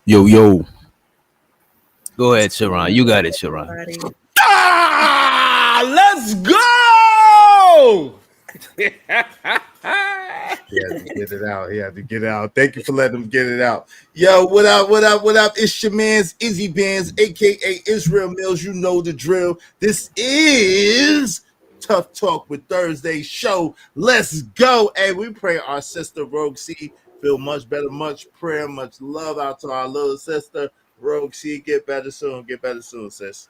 Yo. Go ahead, Sharon. You got it, Sharon. Let's go! He had to get it out. He had to get it out. Thank you for letting him get it out. Yo, what up? It's your man's Izzy Bands, aka Israel Mills. You know the drill. This is Tough Talk with Thursday show. Let's go. Hey, we pray our sister Rogue C feel much better, much prayer, much love out to our little sister Rogue C. Get better soon, sis.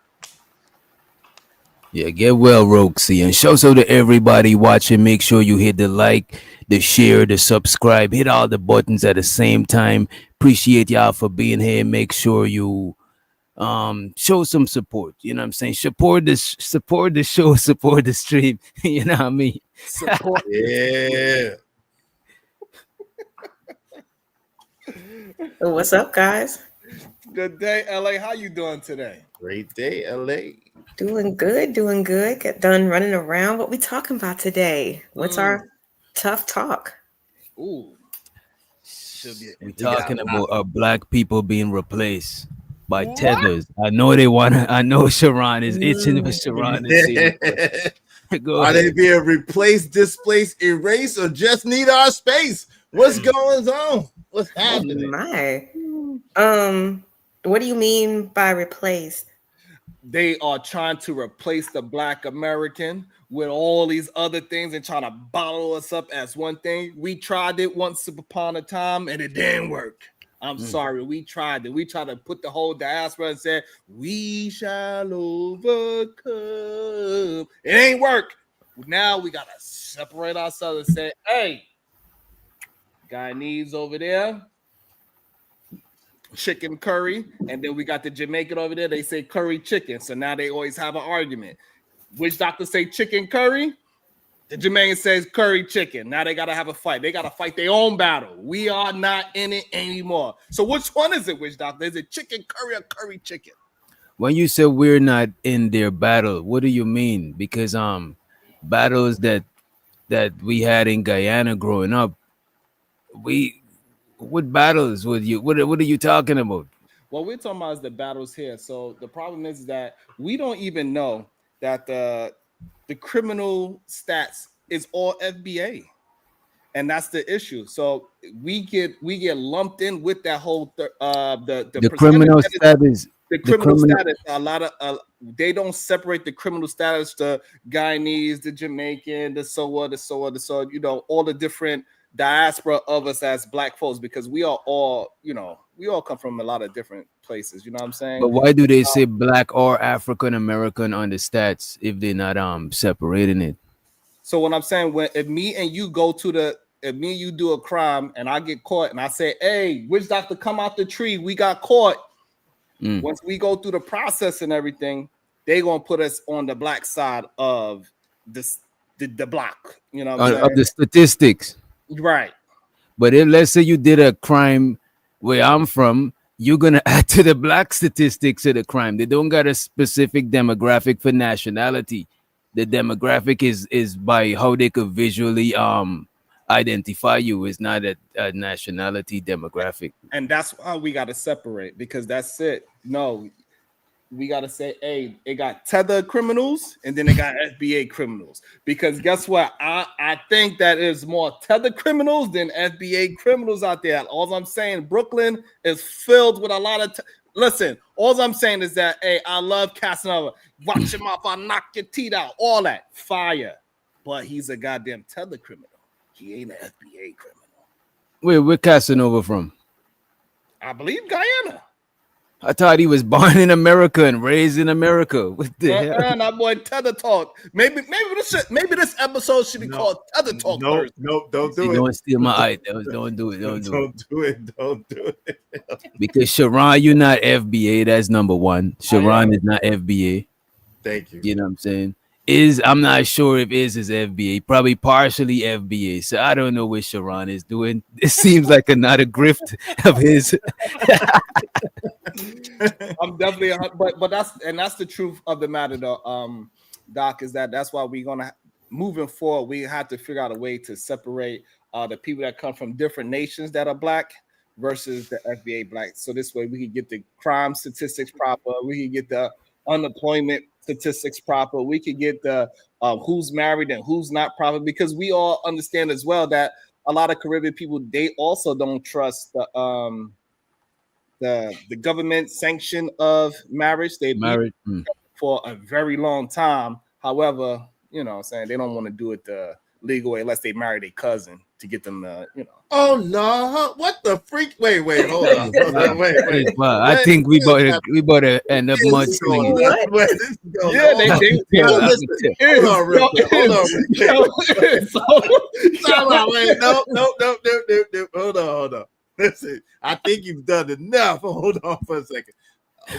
Yeah, get well, Roxy, and show so to everybody watching. Make sure you hit the like, the share, the subscribe, hit all the buttons at the same time. Appreciate y'all for being here. Make sure you show some support. You know what I'm saying? Support the show, support the stream. You know what I mean? Support. Yeah. What's up, guys? Good day, LA. How you doing today? Great day, LA. Doing good. Get done running around. What we talking about today? What's our tough talk? Ooh. We're talking about black people being replaced by tethers. I know Sharon is itching for Sharon to see it. Are they being replaced, displaced, erased, or just need our space? What's going on? What's happening? What do you mean by replaced? They are trying to replace the Black American with all these other things and trying to bottle us up as one thing. We tried it once upon a time and it didn't work. I'm sorry. We tried it. We tried to put the whole diaspora and said, we shall overcome. It ain't work. Now we got to separate ourselves and say, hey, Guyanese over there, chicken curry, and then we got the Jamaican over there. They say curry chicken, so now they always have an argument. Which doctor say chicken curry? The Jamaican says curry chicken. Now they gotta have a fight. They gotta fight their own battle. We are not in it anymore. So which one is it? Which doctor is it? Chicken curry or curry chicken? When you say we're not in their battle, what do you mean? Because battles that we had in Guyana growing up, what battles would you? What are you talking about? What we're talking about is the battles here. So the problem is that we don't even know that the criminal stats is all FBA, and that's the issue. So we get lumped in with that whole the criminal status. The criminal status. A lot of they don't separate the criminal status. The Guyanese, the Jamaican, the so you know, all the different diaspora of us as black folks, because we are all, you know, we all come from a lot of different places, you know what I'm saying? But why do they say black or African American on the stats if they're not separating it? So what I'm saying, if me and you do a crime and I get caught and I say, hey, witch doctor, come out the tree, we got caught. Once we go through the process and everything, they gonna put us on the black side of this the block, you know what I'm saying? Of the statistics. Right. But if let's say you did a crime where I'm from, you're gonna add to the black statistics of the crime. They don't got a specific demographic for nationality. The demographic is by how they could visually identify you. Is not a nationality demographic. And that's why we gotta separate, because that's it. No, we gotta say, hey, it got tether criminals and then it got FBA criminals. Because guess what? I think that is more tether criminals than FBA criminals out there. All I'm saying, Brooklyn is filled with a lot of listen, all I'm saying is that, hey, I love Casanova. Watch your mouth, I'll knock your teeth out. All that fire. But he's a goddamn tether criminal. He ain't an FBA criminal. Wait, where Casanova from? I believe Guyana. I thought he was born in America and raised in America. What the hell? That boy Tether Talk. Maybe this episode should be called Tether Talk. Nope, don't do it. Don't steal my ideas. Don't do it. Don't do it. Because Sharon, you're not FBA. That's number one. Sharon is not FBA. Thank you. You know what I'm saying? Is I'm not sure if is FBA, probably partially FBA. So I don't know what Sharon is doing. It seems like another grift of his. I'm definitely, but that's the truth of the matter, though. Doc, is that's why we're gonna moving forward. We have to figure out a way to separate the people that come from different nations that are black versus the FBA black. So this way we can get the crime statistics proper. We can get the unemployment statistics proper. We can get the who's married and who's not proper, because we all understand as well that a lot of Caribbean people, they also don't trust the government sanction of marriage. They believe Married. for a very long time. However, you know what I'm saying, they don't want to do it the legal way unless they marry their cousin to get them Oh no! What the freak? Wait, hold on. Well, I What think we is better happening? we better end up What is going mudslinging. on? Where this is going? Yeah, Hold on. they Yo, Yeah, listen. Hold on, real quick. Hold on, real quick. Time out. Wait, no. Hold on. Listen, I think you've done enough. Hold on for a second.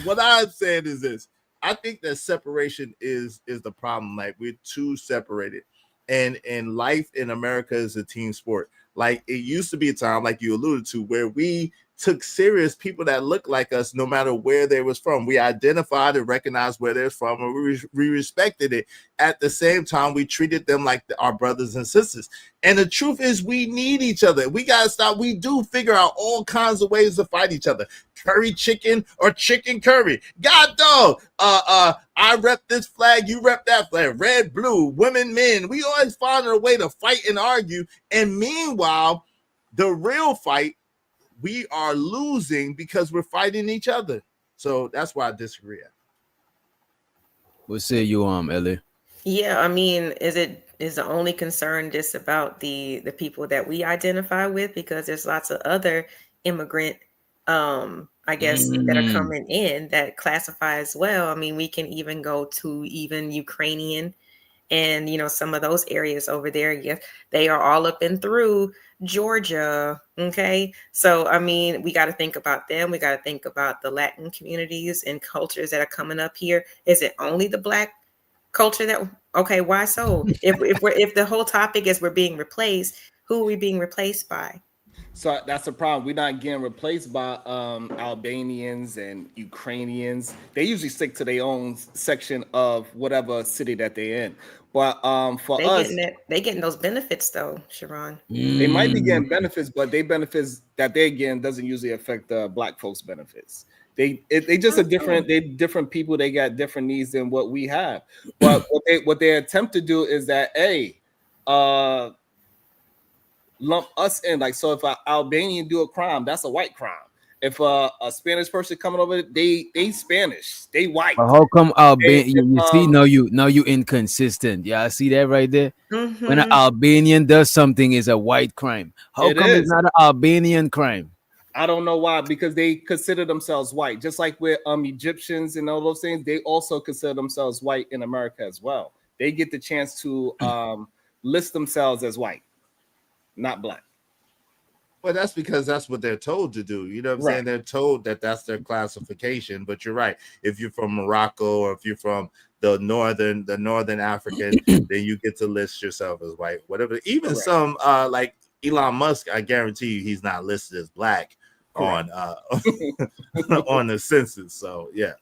What I'm saying is this: I think that separation is the problem. Like, we're too separated, and life in America is a team sport. Like, it used to be a time, like you alluded to, where we took serious people that looked like us, no matter where they was from. We identified and recognized where they're from, and we respected it. At the same time, we treated them like our brothers and sisters. And the truth is, we need each other. We gotta stop. We do figure out all kinds of ways to fight each other. Curry chicken or chicken curry. God dog. I rep this flag, you rep that flag. Red, blue, women, men. We always find a way to fight and argue. And meanwhile, the real fight, we are losing because we're fighting each other. So that's why I disagree. What say you, Ellie? Yeah, I mean, is the only concern just about the people that we identify with? Because there's lots of other immigrant, I guess, that are coming in that classify as well. I mean, we can even go to even Ukrainian and some of those areas over there. Yes, they are all up and through Georgia. Okay, so I mean, we got to think about them. We got to think about the Latin communities and cultures that are coming up here. Is it only the Black culture that? Okay, why so? If the whole topic is we're being replaced, who are we being replaced by? So that's the problem. We're not getting replaced by Albanians and Ukrainians. They usually stick to their own section of whatever city that they're in. But for us, they getting those benefits though, Sharon. they might be getting benefits, but they benefits that they're getting doesn't usually affect the Black folks' benefits. They just a different. They different people. They got different needs than what we have. But what they attempt to do is that lump us in. Like, so if an Albanian do a crime, that's a white crime. If a Spanish person coming over, they Spanish, they white. But how come Albanian? You see, now you inconsistent. Yeah, I see that right there. Mm-hmm. When an Albanian does something, is a white crime. How come it's not an Albanian crime? I don't know why, because they consider themselves white, just like with Egyptians and all those things. They also consider themselves white in America as well. They get the chance to list themselves as white, not Black. Well, that's because that's what they're told to do. You know what I'm saying? They're told that that's their classification. But you're right. If you're from Morocco or if you're from the northern African, then you get to list yourself as white. Whatever. Even some like Elon Musk, I guarantee you, he's not listed as Black on on the census. So yeah.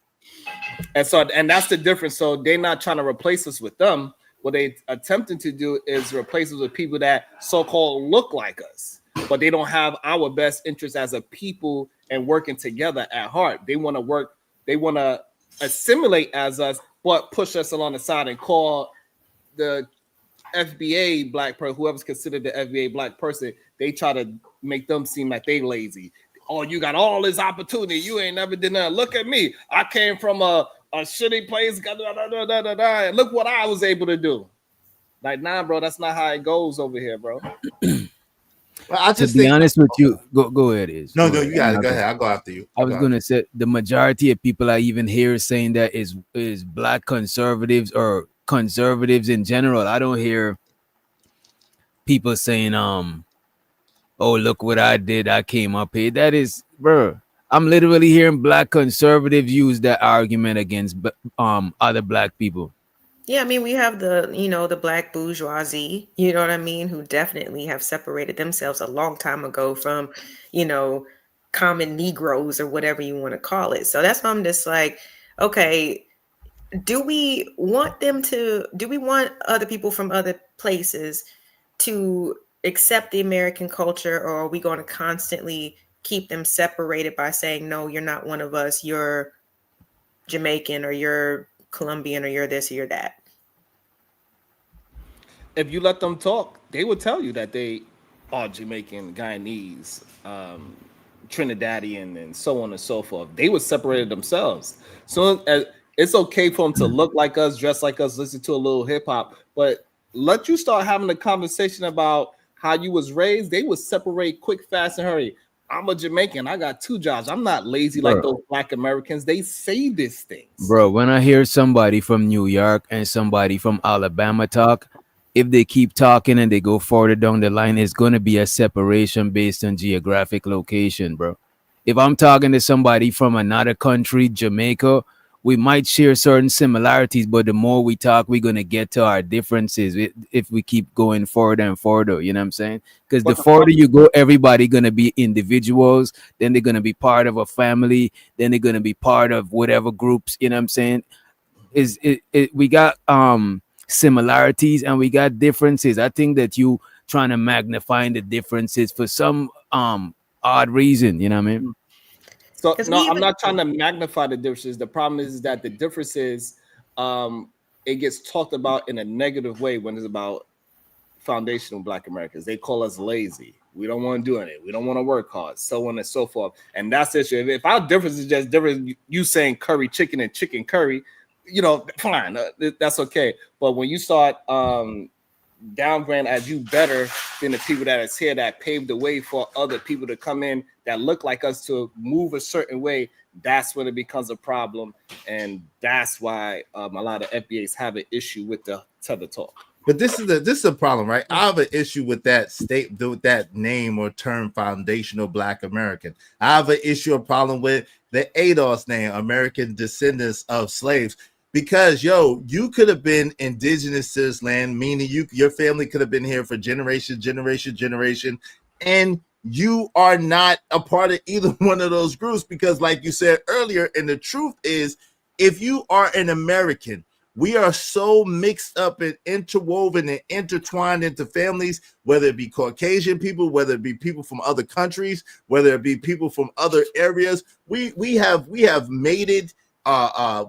And that's the difference. So they're not trying to replace us with them. What they attempting to do is replace us with people that so-called look like us, but they don't have our best interest as a people and working together at heart. They want to work, they want to assimilate as us, but push us along the side and call the FBA Black person, whoever's considered the FBA Black person, they try to make them seem like they lazy. Oh, you got all this opportunity. You ain't never did nothing. Look at me. I came from a shitty place. And look what I was able to do. Like, nah, bro, that's not how it goes over here, bro. Well, I just to be honest with you, go ahead. No, you got it. Go ahead. I'll go after you. I was gonna say the majority of people I even hear saying that is Black conservatives or conservatives in general. I don't hear people saying, oh, look what I did. I came up here. That is, bro. I'm literally hearing Black conservatives use that argument against other Black people. Yeah, I mean, we have the black bourgeoisie, you know what I mean, who definitely have separated themselves a long time ago from, you know, common Negroes or whatever you want to call it. So that's why I'm just like, okay, do we want other people from other places to accept the American culture, or are we going to constantly keep them separated by saying, no, you're not one of us, you're Jamaican or you're Colombian or you're this or you're that? If you let them talk, they would tell you that they are Jamaican, Guyanese, Trinidadian, and so on and so forth. They would separate themselves. So it's okay for them to look like us, dress like us, listen to a little hip hop, but let you start having a conversation about how you was raised, they would separate quick, fast, and hurry. I'm a Jamaican. I got two jobs. I'm not lazy like Bro. those black Americans. They say these things. Bro, when I hear somebody from New York and somebody from Alabama talk, if they keep talking and they go further down the line, it's going to be a separation based on geographic location, bro. If I'm talking to somebody from another country, Jamaica, we might share certain similarities, but the more we talk, we're going to get to our differences if we keep going further and further. You know what I'm saying? Because the But the further you go, everybody going to be individuals. Then they're going to be part of a family. Then they're going to be part of whatever groups. You know what I'm saying? We got similarities and we got differences. I think that you trying to magnify the differences for some odd reason. You know what I mean? So Because we no, I'm even not trying to magnify the differences. The problem is that the differences, it gets talked about in a negative way when it's about foundational Black Americans. They call us lazy. We don't want to do it. We don't want to work hard, so on and so forth. And that's the issue. If our difference is just different, you saying curry chicken and chicken curry, fine, that's okay. But when you start downgrading as you better than the people that is here that paved the way for other people to come in that look like us to move a certain way, that's when it becomes a problem. And that's why a lot of FBAs have an issue with the tether talk. But this is a problem, right? I have an issue with that with that name or term, foundational Black American. I have an issue, a problem with the ADOS name, American Descendants of Slaves, because you could have been indigenous to this land, meaning your family could have been here for generation, and you are not a part of either one of those groups because, like you said earlier, and the truth is, if you are an American, we are so mixed up and interwoven and intertwined into families, whether it be Caucasian people, whether it be people from other countries, whether it be people from other areas. We have mated,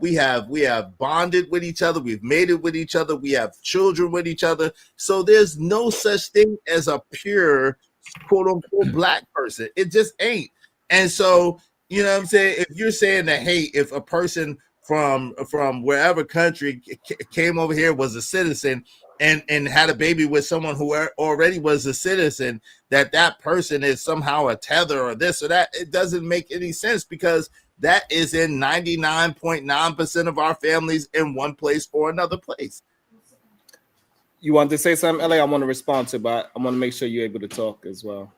we have bonded with each other, we've mated with each other, we have children with each other. So there's no such thing as a pure quote unquote Black person. It just ain't. And so, you know what I'm saying? If you're saying that, hey, if a person from wherever country came over here, was a citizen, and had a baby with someone who already was a citizen, that person is somehow a tether or this or that, it doesn't make any sense, because that is in 99.9% of our families in one place or another place. You want to say something, LA? I want to respond to, but I want to make sure you're able to talk as well.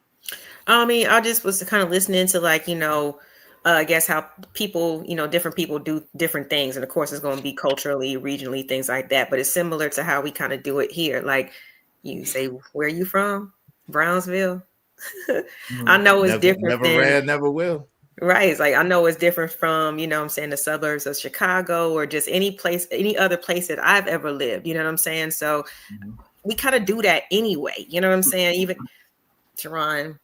I mean, I just was kind of listening to I guess how people, different people do different things. And of course, it's going to be culturally, regionally, things like that. But it's similar to how we kind of do it here. Like you say, where are you from? Brownsville. I know it's different. Never ran, never will. Right. It's like, I know it's different from, I'm saying, the suburbs of Chicago or just any other place that I've ever lived. You know what I'm saying? So we kind of do that anyway. You know what I'm saying? Even Teron.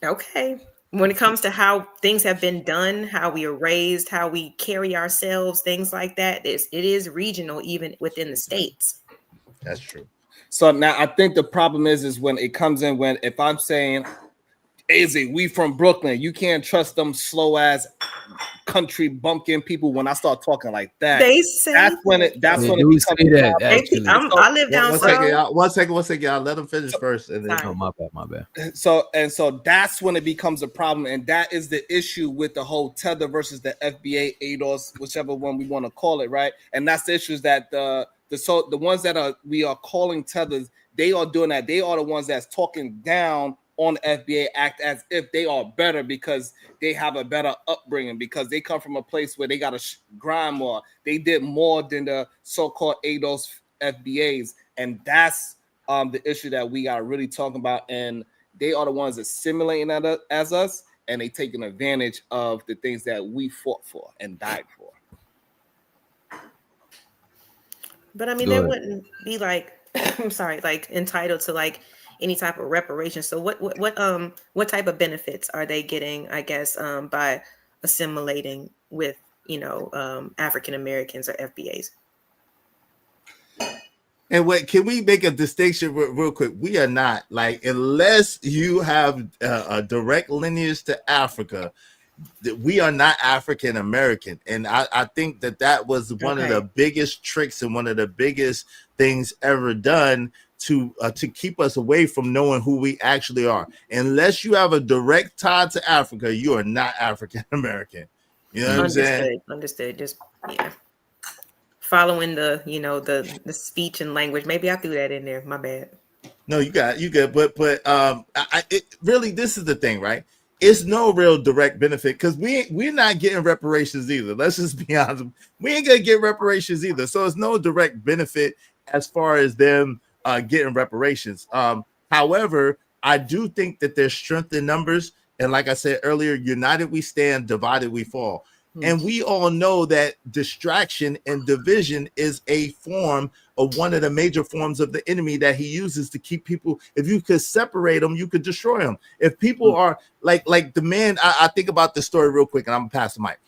Okay. When it comes to how things have been done, how we are raised, how we carry ourselves, things like that, it is regional, even within the states. That's true. So now I think the problem is when it comes in, if I'm saying, Izzy, we from Brooklyn, you can't trust them slow ass country bumpkin people. When I start talking like that, they say that's when it becomes that, actually. I live down south. One second, y'all. Let them finish first. And then, oh, my bad. So that's when it becomes a problem, and that is the issue with the whole tether versus the FBA, ADOS, whichever one we want to call it, right? And that's the issue, is that the ones that we are calling tethers, they are doing that. They are the ones that's talking down on the FBA act as if they are better because they have a better upbringing, because they come from a place where they got to grind more. They did more than the so-called ADOS FBAs, and that's the issue that we got to really talk about. And they are the ones assimilating as us, and they taking advantage of the things that we fought for and died for. But I mean, they wouldn't be like, I'm sorry, like entitled to like any type of reparation. So what type of benefits are they getting, I guess, by assimilating with, African Americans or FBAs? And what can we make a distinction real quick? We are not like, unless you have a direct lineage to Africa, we are not African American. And I think that was one of the biggest tricks and one of the biggest things ever done to keep us away from knowing who we actually are. Unless you have a direct tie to Africa, you are not African American. You know what I'm saying? Understood. Just following the the speech and language. Maybe I threw that in there. My bad. No, you good. But it really, this is the thing, right? It's no real direct benefit because we're not getting reparations either. Let's just be honest. We ain't gonna get reparations either. So it's no direct benefit as far as them getting reparations. However, I do think that there's strength in numbers. And like I said earlier, united we stand, divided we fall. And we all know that distraction and division is a form of one of the major forms of the enemy that he uses to keep people. If you could separate them, you could destroy them. If people are like the man, I think about this story real quick, and I'm gonna pass the mic.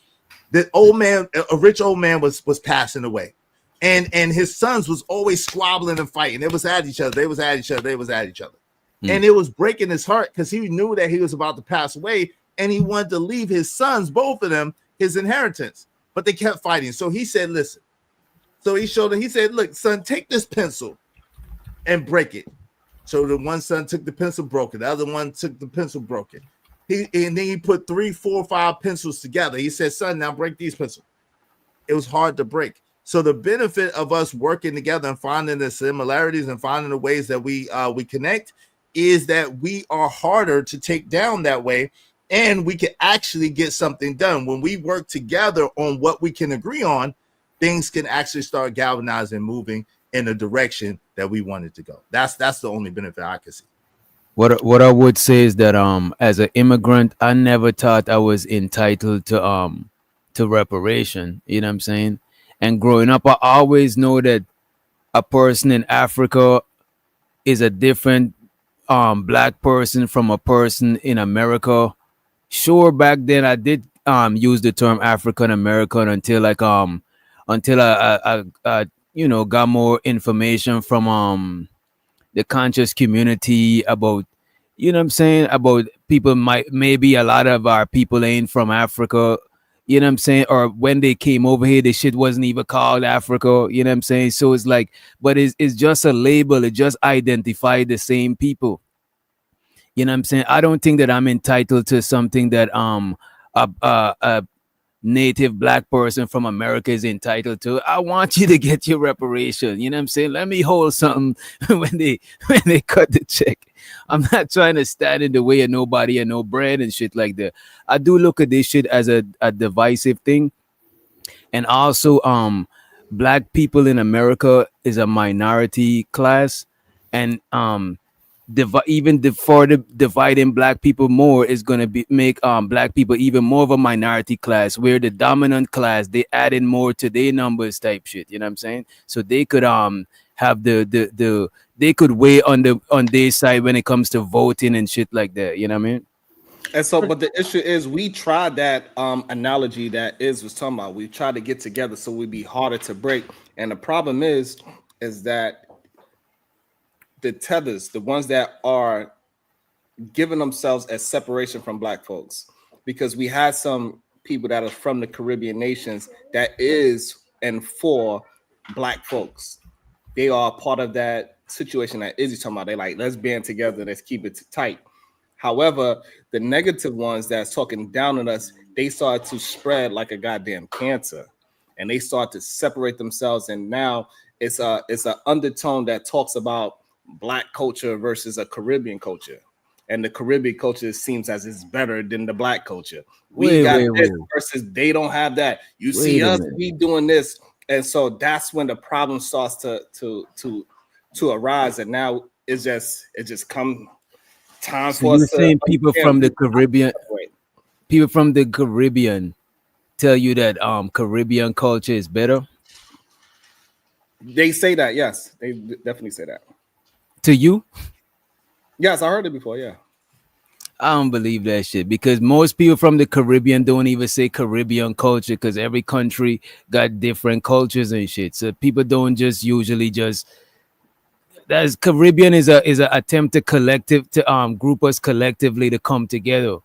The old man, a rich old man was passing away, and his sons was always squabbling and fighting. They was at each other. And it was breaking his heart because he knew that he was about to pass away, and he wanted to leave his sons, both of them, his inheritance, but they kept fighting. So he said, listen. So he showed him, he said, look, son, take this pencil and break it. So the one son took the pencil, broke it. The other one took the pencil, broke it. And then he put 3, 4, 5 pencils together. He said, son, now break these pencils. It was hard to break. So the benefit of us working together and finding the similarities and finding the ways that we connect is that we are harder to take down that way. And we can actually get something done. When we work together on what we can agree on, things can actually start galvanizing, moving in the direction that we wanted to go. That's the only benefit I can see. What I would say is that as an immigrant, I never thought I was entitled to reparation. You know what I'm saying? And growing up, I always know that a person in Africa is a different black person from a person in America. Sure, back then I did use the term African American until I got more information from the conscious community about, you know what I'm saying, about people maybe a lot of our people ain't from Africa, you know what I'm saying, or when they came over here the shit wasn't even called Africa, you know what I'm saying. So it's like, but it's just a label, it just identified the same people. You know what I'm saying? I don't think that I'm entitled to something that a native black person from America is entitled to. I want you to get your reparation. You know what I'm saying? Let me hold something when they cut the check. I'm not trying to stand in the way of nobody and no bread and shit like that. I do look at this shit as a divisive thing. And also black people in America is a minority class, and dividing black people more is going to make black people even more of a minority class, where the dominant class, they add in more to their numbers type shit, you know what I'm saying? So they could have they could weigh on their side when it comes to voting and shit like that, you know what I mean? And so, but the issue is, we tried that analogy that was talking about. We tried to get together so we'd be harder to break. And the problem is that the tethers, the ones that are giving themselves as separation from black folks, because we had some people that are from the Caribbean nations that is and for black folks. They are part of that situation that Izzy's talking about. They like, let's band together, let's keep it tight. However, the negative ones that's talking down on us, they start to spread like a goddamn cancer, and they start to separate themselves. And now it's an undertone that talks about black culture versus a Caribbean culture. and the Caribbean culture seems as it's better than the black culture. We Wait, got wait, this wait, versus they don't have that. You see wait a us, minute. we doing this, and so that's when the problem starts to arise. And now it just come time So for you're us to saying understand we have to separate. people from the Caribbean tell you that Caribbean culture is better They say that, yes, they definitely say that. to you? Yes, I heard it before. Yeah. I don't believe that shit because most people from the Caribbean don't even say Caribbean culture because every country got different cultures and shit. So people don't just usually just that's Caribbean is a attempt to collective to group us collectively to come together.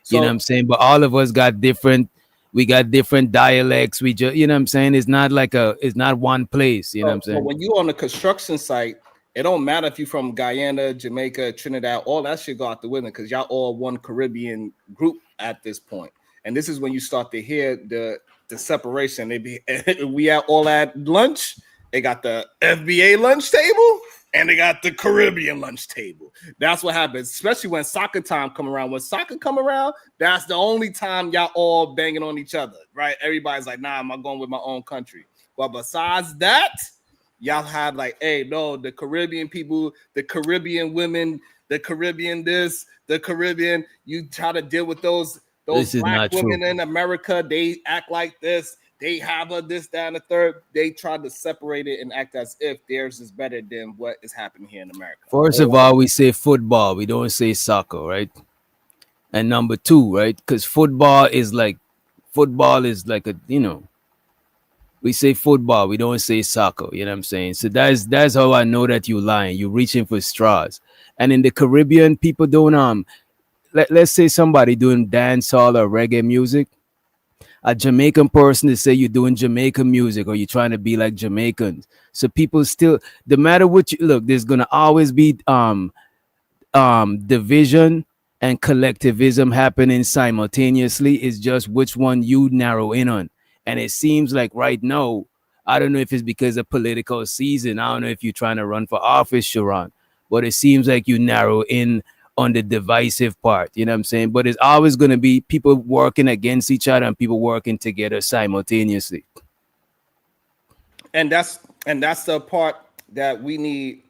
You know what So I'm saying? But all of us got different we got different dialects. We just you know what I'm saying? It's not like it's not one place, you know what I'm so saying? when you on the construction site, it don't matter if you from Guyana, Jamaica, Trinidad, all that shit go out the window because y'all all one Caribbean group at this point. And this is when you start to hear the separation. They be we at all at lunch. They got the FBA lunch table and they got the Caribbean lunch table. That's what happens, especially when soccer time come around. When soccer come around, that's the only time y'all all banging on each other, right? Everybody's like, nah, I'm going with my own country. But besides that, y'all have like, hey, no, the Caribbean people, the Caribbean women, the Caribbean this, the Caribbean. You try to deal with those This is black not true. women in America. They act like this. They have a this, that, and the third. They try to separate it and act as if theirs is better than what is happening here in America. First of all, we say football. We don't say soccer, right? And number two, right? Because football is like a we say football, we don't say soccer, you know what I'm saying? So that's how I know that you lying. You're reaching for straws. And in the Caribbean, people don't let's say somebody doing dancehall or reggae music, a Jamaican person to say you're doing Jamaican music or you're trying to be like Jamaicans. So people still no matter what you look, there's gonna always be division and collectivism happening simultaneously. Is just which one you narrow in on. And it seems like right now, I don't know if it's because of political season. I don't know if you're trying to run for office, Sharon, but it seems like you narrow in on the divisive part. You know what I'm saying? But it's always going to be people working against each other and people working together simultaneously. And that's the part that we need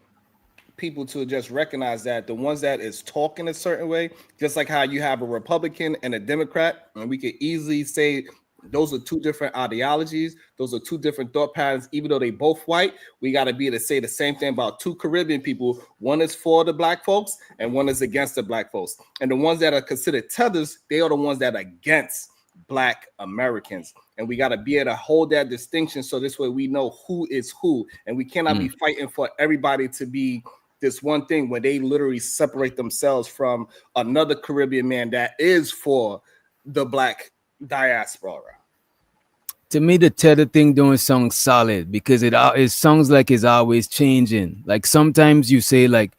people to just recognize, that the ones that is talking a certain way, just like how you have a Republican and a Democrat, and we could easily say those are two different ideologies, those are two different thought patterns, even though they both white. We got to be able to say the same thing about two Caribbean people. One is for the black folks and one is against the black folks. And the ones that are considered tethers, they are the ones that are against black Americans. And we got to be able to hold that distinction, so this way we know who is who, and we cannot be fighting for everybody to be this one thing when they literally separate themselves from another Caribbean man that is for the black diaspora. To me, the tether thing don't sound solid because it sounds like it's always changing. Like sometimes you say like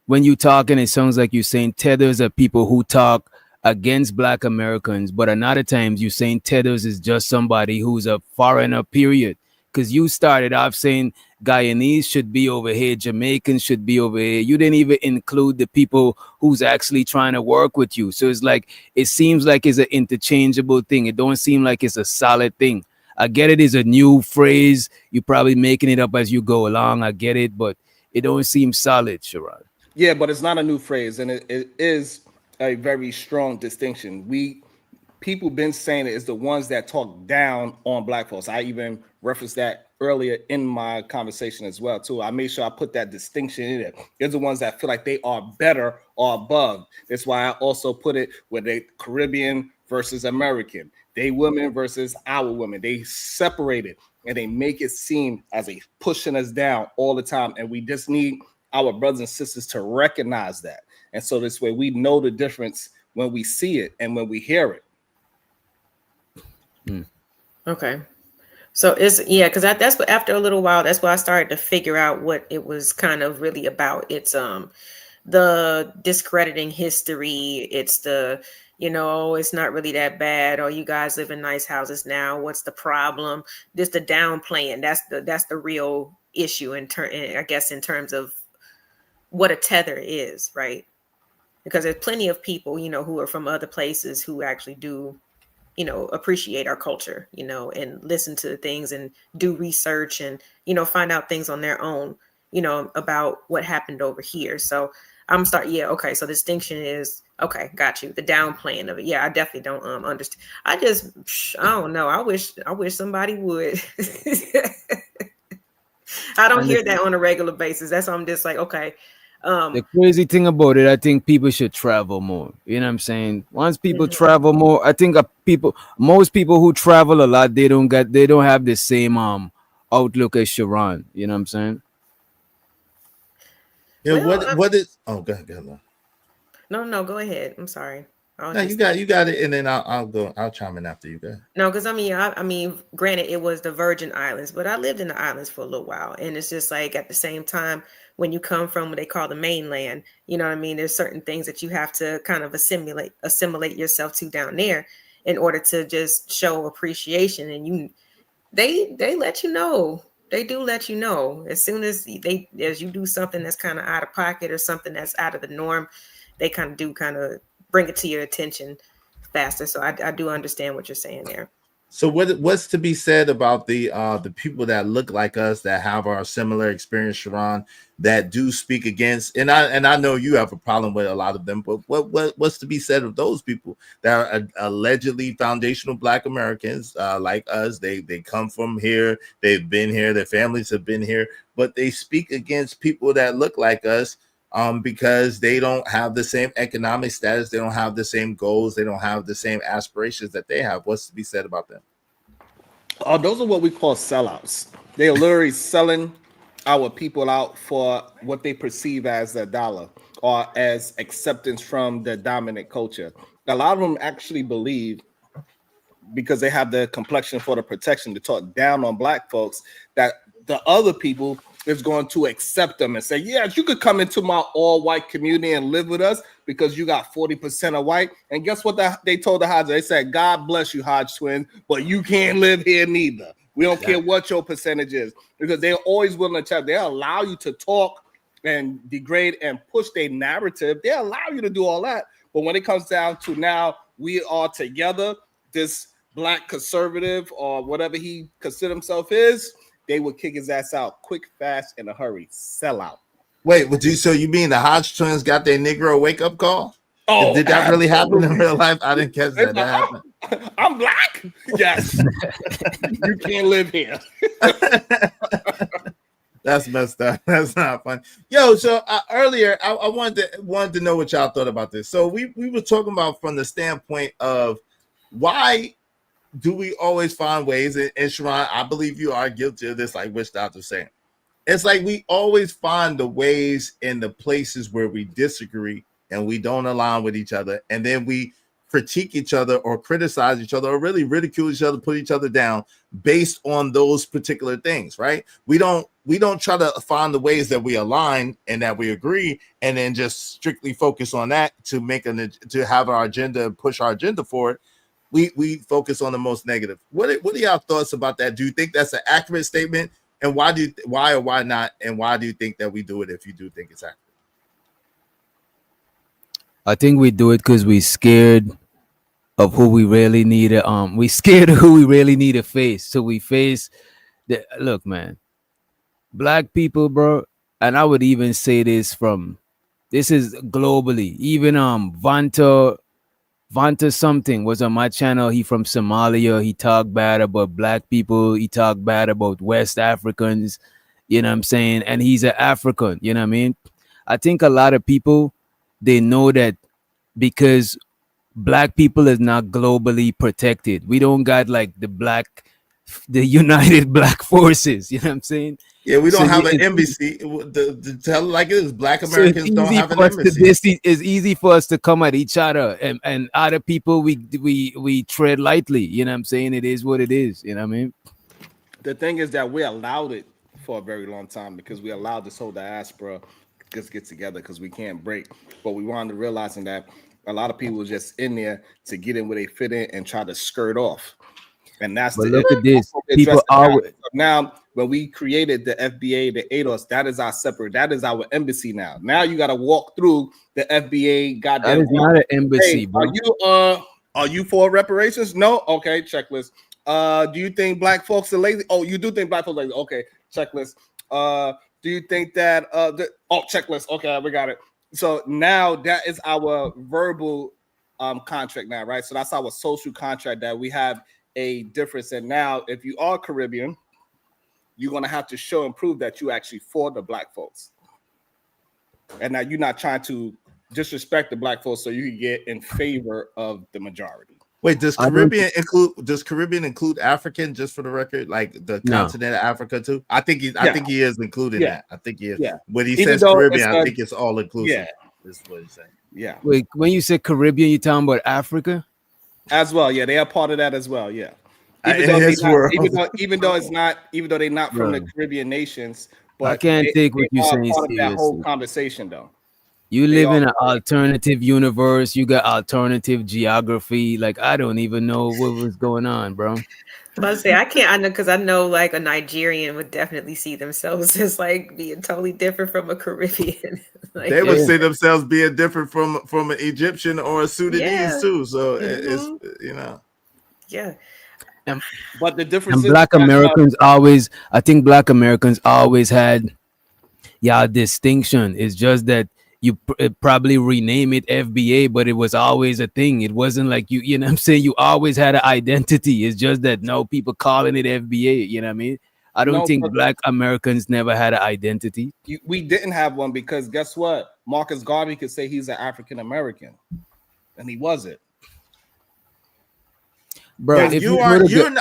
when you talking, it sounds like you're saying tethers are people who talk against black Americans, but another times you're saying tethers is just somebody who's a foreigner, period. Because you started off saying Guyanese should be over here, Jamaicans should be over here. You didn't even include the people who's actually trying to work with you. So it's like it seems like it's an interchangeable thing. It don't seem like it's a solid thing. I get it is a new phrase. You're probably making it up as you go along. I get it, but it don't seem solid, Sharon. Yeah, but it's not a new phrase, and it is a very strong distinction. People been saying it is the ones that talk down on black folks. I even referenced that earlier in my conversation as well too. I made sure I put that distinction in there. They're the ones that feel like they are better or above. That's why I also put it with the Caribbean versus American, they women versus our women. They separate it and they make it seem as they pushing us down all the time. And we just need our brothers and sisters to recognize that. And so this way we know the difference when we see it and when we hear it. Okay. So it's because that's what after a little while, that's why I started to figure out what it was kind of really about. It's the discrediting history. It's the it's not really that bad. Or you guys live in nice houses now. What's the problem? Just the downplaying. That's the real issue I guess in terms of what a tether is, right? because there's plenty of people, you know, who are from other places who actually do, you know, appreciate our culture, you know, and listen to things and do research and, you know, find out things on their own, you know, about what happened over here. So yeah, okay. So the distinction is, okay, got you. The downplaying of it. Yeah, I definitely don't understand. I don't know. I wish somebody would. I don't And hear that on a regular basis. That's why I'm just like, okay. the crazy thing about it, I think people should travel more. You know what I'm saying? Once people Mhm. travel more, I think most people who travel a lot, they don't have the same outlook as Sharon. You know what I'm saying? Yeah, Well, what is? Oh, go ahead, go ahead. no, go ahead. I'm sorry. I was No, just you got it, and then I'll go. I'll chime in after you. Go ahead. No, because I mean, granted, it was the Virgin Islands, but I lived in the islands for a little while, and it's just like at the same time, when you come from what they call the mainland, you know what I mean. There's certain things that you have to kind of assimilate yourself to down there in order to just show appreciation, and they let you know. They do let you know as soon as as you do something that's kind of out of pocket or something that's out of the norm, they kind of bring it to your attention faster. So I do understand what you're saying there. So what's to be said about the people that look like us that have our similar experience, Sharon, that do speak against, and I know you have a problem with a lot of them, but what's to be said of those people that are allegedly foundational Black Americans like us? They come from here, they've been here, their families have been here, but they speak against people that look like us because they don't have the same economic status, they don't have the same goals, they don't have the same aspirations that they have. What's to be said about them? Oh, those are what we call sellouts. They're literally selling our people out for what they perceive as a dollar or as acceptance from the dominant culture. A lot of them actually believe, because they have the complexion for the protection, to talk down on Black folks, that the other people is going to accept them and say, yes, you could come into my all white community and live with us because you got 40% of white. And guess what they told the Hodge? They said, God bless you, Hodge twins, but you can't live here neither. We don't care what your percentage is, because they're always willing to tell. They allow you to talk and degrade and push their narrative. They allow you to do all that. But when it comes down to now, we are together, this Black conservative or whatever he consider himself is, they would kick his ass out quick, fast, in a hurry. Sell out. Wait, so you mean the Hodge twins got their Negro wake up call? Oh, Did that really happen in absolutely. real life? I didn't catch that. That happened. I'm Black? Yes. You can't live here. That's messed up. That's not fun. Yo, so earlier I wanted to know what y'all thought about this. So we were talking about from the standpoint of why do we always find ways, and Sharon, I believe you are guilty of this, like Witch Doctor saying. It's like we always find the ways in the places where we disagree and we don't align with each other, and then we critique each other or criticize each other or really ridicule each other, put each other down based on those particular things, right? We don't try to find the ways that we align and that we agree and then just strictly focus on that to have our agenda, push our agenda forward. We focus on the most negative. What are y'all thoughts about that? Do you think that's an accurate statement? And why or why not? And why do you think that we do it if you do think it's accurate? I think we do it because we scared of who we really need to we scared of who we really need to face. So we face the look, man. Black people, bro, and I would even say this is globally. Even Vanta something was on my channel. He from Somalia. He talked bad about Black people. He talked bad about West Africans. You know what I'm saying? And he's an African. You know what I mean? I think a lot of people, they know that because Black people is not globally protected. We don't got like the United Black Forces. You know what I'm saying? Yeah, we So don't have an embassy. To tell it like it is, Black so it's Americans don't easy have an for us to embassy. it's easy for us to come at each other, and other people we tread lightly. You know what I'm saying? It is what it is. You know what I mean? The thing is that we allowed it for a very long time because we allowed this whole diaspora just get together because we can't break. But we wanted to realizing that a lot of people were just in there to get in where they fit in and try to skirt off. And that's But the look at this. address People now. always Now when we created the FBA, the ADOS, that is our separate, that is our embassy now. Now you got to walk through the FBA That goddamn. is not an embassy, Hey, bro. are you for reparations? No, okay, checklist. Do you think black folks are lazy? Oh, you do think black folks are lazy? Okay, checklist. Do you think that checklist? Okay, we got it. So now that is our verbal contract now, right? So that's our social contract that we have a difference. And now, if you are Caribbean, you're gonna have to show and prove that you actually for the black folks, and that you're not trying to disrespect the black folks so you can get in favor of the majority. Wait, does Caribbean include African, just for the record, like the continent of Africa too? I think he is included that. I think he is. Yeah. When he says Caribbean, I think it's all inclusive. Yeah. Is what he's saying. Yeah. Wait, when you say Caribbean, you talking about Africa as well? Yeah, they are part of that as well. Yeah. Even though they're not from the Caribbean nations, but I can't take what you're saying part seriously. of that whole conversation, though. You live in an alternative universe. You got alternative geography. Like, I don't even know what was going on, bro. I say I know because I know like a Nigerian would definitely see themselves as like being totally different from a Caribbean. Like, they would see themselves being different from an Egyptian or a Sudanese too. So it's Yeah. But the difference is Black Americans always, I think Black Americans always had distinction. It's just that you probably rename it FBA, but it was always a thing. It wasn't like you know what I'm saying? You always had an identity. It's just that no people calling it FBA, you know what I mean? I don't think Black Americans never had an identity. We didn't have one because guess what? Marcus Garvey could say he's an African American, and he wasn't. Bro, are you an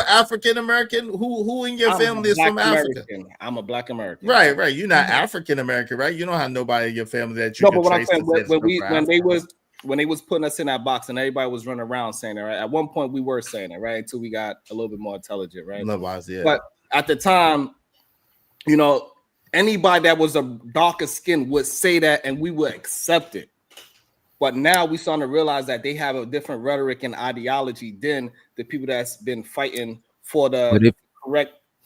African American? Who in your family is from Africa? I'm a Black American. Right. You're not African American, right? You don't have nobody in your family that you. No, but what I'm saying when they was putting us in that box and everybody was running around saying it, right? At one point we were saying it, right? Until we got a little bit more intelligent, right? But at the time, anybody that was a darker skin would say that, and we would accept it. But now we're starting to realize that they have a different rhetoric and ideology than the people that's been fighting for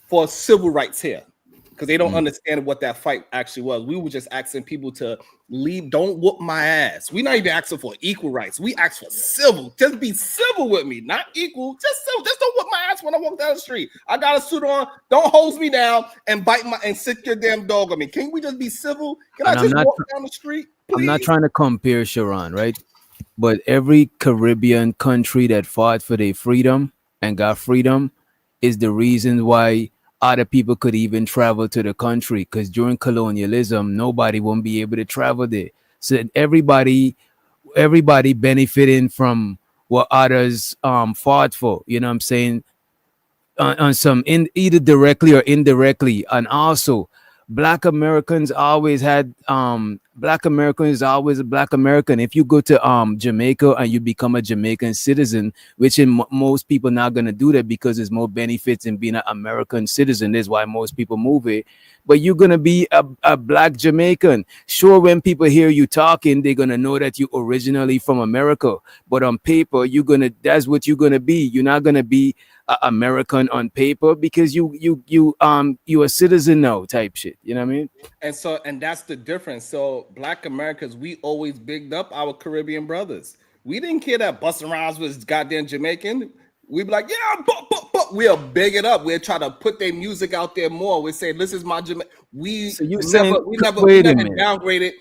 for civil rights here, because they don't understand what that fight actually was. We were just asking people to leave, don't whoop my ass. We're not even asking for equal rights. We ask for civil. Just be civil with me, not equal. Just civil. Just don't whoop my ass when I walk down the street. I got a suit on. Don't hose me down and sick your damn dog on me. Can we just be civil? Can I just walk down the street? Please? I'm not trying to compare, Sharon, right? But every Caribbean country that fought for their freedom and got freedom is the reason why other people could even travel to the country, because during colonialism, nobody won't be able to travel there. So everybody benefiting from what others fought for, you know what I'm saying? On some either directly or indirectly. And also Black Americans always had Black American is always a Black American. If you go to Jamaica and you become a Jamaican citizen, which most people not gonna do that because there's more benefits in being an American citizen. That's why most people move it. But you're gonna be a Black Jamaican. Sure, when people hear you talking, they're gonna know that you originally from America. But on paper, that's what you're gonna be. You're not gonna be American on paper because you a citizen now type shit. You know what I mean? And that's the difference. So Black Americans, we always bigged up our Caribbean brothers. We didn't care that Busta Rhymes was goddamn Jamaican. We'd be like, yeah, but we'll big it up. We'll try to put their music out there more. We say, this is my Jamaican. We never downgraded.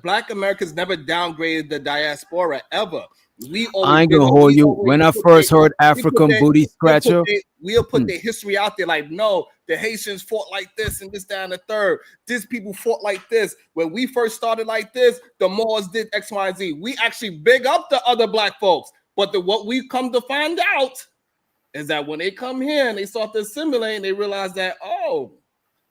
Black Americans never downgraded the diaspora ever. I ain't gonna hold you. When I first heard African booty scratcher, we'll put their history out there. Like, no, the Haitians fought like this and this, that, and the third. These people fought like this. When we first started like this, the Moors did X, Y, Z. We actually big up the other Black folks. But what we come to find out is that when they come here and they start to assimilate, and they realize that,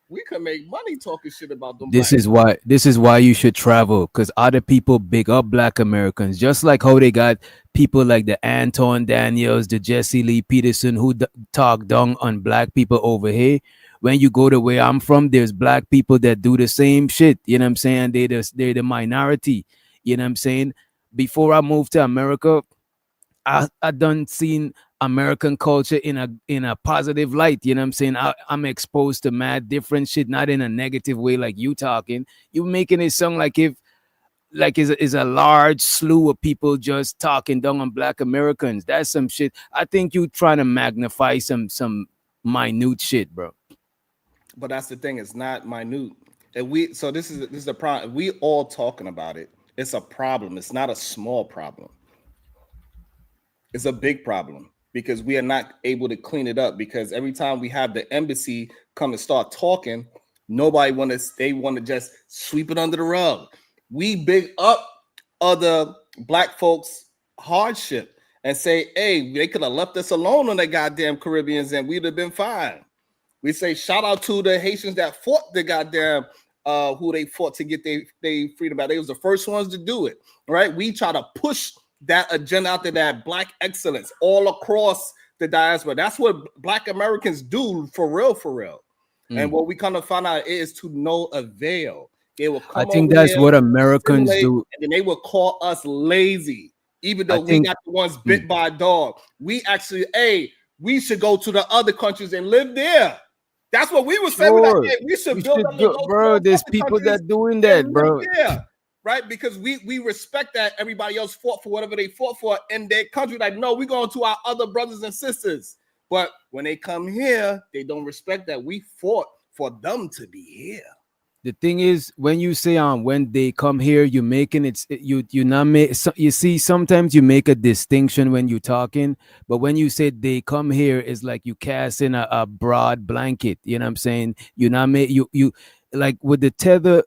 we can make money talking shit about them. This is why you should travel, because other people big up Black Americans, just like how they got people like the Anton Daniels, the Jesse Lee Peterson, who talk down on Black people over here. When you go to where I'm from, there's Black people that do the same shit. You know what I'm saying? They're the minority. You know what I'm saying? Before I moved to America, I done seen American culture in a positive light. You know what I'm saying? I'm exposed to mad different shit, not in a negative way like you talking. You making it sound like if like is a large slew of people just talking down on black Americans. That's some shit. I think you trying to magnify some minute shit, bro. But that's the thing, it's not minute. And so this is a problem. We all talking about it. It's a problem. It's not a small problem. It's a big problem because we are not able to clean it up, because every time we have the embassy come and start talking, they want to just sweep it under the rug. We big up other black folks hardship and say, hey, they could have left us alone on the goddamn Caribbeans and we'd have been fine. We say shout out to the Haitians that fought the goddamn who they fought to get their freedom back. They was the first ones to do it, right? We try to push that agenda out there, that black excellence all across the diaspora. That's what black Americans do for real, for real. And what we kind of find out is to no avail. They will I come think over that's here, what Americans do. and then they will call us lazy, even though we got the ones bit by a dog. We actually, we should go to the other countries and live there. That's what we were saying. Sure. We should build up bro. There's people that doing that, bro. Yeah, right. Because we respect that everybody else fought for whatever they fought for in their country. Like, no, we're going to our other brothers and sisters. But when they come here, they don't respect that we fought for them to be here. The thing is, when you say when they come here, you're making you not make you see sometimes you make a distinction when you're talking, but when you say they come here, it's like you cast in a broad blanket. You know what I'm saying? You not make you like with the tether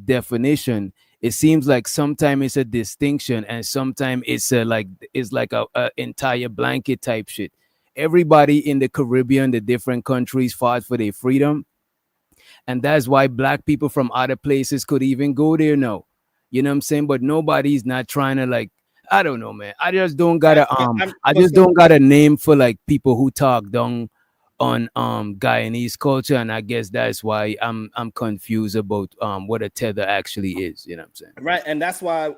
definition. It seems like sometimes it's a distinction and sometimes it's like a entire blanket type shit. Everybody in the Caribbean, the different countries fought for their freedom. And that's why black people from other places could even go there now. You know what I'm saying? But nobody's not trying to like, I don't know, man. I just don't got a name for like people who talk down on Guyanese culture. And I guess that's why I'm confused about what a tether actually is. You know what I'm saying? Right. And that's why,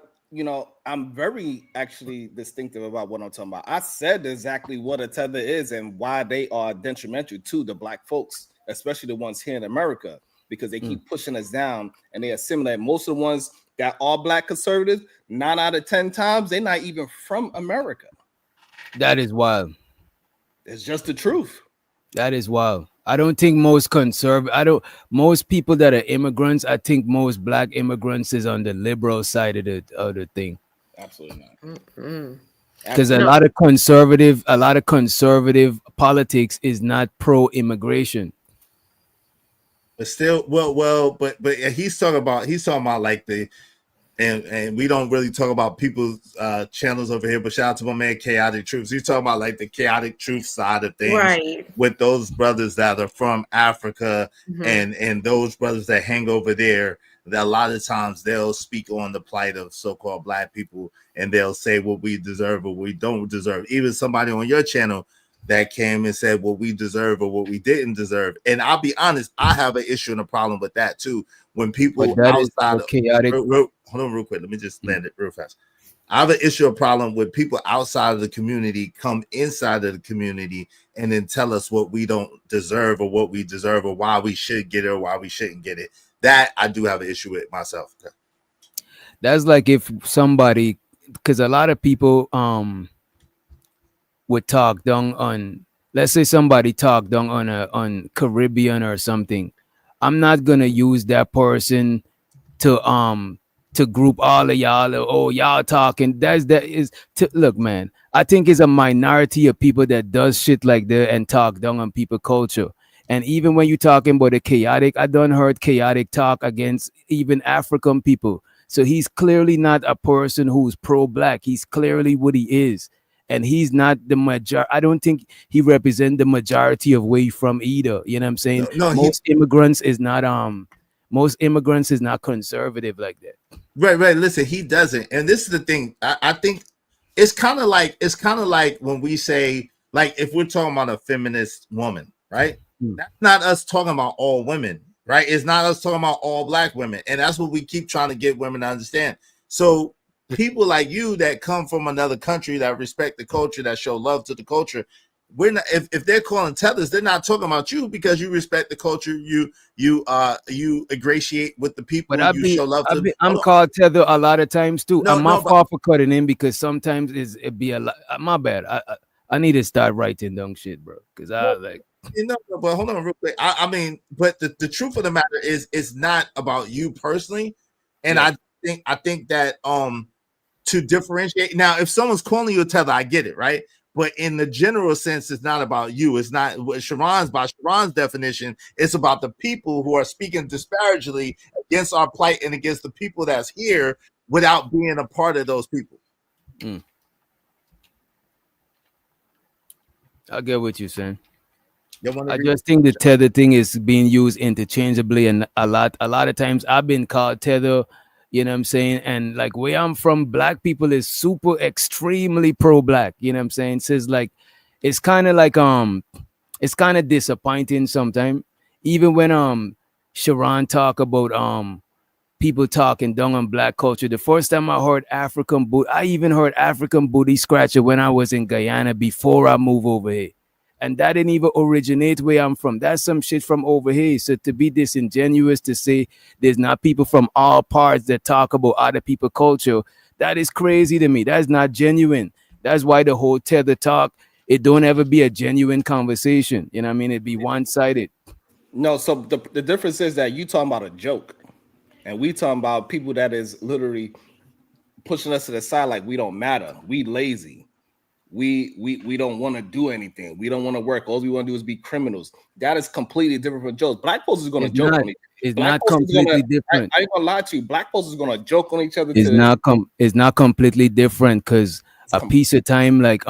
I'm very actually distinctive about what I'm talking about. I said exactly what a tether is and why they are detrimental to the black folks, especially the ones here in America, because they keep pushing us down and they assimilate. Most of the ones that are black conservatives, 9 out of 10 times, they're not even from America. That is wild. It's just the truth. That is wild. I don't think most people that are immigrants, I think most black immigrants is on the liberal side of the thing. Absolutely not. Because a lot of conservative politics is not pro-immigration. But still, but he's talking about like and we don't really talk about people's channels over here, but shout out to my man Chaotic Truths. He's talking about like the Chaotic Truth side of things, right, with those brothers that are from Africa and those brothers that hang over there. That a lot of times they'll speak on the plight of so-called black people and they'll say what we deserve or we don't deserve. Even somebody on your channel that came and said what we deserve or what we didn't deserve. And I'll be honest, I have an issue and a problem with that too. When people outside of chaotic. Hold on real quick. Let me just land it real fast. I have an issue, a problem with people outside of the community come inside of the community and then tell us what we don't deserve or what we deserve or why we should get it or why we shouldn't get it. That I do have an issue with myself. That's like if somebody, because a lot of people would talk down on, let's say somebody talk down on Caribbean or something. I'm not gonna use that person to group all of y'all. Oh, y'all talking. Look, man. I think it's a minority of people that does shit like that and talk down on people culture. And even when you're talking about the chaotic, I done heard chaotic talk against even African people. So he's clearly not a person who's pro-black. He's clearly what he is. And he's not the majority. I don't think he represents the majority of where he's from either. You know what I'm saying? No, most immigrants is not conservative like that. Right. Listen, he doesn't. And this is the thing. I think it's kind of like when we say, like, if we're talking about a feminist woman, right? That's not us talking about all women, right? It's not us talking about all black women. And that's what we keep trying to get women to understand. So people like you that come from another country that respect the culture, that show love to the culture. We're not, if they're calling tethers, they're not talking about you because you respect the culture. You ingratiate with the people. But You show love to. I'm called tether a lot of times too. No, I'm my no, but fault for cutting in because sometimes it be a lot. My bad. I need to start writing down shit, bro. Because I like. but hold on real quick. I mean, but the truth of the matter is, it's not about you personally, and Yeah. I think that to differentiate. Now, if someone's calling you a tether, I get it, right? But in the general sense, it's not about you. It's not what by Sharon's definition. It's about the people who are speaking disparagingly against our plight and against the people that's here without being a part of those people. I get what you're saying. I read? just think the tether thing is being used interchangeably, and a lot of times I've been called tether. You know what I'm saying? And like where I'm from, black people is super extremely pro-black. You know what I'm saying? So it's like it's kind of like it's kind of disappointing sometimes. Even when Sharon talk about people talking down on black culture. The first time I heard I even heard African booty scratcher when I was in Guyana before I moved over here. And that didn't even originate where I'm from. That's some shit from over here. So to be disingenuous to say there's not people from all parts that talk about other people's culture, that is crazy to me. That's not genuine. That's why the whole tether talk, it don't ever be a genuine conversation. You know what I mean? It'd be one-sided. No, so the difference is that you talking about a joke, and we talking about people that is literally pushing us to the side like we don't matter. We lazy. We don't want to do anything. We don't want to work. All we want to do is be criminals. That is completely different from jokes. Black folks is going to joke on each other. It's not completely different. I ain't gonna lie to you. Black folks is going to joke on each other. It's not completely different because a piece of time like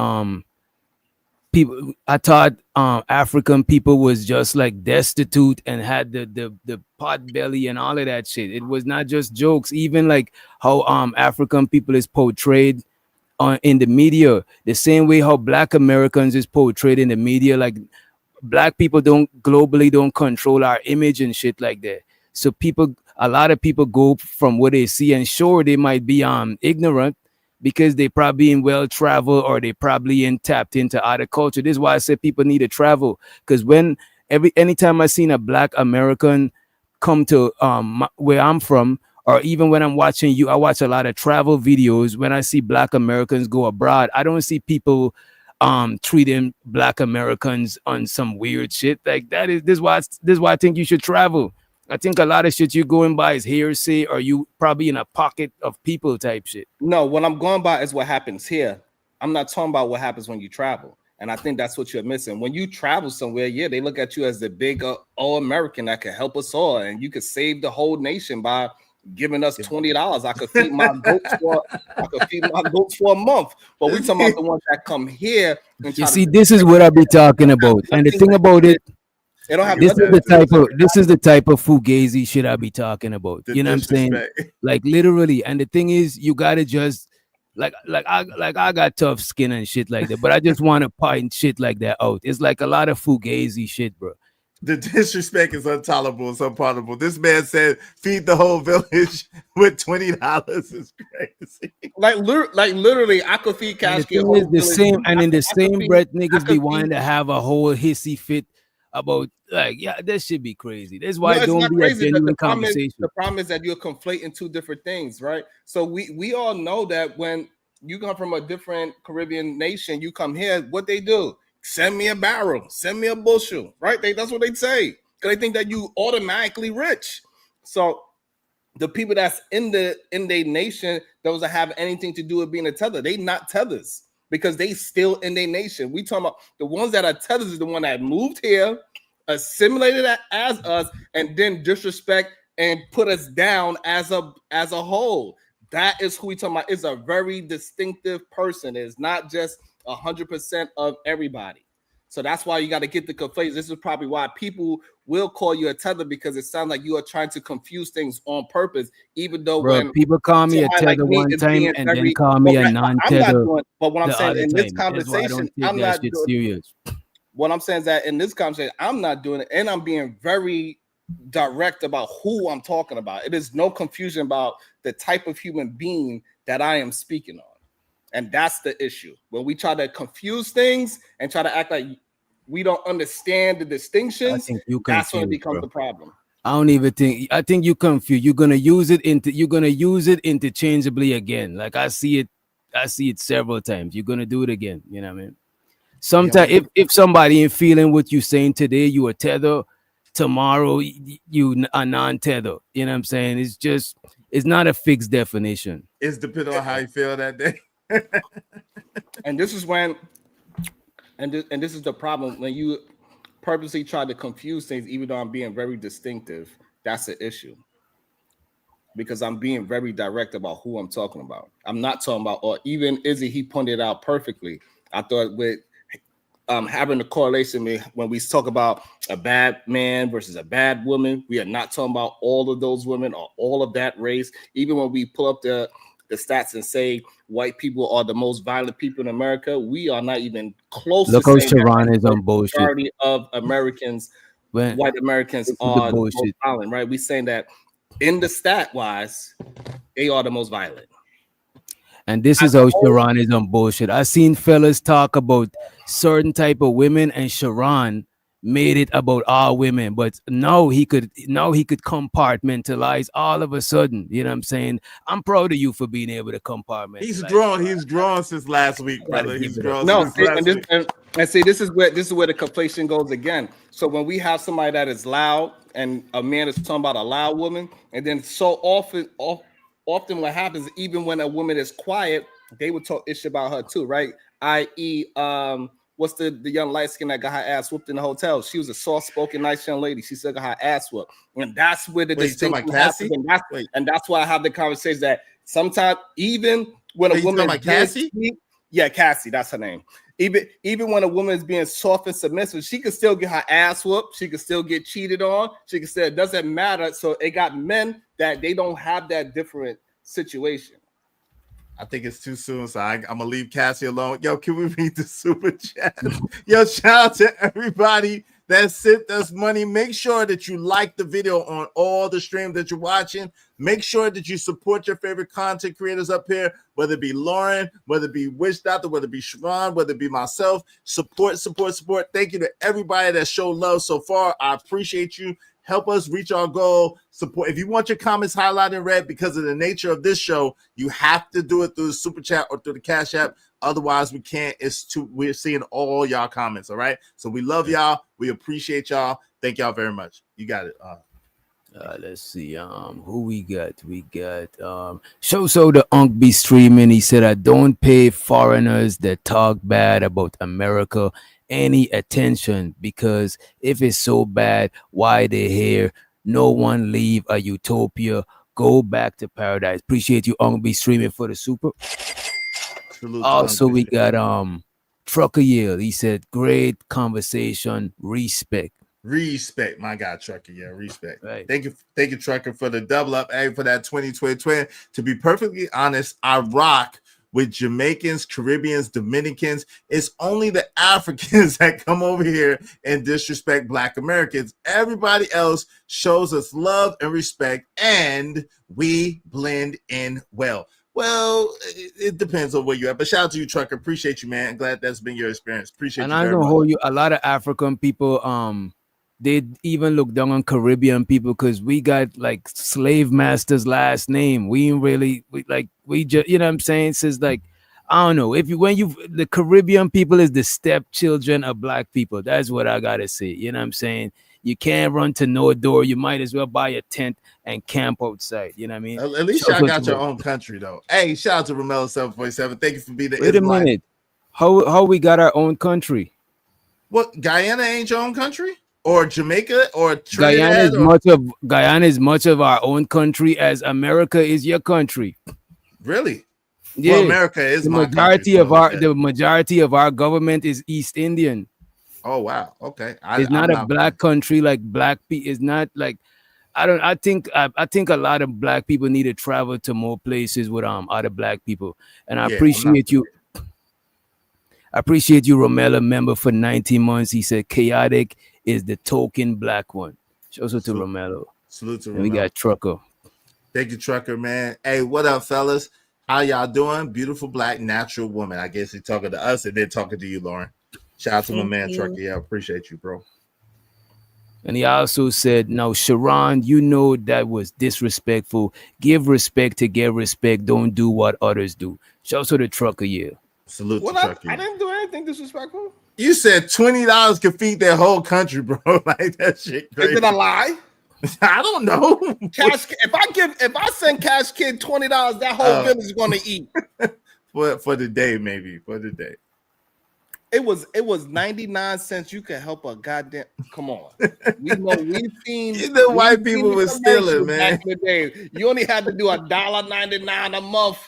people, I thought African people was just like destitute and had the pot belly and all of that shit. It was not just jokes. Even like how African people is portrayed in the media, the same way how Black Americans is portrayed in the media. Like black people don't control our image and shit like that. So a lot of people go from what they see, and sure they might be ignorant because they probably in well traveled or they probably in tapped into other culture. This is why I said people need to travel, because anytime I seen a Black American come to where I'm from, or even when I'm watching I watch a lot of travel videos. When I see Black Americans go abroad, I don't see people treating Black Americans on some weird shit like that. This is why I think you should travel. I think a lot of shit you're going by is hearsay, or you probably in a pocket of people type shit. No, what I'm going by is what happens here. I'm not talking about what happens when you travel. And I think that's what you're missing. When you travel somewhere, yeah, they look at you as the big all-American that can help us all. And you could save the whole nation by giving us $20. I could feed my goats for a month. But we talking about the ones that come here. And you see, this is what I be talking about. And the thing about it, this is the type of fugazi shit I be talking about. You know what I'm saying? Like literally. And the thing is, you gotta just like I got tough skin and shit like that, but I just want to point shit like that out. It's like a lot of fugazi shit, bro. The disrespect is intolerable. It's unpardonable. This man said, "Feed the whole village with $20." Is crazy. Like literally, I could feed Cash. The same, and in the same breath, niggas be wanting to have a whole hissy fit about that should be crazy. That's why it don't be a genuine conversation. The problem is that you're conflating two different things, right? So we all know that when you come from a different Caribbean nation, you come here, what they do? Send me a barrel, send me a bushel, right? That's what they say, because they think that you automatically rich. So the people that's in their nation, those that have anything to do with being a tether, they not tethers because they still in their nation. We talking about the ones that are tethers is the one that moved here, assimilated as us, and then disrespect and put us down as a whole. That is who we talking about. It's a very distinctive person. It's not just 100% of everybody. So that's why you got to get the conflation. This is probably why people will call you a tether, because it sounds like you are trying to confuse things on purpose, even though when people call me a tether one time and then call me a non-tether. But what I'm saying in this conversation, I'm not serious. What I'm saying is that in this conversation, I'm not doing it, and I'm being very direct about who I'm talking about. It is no confusion about the type of human being that I am speaking on. And that's the issue. When we try to confuse things and try to act like we don't understand the I distinctions, think you that's when it confused, becomes bro. the problem. I don't even think. I think you confused. You're gonna use it into. You're gonna use it interchangeably again. Like I see it. I see it several times. You're gonna do it again. You know what I mean? Yeah, Sometimes, if somebody ain't feeling what you're saying today, you a tether. Tomorrow, you a non-tether. You know what I'm saying? It's just. It's not a fixed definition. it's depending on how you feel that day. And this is when, and this is the problem when you purposely try to confuse things, even though I'm being very distinctive. That's the issue because I'm being very direct about who I'm talking about. I'm not talking about, or even Izzy, he pointed out perfectly. I thought with having the correlation when we talk about a bad man versus a bad woman, we are not talking about all of those women or all of that race. Even when we pull up the stats and say white people are the most violent people in America, we are not even close Look to how saying that Sharon is the on bullshit. majority of Americans, When white Americans, this is the are the most bullshit. violent, right? We're saying that in the stat wise, they are the most violent. And this As is a how whole, Sharon is on bullshit. I seen fellas talk about certain type of women, and Sharon made it about all women. But now he could compartmentalize all of a sudden. You know what I'm saying? I'm proud of you for being able to He's compartmentalize, grown. Sharon. He's grown since last week, Gotta brother. give He's it up grown to no, you, since bro. last week. and see, this is where the conflation goes again. So when we have somebody that is loud and a man is talking about a loud woman, and then so often what happens, even when a woman is quiet, they would talk ish about her too, right? I.e., what's the young light skin that got her ass whooped in the hotel? She was a soft spoken, nice young lady. She still got her ass whooped, and that's where the Wait, you talking about distinction happens, Cassie? and that's Wait, and that's why I have the conversation that sometimes even when a you talking woman is about being Cassie? sweet, yeah, Cassie, that's her name. Even when a woman is being soft and submissive, she can still get her ass whooped. She can still get cheated on. She can still, it doesn't matter. So it got men that they don't have that different situation. I think it's too soon, so I'm gonna leave Cassie alone. Yo, can we read the super chats? Yo, shout out to everybody that sent us money. Make sure that you like the video on all the streams that you're watching. Make sure that you support your favorite content creators up here, whether it be Lauren, whether it be Wish Doctor, whether it be Siobhan, whether it be myself. Support. Thank you to everybody that showed love so far. I appreciate you. Help us reach our goal. Support. If you want your comments highlighted in red because of the nature of this show, you have to do it through the super chat or through the Cash App. Otherwise, we can't. We're seeing all y'all comments. All right. So we love y'all. We appreciate y'all. Thank y'all very much. You got it. Let's see. Who we got? We got so the Unk be streaming. He said, "I don't pay foreigners that talk bad about America any attention because if it's so bad, why they here? No one leave a utopia. Go back to paradise." Appreciate you, Unk be streaming for the super. Salute to Also, we Uncle. got Trucker Yale. He said, "Great conversation, respect." Respect, my God, Trucker. Yeah, respect. Right. Thank you, Trucker, for the double up. Hey, for that 2020. To be perfectly honest, I rock with Jamaicans, Caribbeans, Dominicans. It's only the Africans that come over here and disrespect Black Americans. Everybody else shows us love and respect, and we blend in well. Well, it depends on where you're at. But shout out to you, Trucker. Appreciate you, man. Glad that's been your experience. Appreciate And you I'm very gonna much. hold you. A lot of African people, they even look down on Caribbean people because we got like slave masters last name. We ain't really we just you know what I'm saying. Says like I don't know if you when you the Caribbean people is the stepchildren of black people. That's what I gotta say. You know what I'm saying. You can't run to no door. You might as well buy a tent and camp outside. You know what I mean. At least Shout y'all out got your to own country, though. Hey, shout out to Romelo 747. Thank you for being the Wait a Israelite. minute. How we got our own country? What, Guyana ain't your own country? Or Jamaica or Guyana Trinidad? is much of our own country as America is your country. Really? Well, Yeah. America is my country. So, yeah. The majority of our government is East Indian. Oh, wow. Okay. It's I'm not a not. black country like black people. It's not like I think a lot of black people need to travel to more places with other black people. And Yeah, I'm not. I appreciate you, Romella member for 19 months. He said chaotic is the token black one. Shout out to Romelo. Salute to And we Romel. got Trucker. Thank you, Trucker, man. Hey, what up, fellas? How y'all doing? Beautiful black natural woman. I guess he's talking to us and then talking to you, Lauren. Shout out to my Thank man, you. Trucker. Yeah, appreciate you, bro. And he also said, "Now, Sharon, you know that was disrespectful. Give respect to get respect. Don't do what others do." Shout out to the Trucker, yeah. Salute Well, to Trucker. I didn't do anything disrespectful. You said $20 could feed their whole country, bro. Like that shit Is crazy. it a lie? I don't know. Cash. If I send Cash Kid $20, that whole village is going to eat. for the day, maybe for the day. It was 99 cents. You could help a goddamn. Come on, we know we've seen. You know, white people the was stealing, commercials man. back in the day. You only had to do $1.99 a month.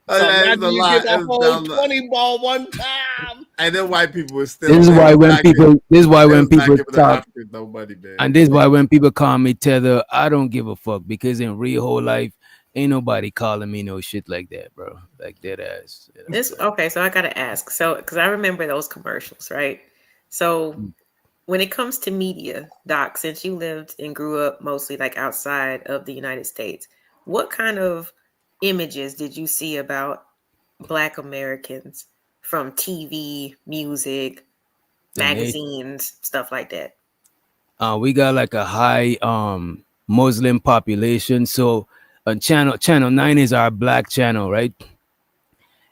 Oh, So that is imagine a you lot. get a That's whole dumb. 20 ball one time. And then white people were stealing. This is why when people, this is why They when was not people giving talk, Africans no money, man. and this is why when people call me Tether, I don't give a fuck because in real whole life, ain't nobody calling me no shit like that, bro. Like dead ass. You know? This okay, so I gotta ask. So because I remember those commercials, right? So when it comes to media, Doc, since you lived and grew up mostly like outside of the United States, what kind of images did you see about Black Americans from TV, music, magazines, stuff like that? We got like a high Muslim population, so channel 9 is our black channel, right?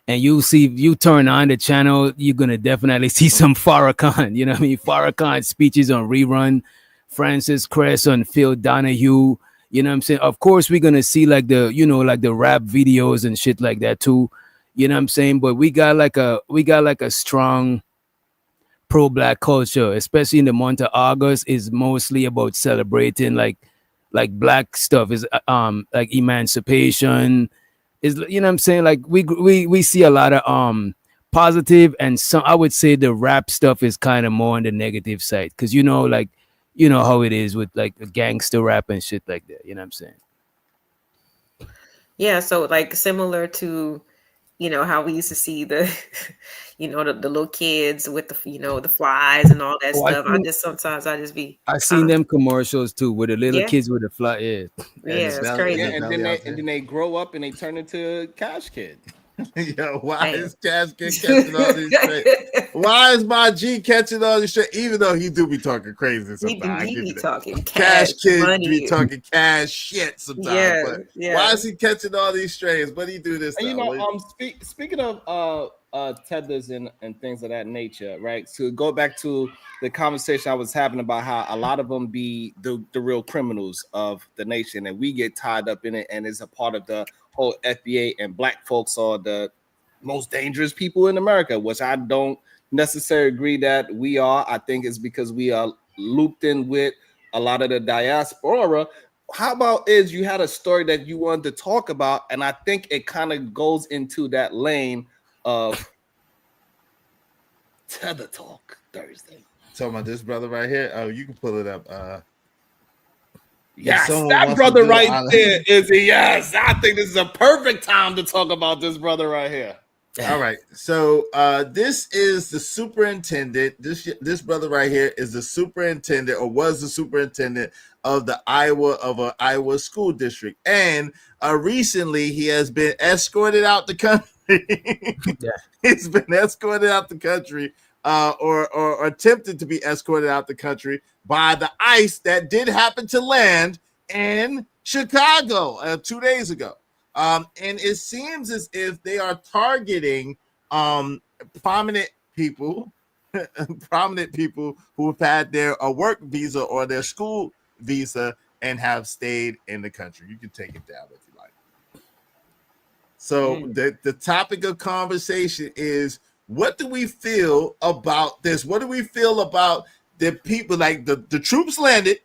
And you see, you turn on the channel, you're gonna definitely see some Farrakhan. You know what I mean? Farrakhan speeches on rerun, Francis Cress on Phil Donahue. You know what I'm saying? Of course, we're gonna see like the, you know, like the rap videos and shit like that too. You know what I'm saying? But we got like a strong pro-black culture, especially in the month of August, is mostly about celebrating like black stuff, is like emancipation, is, you know what I'm saying? Like we see a lot of positive, and some, I would say the rap stuff is kind of more on the negative side, because you know, like, you know how it is with like the gangster rap and shit like that. You know what I'm saying? Yeah, so like similar to, you know, how we used to see the, you know, the little kids with the, you know, the flies and all that stuff. I just be. I seen them commercials too with the little Yeah. kids with the fly. Yeah. Yeah, it's crazy. Yeah, and then they grow up and they turn into Cash Kid. Yo, why Damn. is Cash Kid catching all these straight? Why is my G catching all these straight? Even though he do be talking crazy sometimes. He be talking Cash Kid money. be talking cash shit sometimes. Yeah, but yeah. why is he catching all these strays? But he do this. And, you though. know, speaking of tethers and things of that nature, right? So go back to the conversation I was having about how a lot of them be the real criminals of the nation, and we get tied up in it, and it's a part of the whole FBA, and black folks are the most dangerous people in America, which I don't necessarily agree that we are. I think it's because we are looped in with a lot of the diaspora. How about is you had a story that you wanted to talk about, and I think it kind of goes into that lane of Tether Talk Thursday. Talking about this brother right here. Oh, you can pull it up. Yes, someone that wants brother to do right honor- there is a yes. I think this is a perfect time to talk about this brother right here. All right. So this is the superintendent. This brother right here is the superintendent, or was the superintendent of the Iowa school district. And recently he has been escorted out the country. Yeah. He's been escorted out the country, or attempted to be escorted out the country by the ICE that did happen to land in Chicago 2 days ago. And it seems as if they are targeting prominent people who have had their work visa or their school visa and have stayed in the country. You can take it down if you like. So the topic of conversation is, what do we feel about this? What do we feel about the people? Like the troops landed.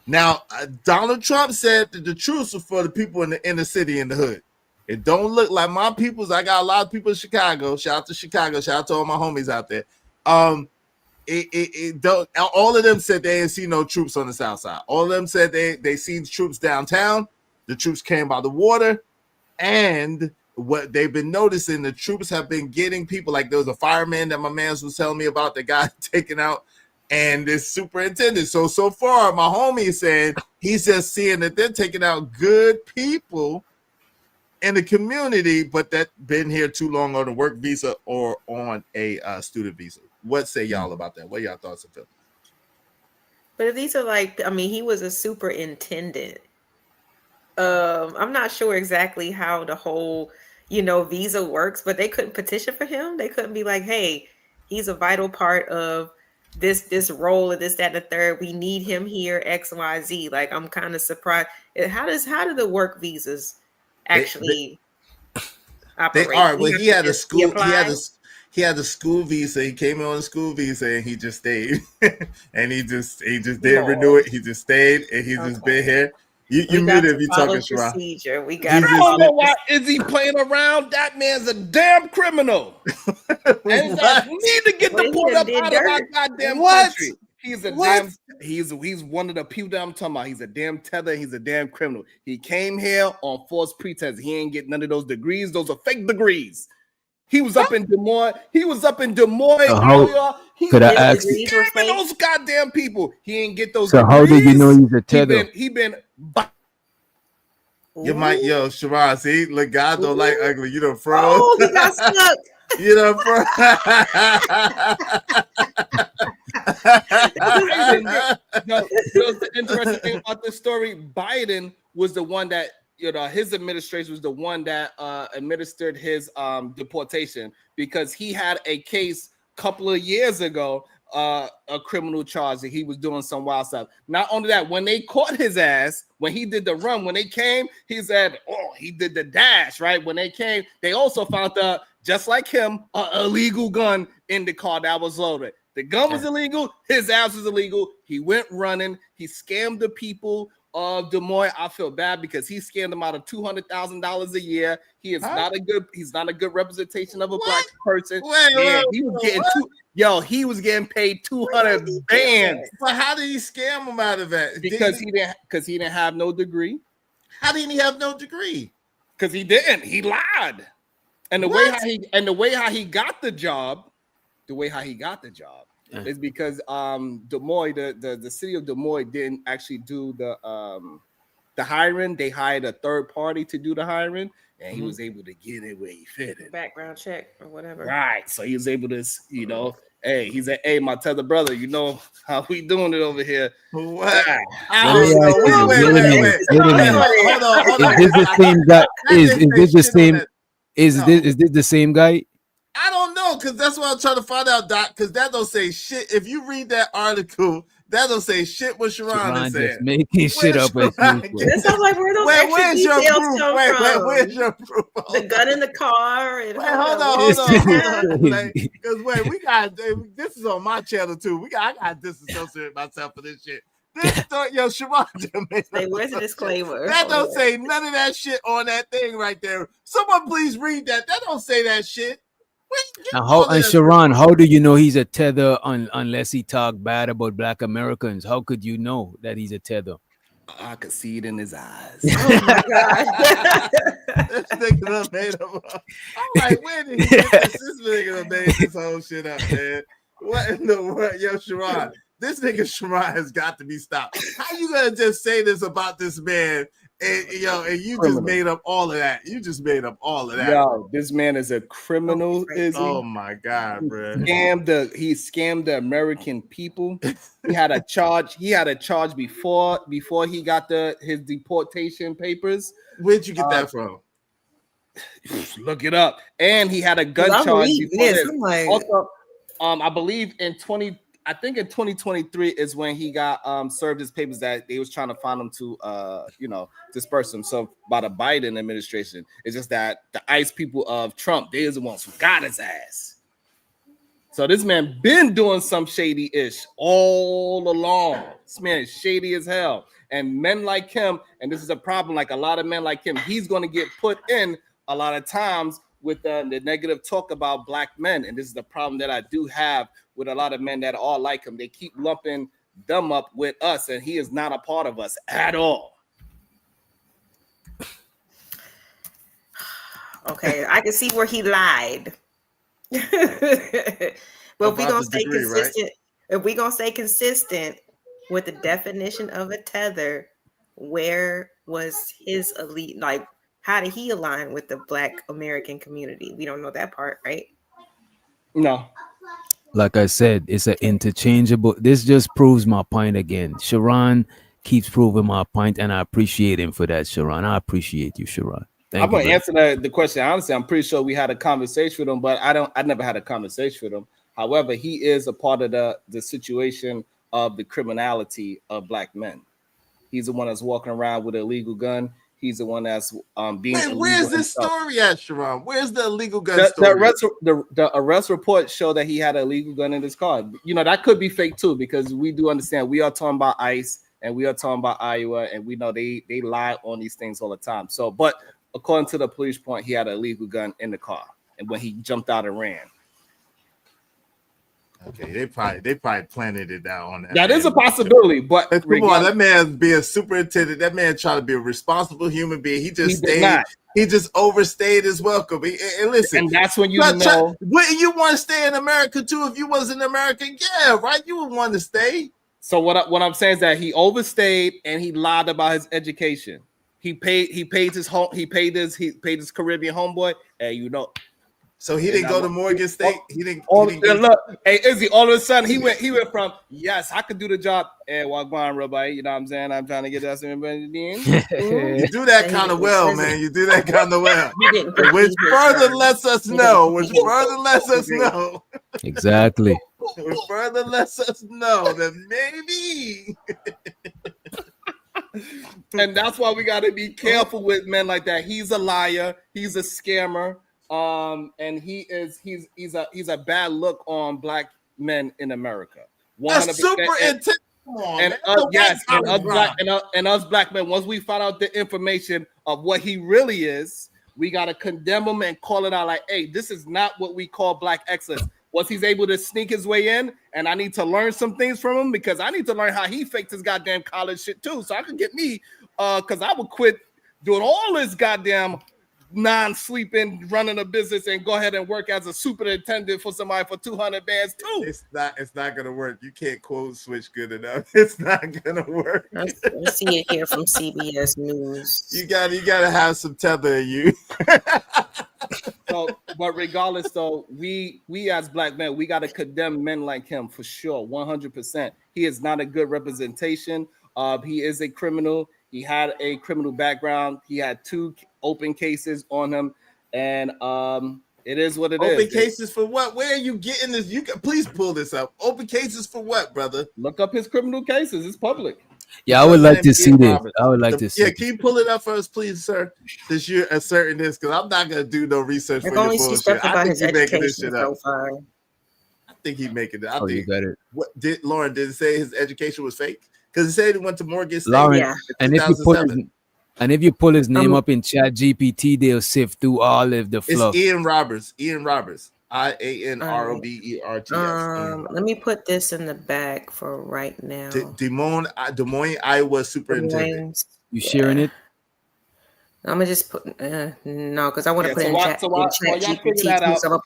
Now, Donald Trump said that the troops are for the people in the inner city, in the hood. It don't look like my peoples. I got a lot of people in Chicago. Shout out to Chicago. Shout out to all my homies out there. It don't. All of them said they didn't see no troops on the south side. All of them said they seen troops downtown. The troops came by the water, and what they've been noticing, the troops have been getting people. Like there was a fireman that my man was telling me about that got taken out. and this superintendent. So far, my homie is saying he's just seeing that they're taking out good people in the community, but that been here too long on a work visa or on a student visa. What say y'all about that? What y'all thoughts of it? But if these are like, I mean, he was a superintendent. I'm not sure exactly how the whole, visa works, but they couldn't petition for him. They couldn't be like, hey, he's a vital part of this role and this, that, and the third. We need him here, X, Y, Z. Like, I'm kind of surprised. How do the work visas actually operate? They are. Well, he had a Does school. apply? He had a school visa. He came in on a school visa and he just stayed. And he just didn't renew it. He just stayed and he's just been here. You muted if you talking, Sharon. Procedure. We I got to don't know why is he playing around. That man's a damn criminal. And that need to get the pulled up out of our goddamn country. He's a damn. He's one of the people that I'm talking about. He's a damn tether. He's a damn criminal. He came here on false pretense. He ain't get none of those degrees. Those are fake degrees. He was up in Des Moines. Earlier. Could I ask you? Those goddamn people. He ain't get those. So degrees. how did you know he's a tether? He been. You might, Sharon, see, look, God don't like ugly. You done froze. Oh, he got stuck. You done froze. The interesting thing about this story, Biden was the one that, his administration was the one that administered his deportation, because he had a case a couple of years ago, a criminal charge that he was doing some wild stuff. Not only that, when they caught his ass, when he did the run, when they came, he said, he did the dash, right? When they came, they also found just like him, an illegal gun in the car that was loaded. The gun was illegal. His ass was illegal. He went running. He scammed the people of Des Moines. I feel bad because he scammed them out of $200,000 a year. He is not a good representation of a black person. He was getting he was getting paid 200 bands. But how did he scam him out of that? Because he didn't have no degree. How didn't he have no degree? Because he didn't. He lied. And the way how he got the job, is because Des Moines, the city of Des Moines didn't actually do the hiring. They hired a third party to do the hiring, and he was able to get it where he fit it. Background check or whatever. Right. So he was able to, hey, he said, hey, my tether brother, you know how we doing it over here. What? Wait a minute. Hold on. Is this the same guy? Is this the same guy? I don't know, because that's what I'm trying to find out, Doc, because that don't say shit. If you read that article, that don't say shit what Sharon is saying. Just making shit up. It sounds like where's your proof? Where's your proof? The gun in the car. And hold on. Because we got this is on my channel too. I got disassociate myself for this shit. Sharon, where's the disclaimer? That don't say none of that shit on that thing right there. Someone please read that. That don't say that shit. And Sharon, how do you know he's a tether unless he talk bad about black Americans? How could you know that he's a tether? I could see it in his eyes. Oh my God. This nigga done made up. I'm like, where did he get this? This nigga done made this whole shit up, man. What in the world? Yo, Sharon, this nigga Sharon has got to be stopped. How you gonna just say this about this man? And you just made up all of that. You just made up all of that. Yo, this man is a criminal. Oh my God, bro! He scammed the American people. He had a charge. Before he got his deportation papers. Where'd you get that from? Look it up. And he had a gun charge before this. Also, I believe in 2023 is when he got served his papers that they was trying to find him to disperse him. So by the Biden administration, it's just that the ICE people of Trump, they is the ones who got his ass. So this man been doing some shady-ish all along. This man is shady as hell. And men like him, and this is a problem, like a lot of men like him, he's going to get put in a lot of times with the negative talk about black men. And this is the problem that I do have with a lot of men that are like him. They keep lumping them up with us, and he is not a part of us at all. Okay, I can see where he lied. But we're going to stay consistent. Right? if we gonna stay consistent with the definition of a tether, where was his elite? Like, how did he align with the Black American community? We don't know that part, right? No. Like I said, it's an interchangeable. This just proves my point again. Sharon keeps proving my point, and I appreciate him for that, Sharon. I appreciate you, Sharon. I'm Thank you, gonna brother. answer the question honestly. I'm pretty sure we had a conversation with him, but I never had a conversation with him. However, he is a part of the situation of the criminality of Black men. He's the one that's walking around with an illegal gun. He's the one that's being Wait, illegal where's this himself. story at, Sharon? Where's the illegal gun The story? arrest report showed that he had an illegal gun in his car. You know, that could be fake too, because we do understand we are talking about ICE and we are talking about Iowa, and we know they lie on these things all the time. So, but according to the police point, he had an illegal gun in the car, and when he jumped out and ran. Okay, they probably planted it down on that. That is a possibility, but come on, that man's being superintendent. That man trying to be a responsible human being. He just stayed. He just overstayed his welcome. And listen, and that's when you know. Wouldn't you want to stay in America too if you wasn't American? Yeah, right. You would want to stay. So what I'm saying is that he overstayed and he lied about his education. He paid his Caribbean homeboy, and you know. So he didn't go to Morgan State. He didn't. Look, hey Izzy, all of a sudden he went from yes, I could do the job. Hey, walk on, everybody. You know what I'm saying? I'm trying to get that in. You do that kind of well, man. You do that kind of well. Which further lets us know. Exactly. Which further lets us know that maybe. And that's why we got to be careful with men like that. He's a liar. He's a scammer. And he's a bad look on Black men in America. 100%. That's super intense. And us Black men, once we find out the information of what he really is, we gotta condemn him and call it out like, hey, this is not what we call Black excellence. Once he's able to sneak his way in, and I need to learn some things from him, because I need to learn how he faked his goddamn college shit too, so I can get me, because I would quit doing all this goddamn non-sleeping, running a business, and go ahead and work as a superintendent for somebody for 200 bands too. It's not gonna work. You can't quote switch good enough. It's not gonna work. I see it here from CBS News. You gotta have some tether in you. So, but regardless, though, we as Black men, we gotta condemn men like him for sure, 100%. He is not a good representation. He is a criminal. He had a criminal background. He had 2 open cases on him, and it is what it is. Open cases for what? Where are you getting this? You can please pull this up. Open cases for what, brother? Look up his criminal cases. It's public. Yeah, I would like to see this. I would like to see. Yeah, can you pull it up for us, please, sir? Since you're asserting this, because I'm not gonna do no research for your bullshit. I think you're making this shit up. I think he's making it. You got it. What did Lauren? Did it say his education was fake? Because he said he went to Morgan State. Lauren, yeah. and if you pull his name up in Chat GPT, they'll sift through all of the fluff. It's Ian Roberts. IANROBERTS. Let me put this in the bag for right now. Des Moines, Iowa superintendent. You sharing it? I'm gonna just put no, because I want to put it in chat. So y'all figure that out. So I'm gonna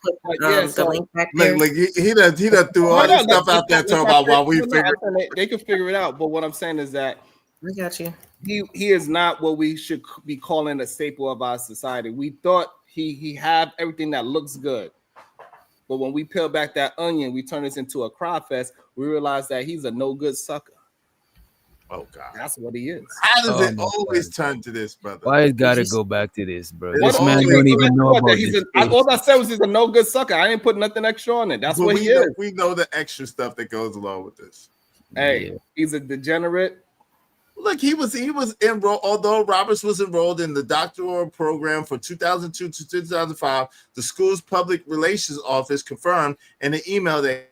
put the link back there. Like he done threw all this stuff out there talking about while we figure. They can figure it out. But what I'm saying is that I got you. He is not what we should be calling a staple of our society. We thought he had everything that looks good, but when we peel back that onion, we turn this into a cry fest. We realize that he's a no good sucker. Oh God, that's what he is. How does it always turn to this, brother? Why it gotta go back to this, bro? This man don't even know about this. All I said was he's a no good sucker. I didn't put nothing extra on it. That's what he is. We know the extra stuff that goes along with this. Hey, he's a degenerate. Look, he was enrolled. Although Roberts was enrolled in the doctoral program for 2002 to 2005, the school's public relations office confirmed in an email that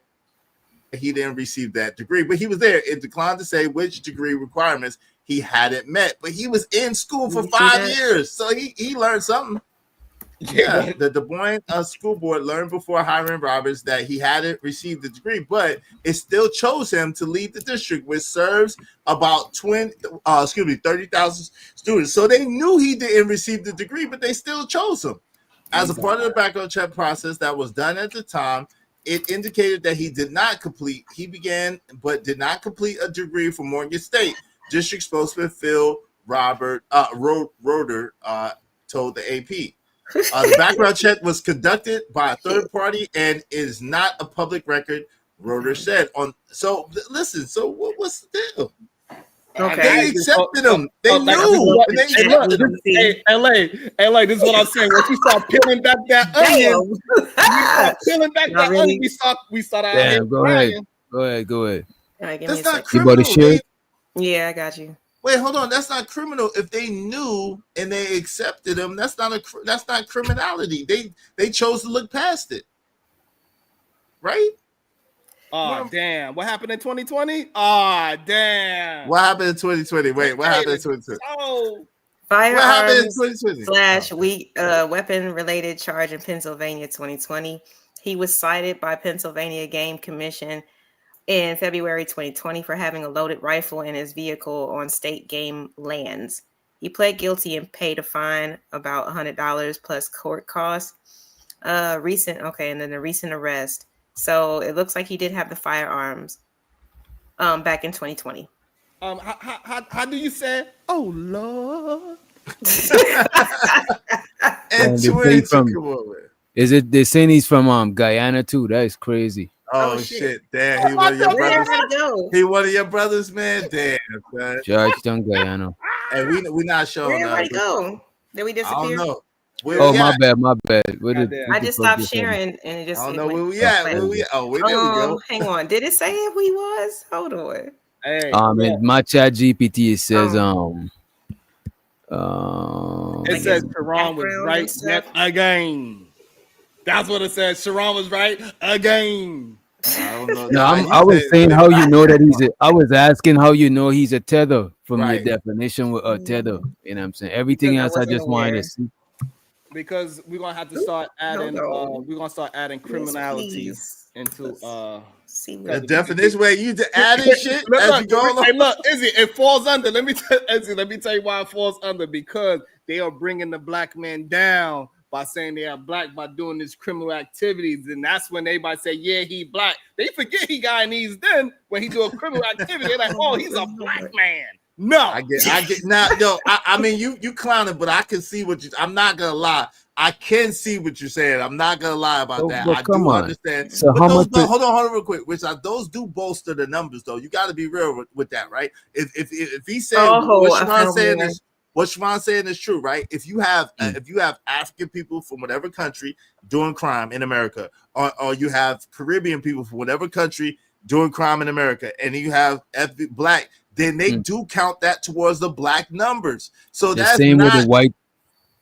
he didn't receive that degree, but he was there. It declined to say which degree requirements he hadn't met, but he was in school for 5 years, so he learned something. Yeah, the Des Moines school board learned before hiring Roberts that he hadn't received the degree, but it still chose him to lead the district, which serves about 30,000 students. So they knew he didn't receive the degree, but they still chose him. As a part of the background check process that was done at the time, it indicated that he did not complete. He began, but did not complete a degree from Morgan State. District spokesman Phil Roder told the AP. The background check was conducted by a third party and is not a public record, Roder said. Listen, so what was the deal? Okay. They accepted him. They knew. And they accepted him. Hey, LA, this is what I'm saying. Once you start peeling back that onion, we start out here Go ahead. All right, give That's me a not second. criminal. Yeah, I got you. Wait, hold on. That's not criminal. If they knew and they accepted him, that's not criminality. They chose to look past it, right? Oh, damn. What happened in 2020? Oh, damn. What happened in 2020? Wait, what happened in 2020? Oh, Firearms / weapon related charge in Pennsylvania 2020. He was cited by Pennsylvania Game Commission in February 2020 for having a loaded rifle in his vehicle on state game lands. He pled guilty and paid a fine about $100 plus court costs. And then the recent arrest. So it looks like he did have the firearms back in 2020. How do you say? Oh Lord. And is it they saying he's from Guyana too? That is crazy. Oh shit! Damn, he one of your brothers. He one of your brothers, man. Damn, man. Georgetown, Guyana. And we not showing up. Where did he go? Did we disappear? I don't know. My bad. I just stopped sharing and it just. I don't know where we at. There we go. Hang on. Did it say who he was? Hold on. Hey, in my chat GPT it says it says Sharon was right yet again. That's what it says. Sharon was right again. I don't know. No, I was saying how you know that I was asking how you know he's a tether from the definition with a tether. You know what I'm saying? Everything else I just wanted to see. Because we're gonna have to start adding criminalities into the definition where you adding shit as you go along. Hey, look, Izzy, it falls under. Let me tell you why it falls under, because they are bringing the black man down by saying they are black by doing these criminal activities, and that's when everybody say, yeah, he black. They forget he Guyanese. Then when he do a criminal activity, they're like, oh, he's a black man. No, I get now. Yo, I mean, you clowning, but I can see what you. I'm not gonna lie. I can see what you're saying. I'm not gonna lie about that. I do understand. So how much? Hold on, real quick. Which those do bolster the numbers, though. You got to be real with that, right? If he said what Siobhan's saying is true, right? If you have African people from whatever country doing crime in America, or you have Caribbean people from whatever country doing crime in America, and you have black, then they do count that towards the black numbers. So the same with the white.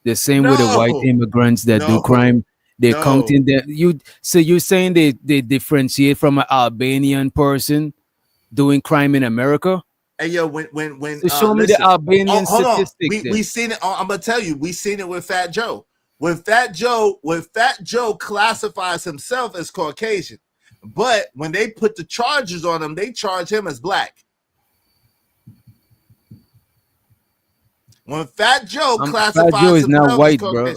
The same with the white immigrants that do crime. They're counting that. So you're saying they differentiate from an Albanian person doing crime in America? Hey yo, when so show me the Albanian statistics. We seen it. I'm gonna tell you, we seen it with Fat Joe. When Fat Joe classifies himself as Caucasian, but when they put the charges on him, they charge him as black. When Fat Joe classifies Fat Joe is not white, bro.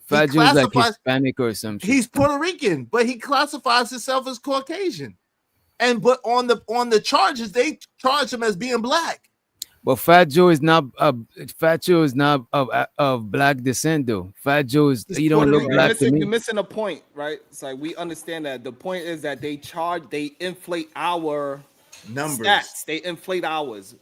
Fat Joe is like Hispanic or something. He's Puerto Rican, but he classifies himself as Caucasian. But on the charges, they charge him as being black. But Fat Joe is not of black descent, though. Fat Joe is he don't look black to me. You're missing a point, right? It's like we understand that the point is that they inflate our numbers. Stats. They inflate ours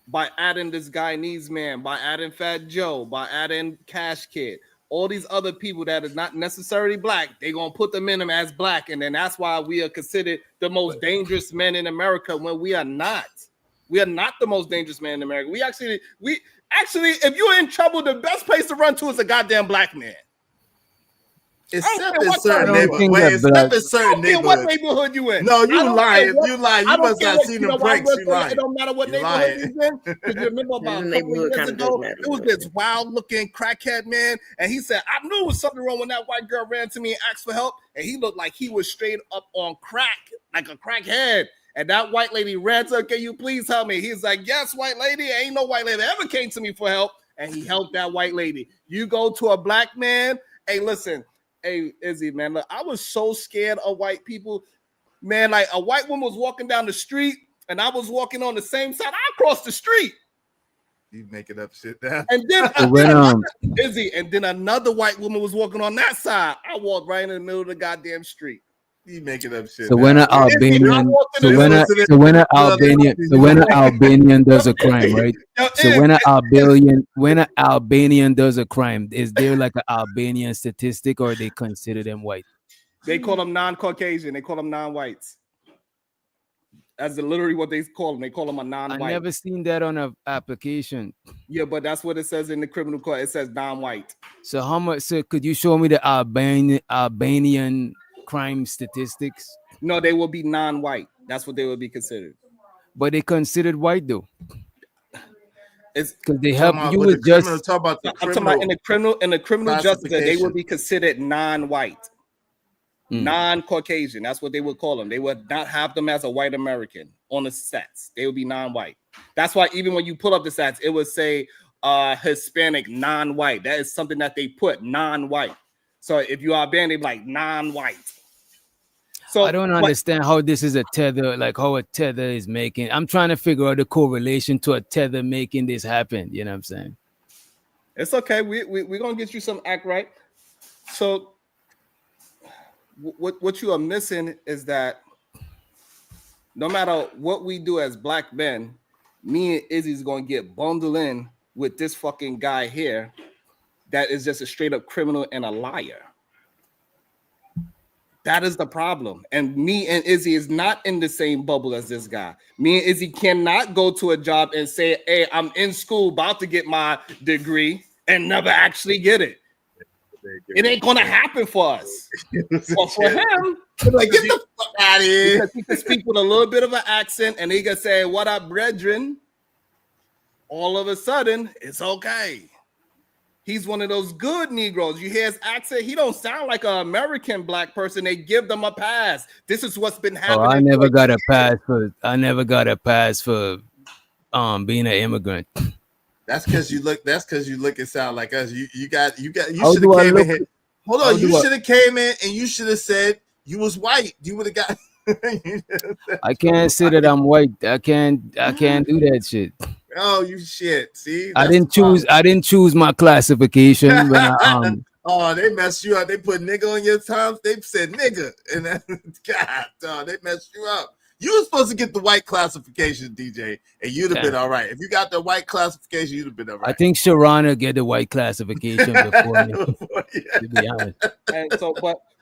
by adding this Guyanese man, by adding Fat Joe, by adding Cash Kid. All these other people that are not necessarily black, they're going to put them in them as black. And then that's why we are considered the most dangerous men in America when we are not. We are not the most dangerous man in America. We actually, if you're in trouble, the best place to run to is a goddamn black man. Except in certain neighborhoods. What neighborhood you in? No, you lying. You lying. You must not see them breaks. You lying. It don't matter what neighborhood he's in. Because you remember about a couple years ago, it was this wild-looking crackhead man, and he said, I knew there was something wrong when that white girl ran to me and asked for help, and he looked like he was straight up on crack, like a crackhead. And that white lady ran to her, can you please help me? He's like, yes, white lady. Ain't no white lady ever came to me for help. And he helped that white lady. You go to a black man, hey, listen, Hey, Izzy, man, look, I was so scared of white people. Man, like a white woman was walking down the street and I was walking on the same side. I crossed the street. You making up shit now. And then, Izzy, and then another white woman was walking on that side. I walked right in the middle of the goddamn street. You making up shit. So when an Albanian, Albanian does a crime, right? So when an Albanian does a crime, is there like an Albanian statistic, or they consider them white? They call them non-Caucasian. They call them non-whites. That's literally what they call them. They call them a non-white. I never seen that on an application. Yeah, but that's what it says in the criminal court. It says non-white. So how much? So could you show me the Albanian crime statistics? No, they will be non-white. That's what they will be considered. But they considered white though. It's because they help you with just. I'm talking about in the criminal justice, they will be considered non-white. Non-Caucasian, that's what they would call them. They would not have them as a white American on the stats. They would be non-white. That's why even when you pull up the stats, it would say Hispanic non-white. That is something that they put non-white. So if you are banned, they're like non-white. So I don't understand how this is a tether, like how a tether is making. I'm trying to figure out the correlation to a tether making this happen. You know what I'm saying? It's okay. We're gonna get you some act right. So what you are missing is that no matter what we do as black men, me and Izzy's gonna get bundled in with this fucking guy here that is just a straight up criminal and a liar. That is the problem. And me and Izzy is not in the same bubble as this guy. Me and Izzy cannot go to a job and say, hey, I'm in school about to get my degree and never actually get it. It ain't gonna happen for us. But for him, like, get the fuck out of here. Because he can speak with a little bit of an accent and he can say, what up, brethren? All of a sudden, it's okay. He's one of those good Negroes. You hear his accent, he don't sound like an American black person. They give them a pass. This is what's been happening. I never got a pass for being an immigrant. That's because you look and sound like us. You should have came in. Hold on, you should have came in and you should have said you was white. You would have got. I can't say that I'm white. I can't do that shit. Oh, you shit. See, I didn't choose my classification when oh, they messed you up. They put nigga on your times. They said nigga, and God, dog, they messed you up. You were supposed to get the white classification, DJ, and you'd have been all right. If you got the white classification, you'd have been all right. I think Sharana get the white classification before me, to be honest. And so,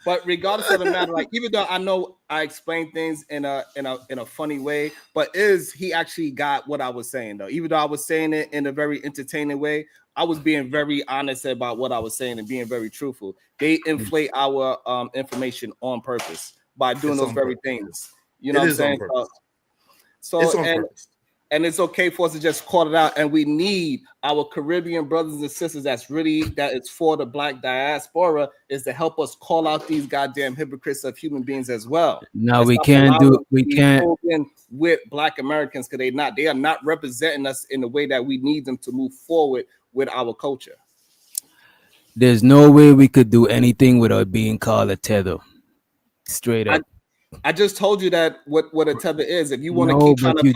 but regardless of the matter, like, even though I know I explain things in a funny way, but he actually got what I was saying though. Even though I was saying it in a very entertaining way, I was being very honest about what I was saying and being very truthful. They inflate our information on purpose by doing those very things. You know what I'm saying? And it's okay for us to just call it out. And we need our Caribbean brothers and sisters that is for the black diaspora is to help us call out these goddamn hypocrites of human beings as well. No, we can't with black Americans because they are not representing us in the way that we need them to move forward with our culture. There's no way we could do anything without being called a tether. Straight up. I just told you that what a tether is. If you want to keep trying to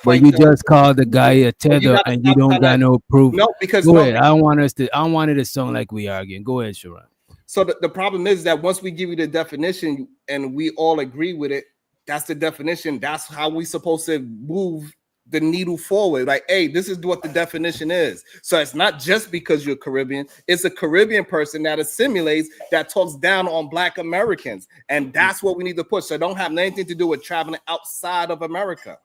fight, you just called the guy a tether and you don't got no proof. No, because go ahead. I don't want it to sound like we arguing. Go ahead, Sharon. So the problem is that once we give you the definition and we all agree with it, that's the definition. That's how we supposed to move the needle forward. Like, hey, this is what the definition is. So it's not just because you're Caribbean. It's a Caribbean person that assimilates, that talks down on black Americans. And that's what we need to push. So don't have anything to do with traveling outside of America.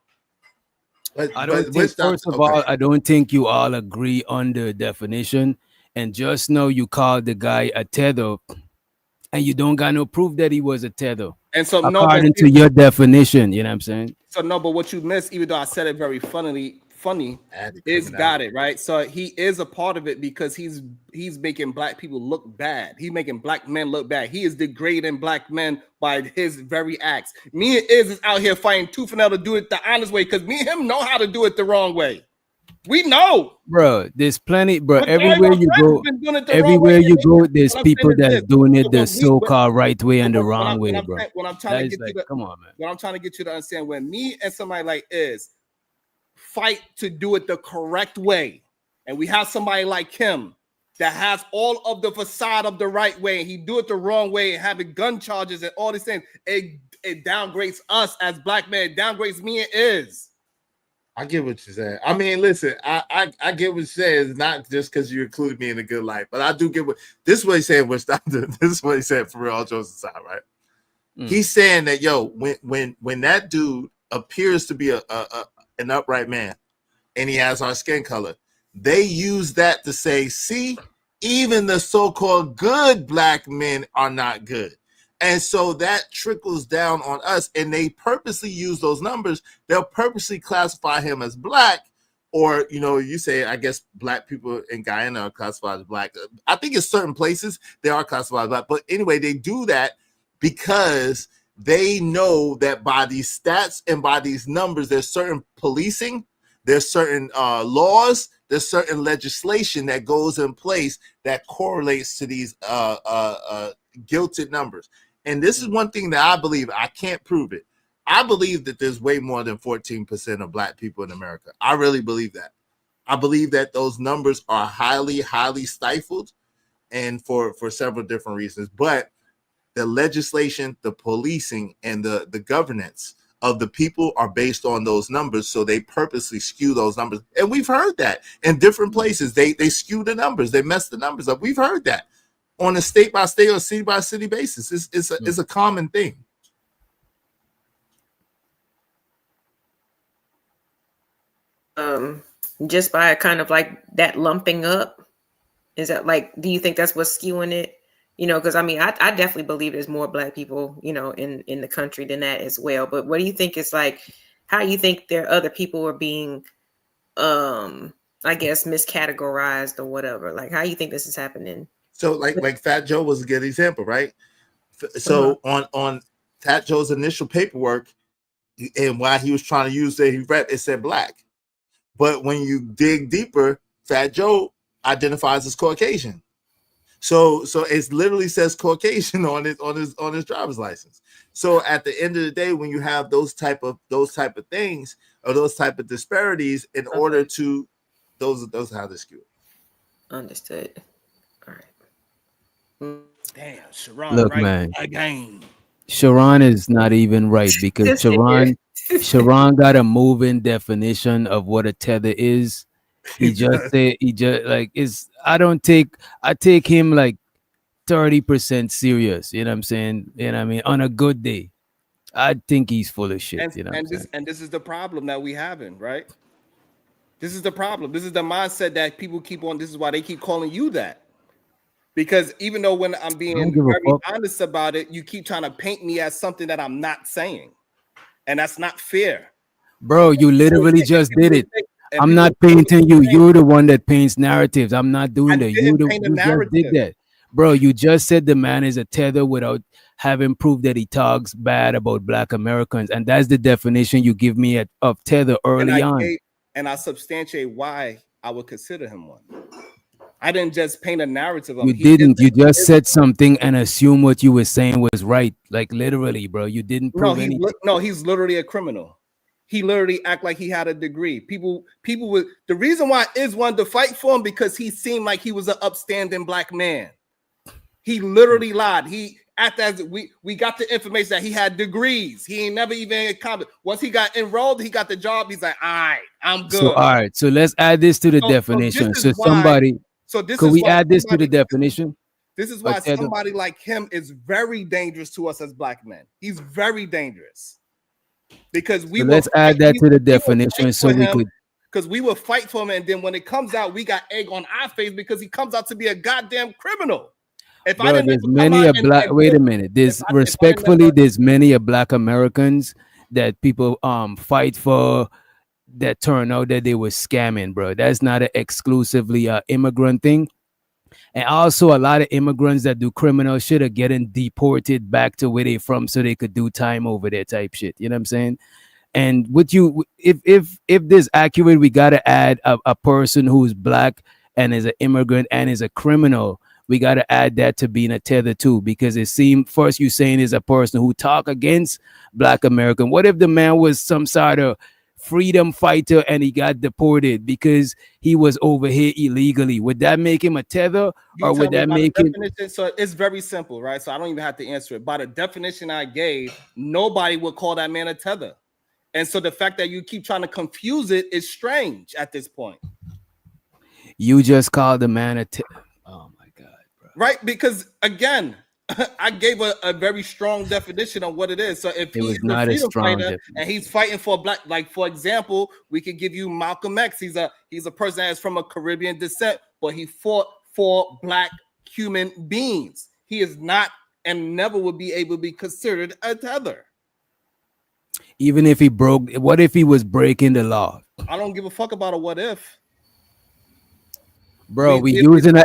I don't think you all agree on the definition. And just know you called the guy a tether and you don't got no proof that he was a tether. And so according to your definition, you know what I'm saying? So no, but what you missed, even though I said it very funny, is got it right. So he is a part of it because he's making black people look bad. He's making black men look bad. He is degrading black men by his very acts. Me and is out here fighting tooth and nail to do it the honest way because me and him know how to do it the wrong way. We know. bro. There's plenty, bro. But all Everywhere my you friends have go, been doing it the wrong way. everywhere you go, there's What I'm saying people is that's this. doing it So the so-called right way and the wrong way, bro. What I'm trying That to is get you like, to, come on, man. what I'm trying to get you to understand, when me and somebody like is fight to do it the correct way, and we have somebody like him that has all of the facade of the right way, and he do it the wrong way, and having gun charges and all these things, it downgrades us as black men. It downgrades me and is. I get what you're saying. I mean, listen, I get what you're saying. It's not just because you included me in a good life, but I do get what this is what he's saying. This is what he said for real, all jokes aside, right? He's saying that when that dude appears to be an upright man and he has our skin color, they use that to say, see, even the so-called good black men are not good. And so that trickles down on us, and they purposely use those numbers. They'll purposely classify him as black, or, you say, I guess black people in Guyana are classified as black. I think in certain places they are classified as black. But anyway, they do that because they know that by these stats and by these numbers, there's certain policing, there's certain laws, there's certain legislation that goes in place that correlates to these guilted numbers. And this is one thing that I believe. I can't prove it. I believe that there's way more than 14% of black people in America. I really believe that. I believe that those numbers are highly, highly stifled, and for several different reasons. But the legislation, the policing, and the governance of the people are based on those numbers. So they purposely skew those numbers. And we've heard that in different places. They skew the numbers. They mess the numbers up. We've heard that on a state by state or city by city basis. It's a common thing. Just by kind of like that lumping up, is that like, do you think that's what's skewing it? Because I mean, I definitely believe there's more black people, in the country than that as well. But what do you think is like, how you think there are other people are being, I guess, miscategorized or whatever? Like, how you think this is happening? So like Fat Joe was a good example, right? So on Fat Joe's initial paperwork, and why he was trying to use that he read, it said black. But when you dig deeper, Fat Joe identifies as Caucasian. So it literally says Caucasian on his driver's license. So at the end of the day, when you have those type of things or those type of disparities, in order to those how they skew. Understood. All right. Damn, Sharon, Look, right man. again. Sharon is not even right, because Sharon got a moving definition of what a tether is. He just like is. I take him like 30% serious. You know what I'm saying? You know what I mean? On a good day, I think he's full of shit. And this is the problem that we having, right? This is the problem. This is the mindset that people keep on. This is why they keep calling you that. Because even though when I'm being very honest about it, you keep trying to paint me as something that I'm not saying. And that's not fair. Bro, you literally just did it. I'm not painting you. You're the one that paints narratives. I'm not doing that. You just did that. Bro, you just said the man is a tether without having proof that he talks bad about black Americans. And that's the definition you give me of tether early on. And I substantiate why I would consider him one. I didn't just paint a narrative of him. You didn't. You just said something and assume what you were saying was right. Like literally, bro. You didn't prove anything. He's literally a criminal. He literally act like he had a degree. People would. The reason why is wanted to fight for him because he seemed like he was an upstanding black man. He literally lied. He acted as we got the information that he had degrees. He ain't never even accomplished. Once he got enrolled, he got the job. He's like, all right, I'm good. So all right. So let's add this to the definition. Could we add this to the definition? This is why somebody like him is very dangerous to us as black men. He's very dangerous. Because let's add that to the definition so we could, because we will fight for him, and then when it comes out, we got egg on our face because he comes out to be a goddamn criminal. If bro, there's many a black. Wait a minute. There's there's many a black Americans that people fight for that turn out that they were scamming, bro. That's not an exclusively immigrant thing. And also a lot of immigrants that do criminal shit are getting deported back to where they from so they could do time over there type shit. You know what I'm saying? And would you, if this accurate, we gotta add a person who's black and is an immigrant and is a criminal. We gotta add that to being a tether too, because it seemed first you saying is a person who talk against Black American. What if the man was some sort of freedom fighter and he got deported because he was over here illegally? Would that make him a tether, You or tell would me that by the make him? definition. So it's very simple, right? So I don't even have to answer it. By the definition I gave, nobody would call that man a tether. And so the fact that you keep trying to confuse it is strange at this point. You just called the man a tether. Oh my God, bro. Right? Because again, I gave a very strong definition of what it is. So if It was he's a not a freedom strong fighter and he's fighting for black, like for example, we could give you Malcolm X. He's a person that's from a Caribbean descent, but he fought for black human beings. He is not and never would be able to be considered a tether. Even if he broke, what if he was breaking the law? I don't give a fuck about a what if. Bro, we using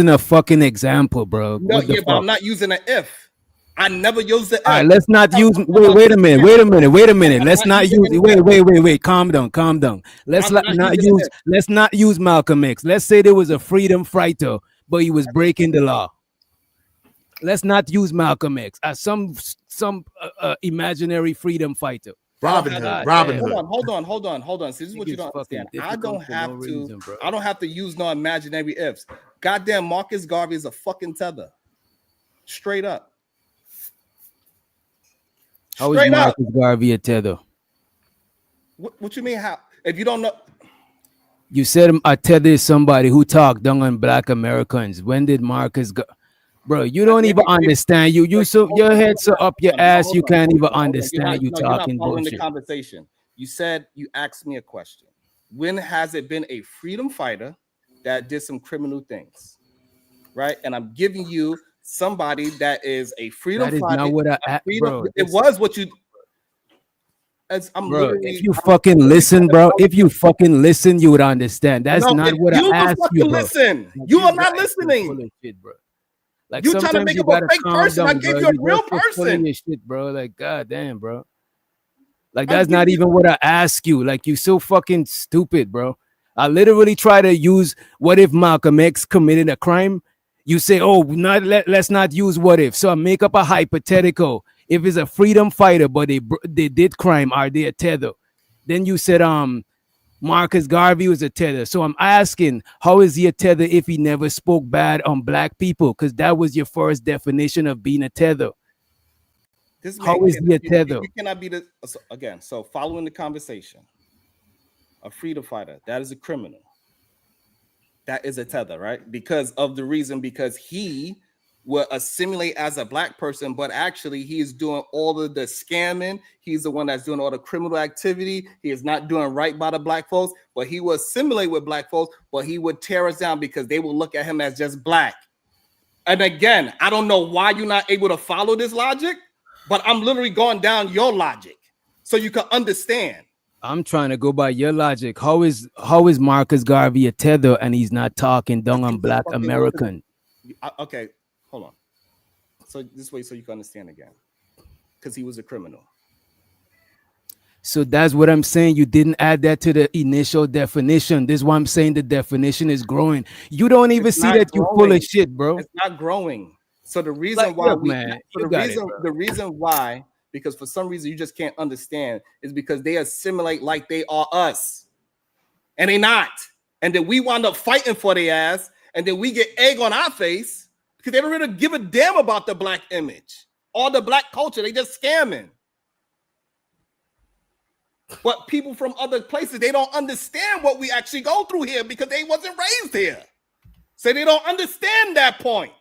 a fucking example, bro. No, What the yeah, but I'm fuck? not using an if. I never use the if. All right, let's not use. Wait a minute. Let's not use. Wait. Calm down. Let's not use Malcolm X. Let's say there was a freedom fighter, but he was breaking the law. Let's not use Malcolm X as some imaginary freedom fighter. Robin Hood. Hold on. See, this is what you don't understand. I don't have to use no imaginary ifs. Goddamn, Marcus Garvey is a fucking tether. Straight up. How is Marcus Garvey a tether? What you mean? How? If you don't know, you said a tether is somebody who talked down on Black Americans. When did Marcus Bro, you don't even understand. Your head's so up your ass. You can't even understand. You talking bullshit. The conversation. You said you asked me a question. When has it been a freedom fighter that did some criminal things, right? And I'm giving you somebody that is a freedom fighter. That is not what bro. It was what you. Bro, if you fucking listen, you would understand. That's not what I asked you, bro. Listen, you are not listening. Like you trying to make up a fake person. I gave you a real person. Shit, bro. Like, goddamn, bro. Like, that's not even what I ask you. Like, you so fucking stupid, bro. I literally try to use what if Malcolm X committed a crime. You say, oh, let's not use what if. So I make up a hypothetical. If it's a freedom fighter, but they did crime, are they a tether? Then you said, Marcus Garvey was a tether. So I'm asking, how is he a tether if he never spoke bad on Black people? Because that was your first definition of being a tether. How is he a tether? You cannot be again. So following the conversation, a freedom fighter, that is a criminal. That is a tether, right? Because he will assimilate as a Black person, but actually he is doing all of the scamming. He's the one that's doing all the criminal activity. He is not doing right by the Black folks, but he will assimilate with Black folks, but he would tear us down because they will look at him as just Black. And again, I don't know why you're not able to follow this logic, but I'm literally going down your logic so you can understand. I'm trying to go by your logic. How is Marcus Garvey a tether and he's not talking down on Black American? Okay. Hold on. So this way, so you can understand again, because he was a criminal. So that's what I'm saying. You didn't add that to the initial definition. This is why I'm saying the definition is growing. You don't even see that you're full of shit, bro. It's not growing. So the reason why, because for some reason you just can't understand, is because they assimilate like they are us, and they not, and then we wind up fighting for their ass, and then we get egg on our face. Because they don't really give a damn about the Black image or the Black culture. They just scamming. But people from other places, they don't understand what we actually go through here because they wasn't raised here. So they don't understand that point.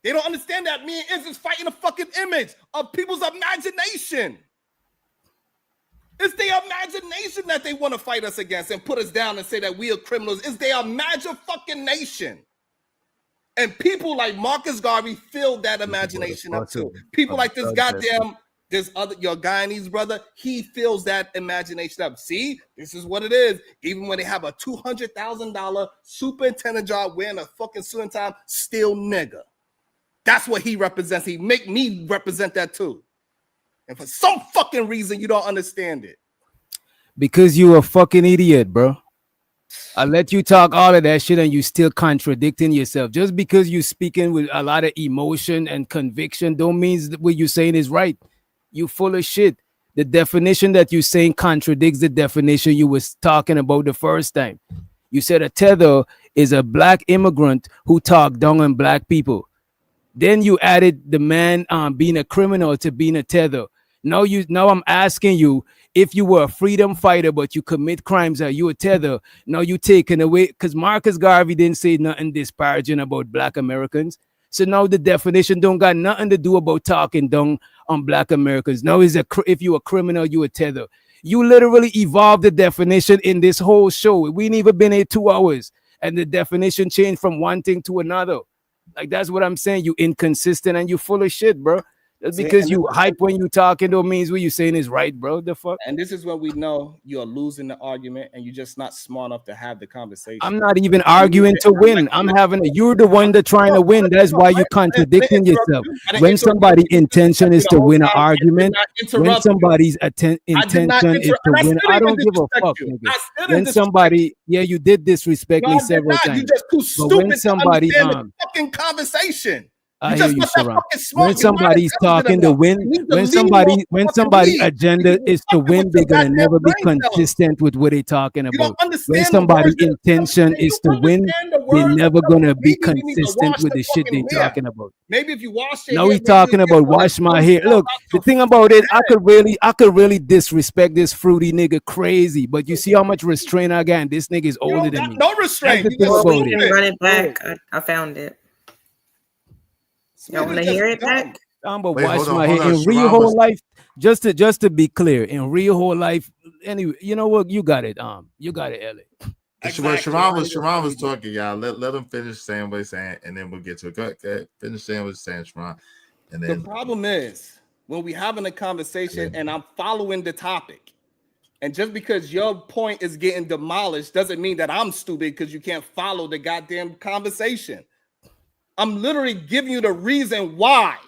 They don't understand that me and Iz is fighting a fucking image of people's imagination. It's their imagination that they want to fight us against and put us down and say that we are criminals. It's their imagination. And people like Marcus Garvey filled that imagination up too. People like this other your Guyanese brother, he fills that imagination up. See, this is what it is. Even when they have a $200,000 superintendent job wearing a fucking suit and tie, still nigga. That's what he represents. He make me represent that too. And for some fucking reason, you don't understand it. Because you a fucking idiot, bro. I let you talk all of that shit and you still contradicting yourself. Just because you speaking with a lot of emotion and conviction don't mean that what you're saying is right. You full of shit. The definition that you're saying contradicts the definition you was talking about the first time. You said a tether is a black immigrant who talk down on black people. Then you added the man being a criminal to being a tether. Now I'm asking you, if you were a freedom fighter but you commit crimes, are you a tether? Now you taken away because Marcus Garvey didn't say nothing disparaging about black Americans. So now the definition don't got nothing to do about talking down on black Americans. Now if you a criminal, you a tether. You literally evolved the definition in this whole show. We ain't even been here 2 hours, and the definition changed from one thing to another. Like that's what I'm saying. You inconsistent and you full of shit, bro. That's because you hype when you talking don't means what you saying is right, bro. The fuck? And this is when we know you're losing the argument and you're just not smart enough to have the conversation. I'm not even arguing to win. You're the one that trying to win. That's why you're contradicting yourself. When somebody's intention is to win an argument, when somebody's intention is to win, I don't give a fuck, nigga. When somebody, you did disrespect me several times. You're just too stupid to understand the fucking conversation. I hear you, Sharon. When somebody's talking to win, when somebody's agenda is to win, they're gonna never be consistent with what they're talking about. When somebody's intention is to win, they're never gonna be consistent with the shit they're talking about. Maybe if you wash it. Now he's talking about wash my hair. Look, the thing about it, I could really disrespect this fruity nigga crazy, but you see how much restraint I got. And this nigga is older than me. No restraint. Run it back. I found it. Y'all want to hear it back? I'm about wash my hair in real whole life. Just to be clear, in real whole life. Anyway, you know what? You got it. You got it, Ellie. Exactly. Sharon was talking, y'all. Let him finish saying what he's saying, and then we'll get to it. Go ahead. Finish saying what he's saying, Sharon. And then the problem is when we having a conversation and I'm following the topic, and just because your point is getting demolished doesn't mean that I'm stupid because you can't follow the goddamn conversation. I'm literally giving you the reason why.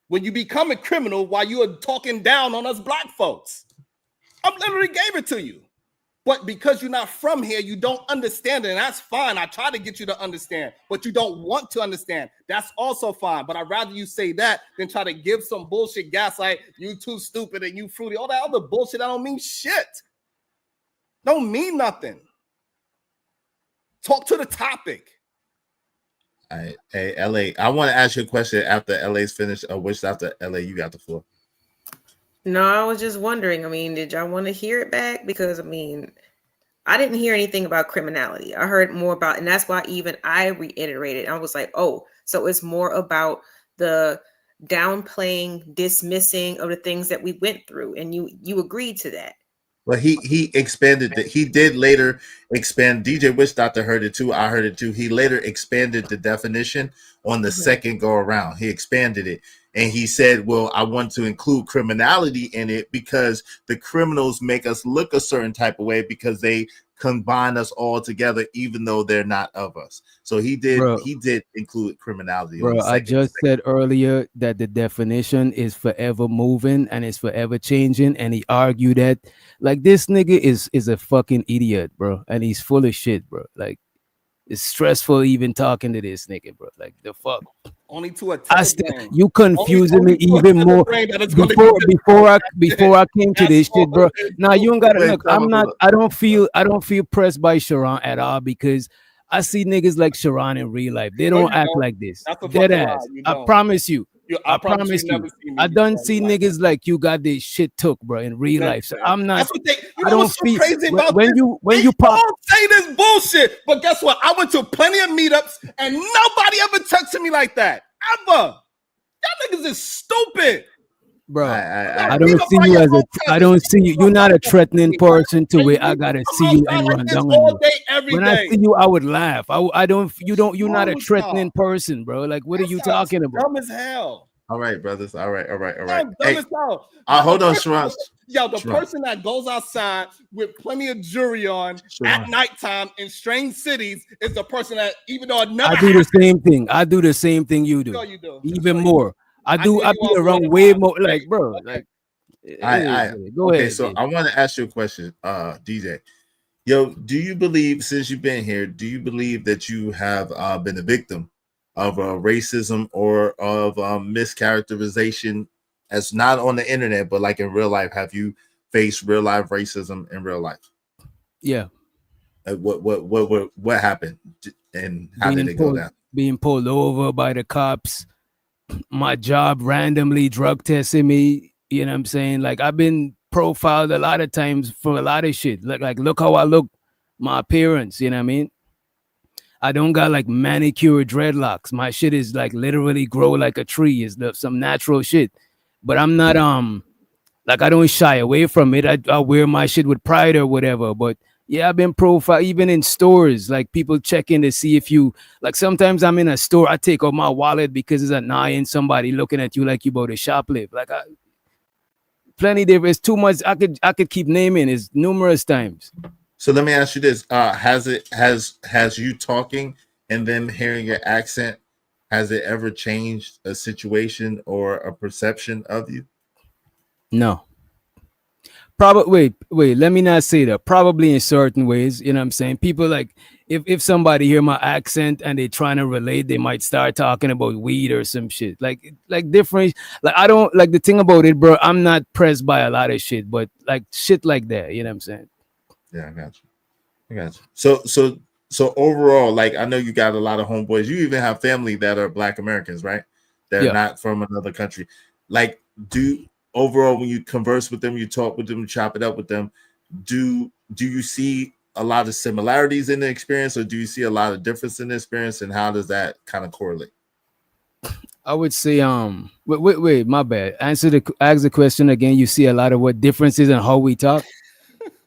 When you become a criminal, why you are talking down on us black folks. I literally gave it to you. But because you're not from here, you don't understand it. And that's fine. I try to get you to understand, but you don't want to understand. That's also fine. But I'd rather you say that than try to give some bullshit gaslight. You too stupid and you fruity. All that other bullshit, that don't mean shit. Don't mean nothing. Talk to the topic. Hey, LA, I want to ask you a question after LA's finished. Which after LA, you got the floor. No, I was just wondering. I mean, did y'all want to hear it back? Because I mean, I didn't hear anything about criminality. I heard more about, and that's why even I reiterated. I was like, oh, so it's more about the downplaying, dismissing of the things that we went through, and you agreed to that. Well, he expanded it. He did later expand. DJ Wish Doctor heard it too. I heard it too. He later expanded the definition on the second go around. He expanded it. And he said, well, I want to include criminality in it because the criminals make us look a certain type of way because they combine us all together, even though they're not of us. So he did include criminality. Bro, I just said earlier that the definition is forever moving and it's forever changing. And he argued that like this nigga is a fucking idiot, bro. And he's full of shit, bro. Like it's stressful even talking to this nigga, bro. Like the fuck. Only to a you confusing me even more before I came to this shit, bro. Now you don't gotta look. I don't feel pressed by Sharon at all because I see niggas like Sharon in real life. They don't act like this. Dead ass. I promise you. I promise you. I done see niggas like you got this shit took, bro, in real life. So I'm not. I don't feel crazy about when you pop. Say this bullshit, but guess what? I went to plenty of meetups and nobody ever texted me like that ever. Y'all niggas is stupid, bro. I don't see you as I don't see you. You're not a threatening person to where I gotta see you and run down on you. When I see you, I would laugh. You're not a threatening person, bro. Like, what are you talking about? Dumb as hell. All right, brothers. All right. Hey, hold on, Sharon. Yo, the person that goes outside with plenty of jewelry on at nighttime in strange cities is the person that, even though I do the same thing. I do the same thing you do. No, you do. Even more. I I know do. I you be are around borderline. way more. Like, Great. bro, Okay. like, it is. I Go okay, ahead, so G. I want to ask you a question, DJ. Yo, do you believe, since you've been here, do you believe that you have been a victim of racism or of mischaracterization, as not on the internet, but like in real life? Have you faced real life racism in real life? Yeah, What happened, and how did being it go pulled, down? being pulled over by the cops. My job randomly drug testing me. You know what I'm saying? Like, I've been profiled a lot of times for a lot of shit. Like look how I look, my appearance. You know what I mean? I don't got like manicured dreadlocks. My shit is like literally grow like a tree. Is some natural shit. But I'm not like, I don't shy away from it. I wear my shit with pride or whatever. But yeah, I've been profiled even in stores. Like, people checking to see if you, like, sometimes I'm in a store, I take out my wallet because it's annoying somebody looking at you like you about to shoplift. Like, plenty there. It's too much. I could keep naming. It's numerous times. So let me ask you this: has you talking and then hearing your accent, has it ever changed a situation or a perception of you? No. Probably wait, let me not say that. Probably in certain ways, you know what I'm saying? People, like, if somebody hear my accent and they trying to relate, they might start talking about weed or some shit. Like different, like, I don't like the thing about it, bro. I'm not pressed by a lot of shit, but like shit like that, you know what I'm saying? Yeah, I got you. I got you. So overall, like, I know you got a lot of homeboys. You even have family that are Black Americans, right? They're Yeah. not from another country. Like, do overall, when you converse with them, you talk with them, you chop it up with them, do you see a lot of similarities in the experience, or do you see a lot of difference in the experience, and how does that kind of correlate? I would say wait, my bad. Ask the question again. You see a lot of what differences in how we talk?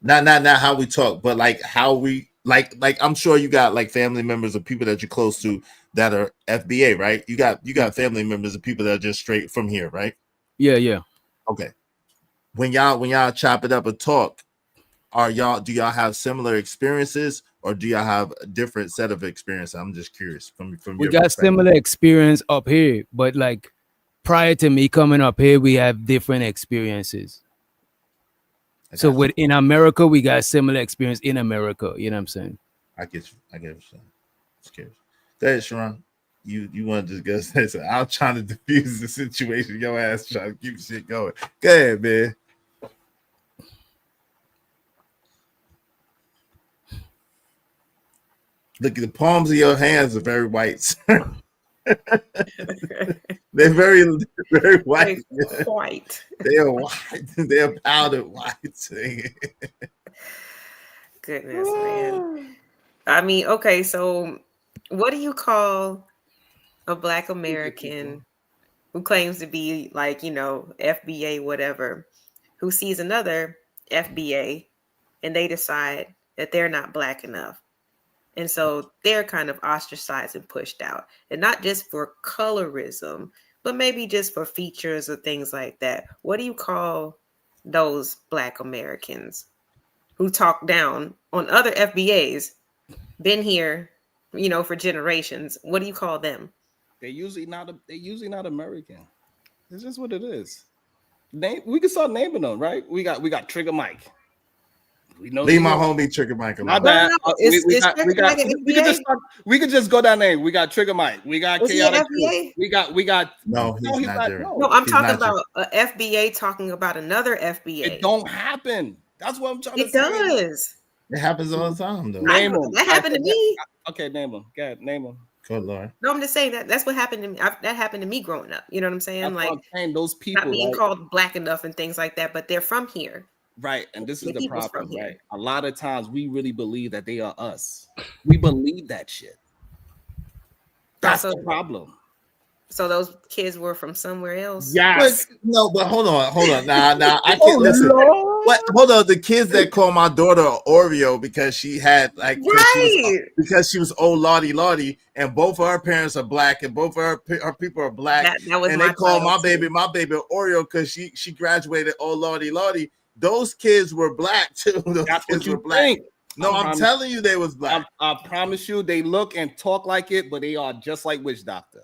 Not how we talk, but like how we like I'm sure you got like family members of people that you're close to that are FBA, right? You got family members of people that are just straight from here, right? Yeah. Okay. When y'all chop it up and talk, do y'all have similar experiences, or do y'all have a different set of experiences? I'm just curious from We your got perspective. similar experience up here, but like, prior to me coming up here, we have different experiences. I So got you. in America, we got similar experience in America. You know what I'm saying? I get you. I get what you're saying. Just curious. Go ahead, Sharon. You want to just go say so? I'm trying to diffuse the situation. Your ass trying to keep shit going. Go ahead, man. Look, the palms of your hands are very white. Sir. They're very white. Quite. They are white. They are powdered white. Goodness, man. I mean, okay, so what do you call a Black American who claims to be like, FBA, whatever, who sees another FBA and they decide that they're not Black enough? And so they're kind of ostracized and pushed out. And not just for colorism, but maybe just for features or things like that. What do you call those Black Americans who talk down on other FBAs, been here, for generations? What do you call them? They're usually not American. It's just what it is. We can start naming them, right? We got Trigger Mike. We know Leave he my is. homie Trigger Mike My alone. No, no, bad. no. We, It's we it's got we Trigger got Mike an we could FBA? just start, we could just go down name. We got Trigger Mike. We got Is he an Chaotic Truth. FBA? We got No, no, he's he's not not. there. No, No, I'm He's talking not there. about a FBA talking about another it FBA. don't happen. That's what I'm trying to It say. does. It happens all the time, though. I Name know them. that happened to me. Okay, name them. Go ahead, name them. Good Lord. No, I'm just saying that's what happened to me. That happened to me growing up. You know what I'm saying? That's what Like, I'm saying. Those not people, being right? called Black enough and things like that, but they're from here. Right. And this is The the people's from problem, here. right? A lot of times we really believe that they are us. We believe that shit. That's Also, the problem. so those kids were from somewhere else. But Yes. no, but hold on. Nah, I Oh can't listen. Lord. What? Hold on. The kids that call my daughter Oreo because she had Right. because she was old Lottie, and both of her parents are Black, and both of her people are Black, That was and my they call child too. my baby Oreo because she graduated old Lottie. Those kids were Black too. Those That's what kids were you Black. think. No, I I'm promise, telling you, they was Black. I promise you, they look and talk like it, but they are just like Witch Doctor.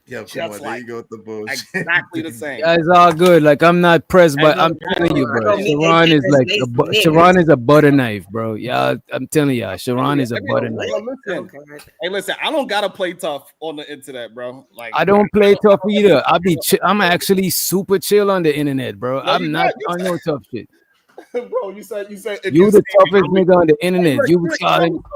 Yeah, come Just on. There like you go with the bullshit. exactly the same. Yeah, it's all good. Like I'm not pressed, but no, I'm telling you, bro. So me, Sharon is like niggas. Sharon is a butter knife, bro. Yeah, I'm telling y'all, Sharon is a I butter mean, knife. well, Oh listen, God. hey, listen. I don't gotta play tough on the internet, bro. Like, I don't play tough either. I'm actually super chill on the internet, bro. no, I'm not on no tough shit. bro. You said if you You see the me, toughest nigga on the hey, internet. look, You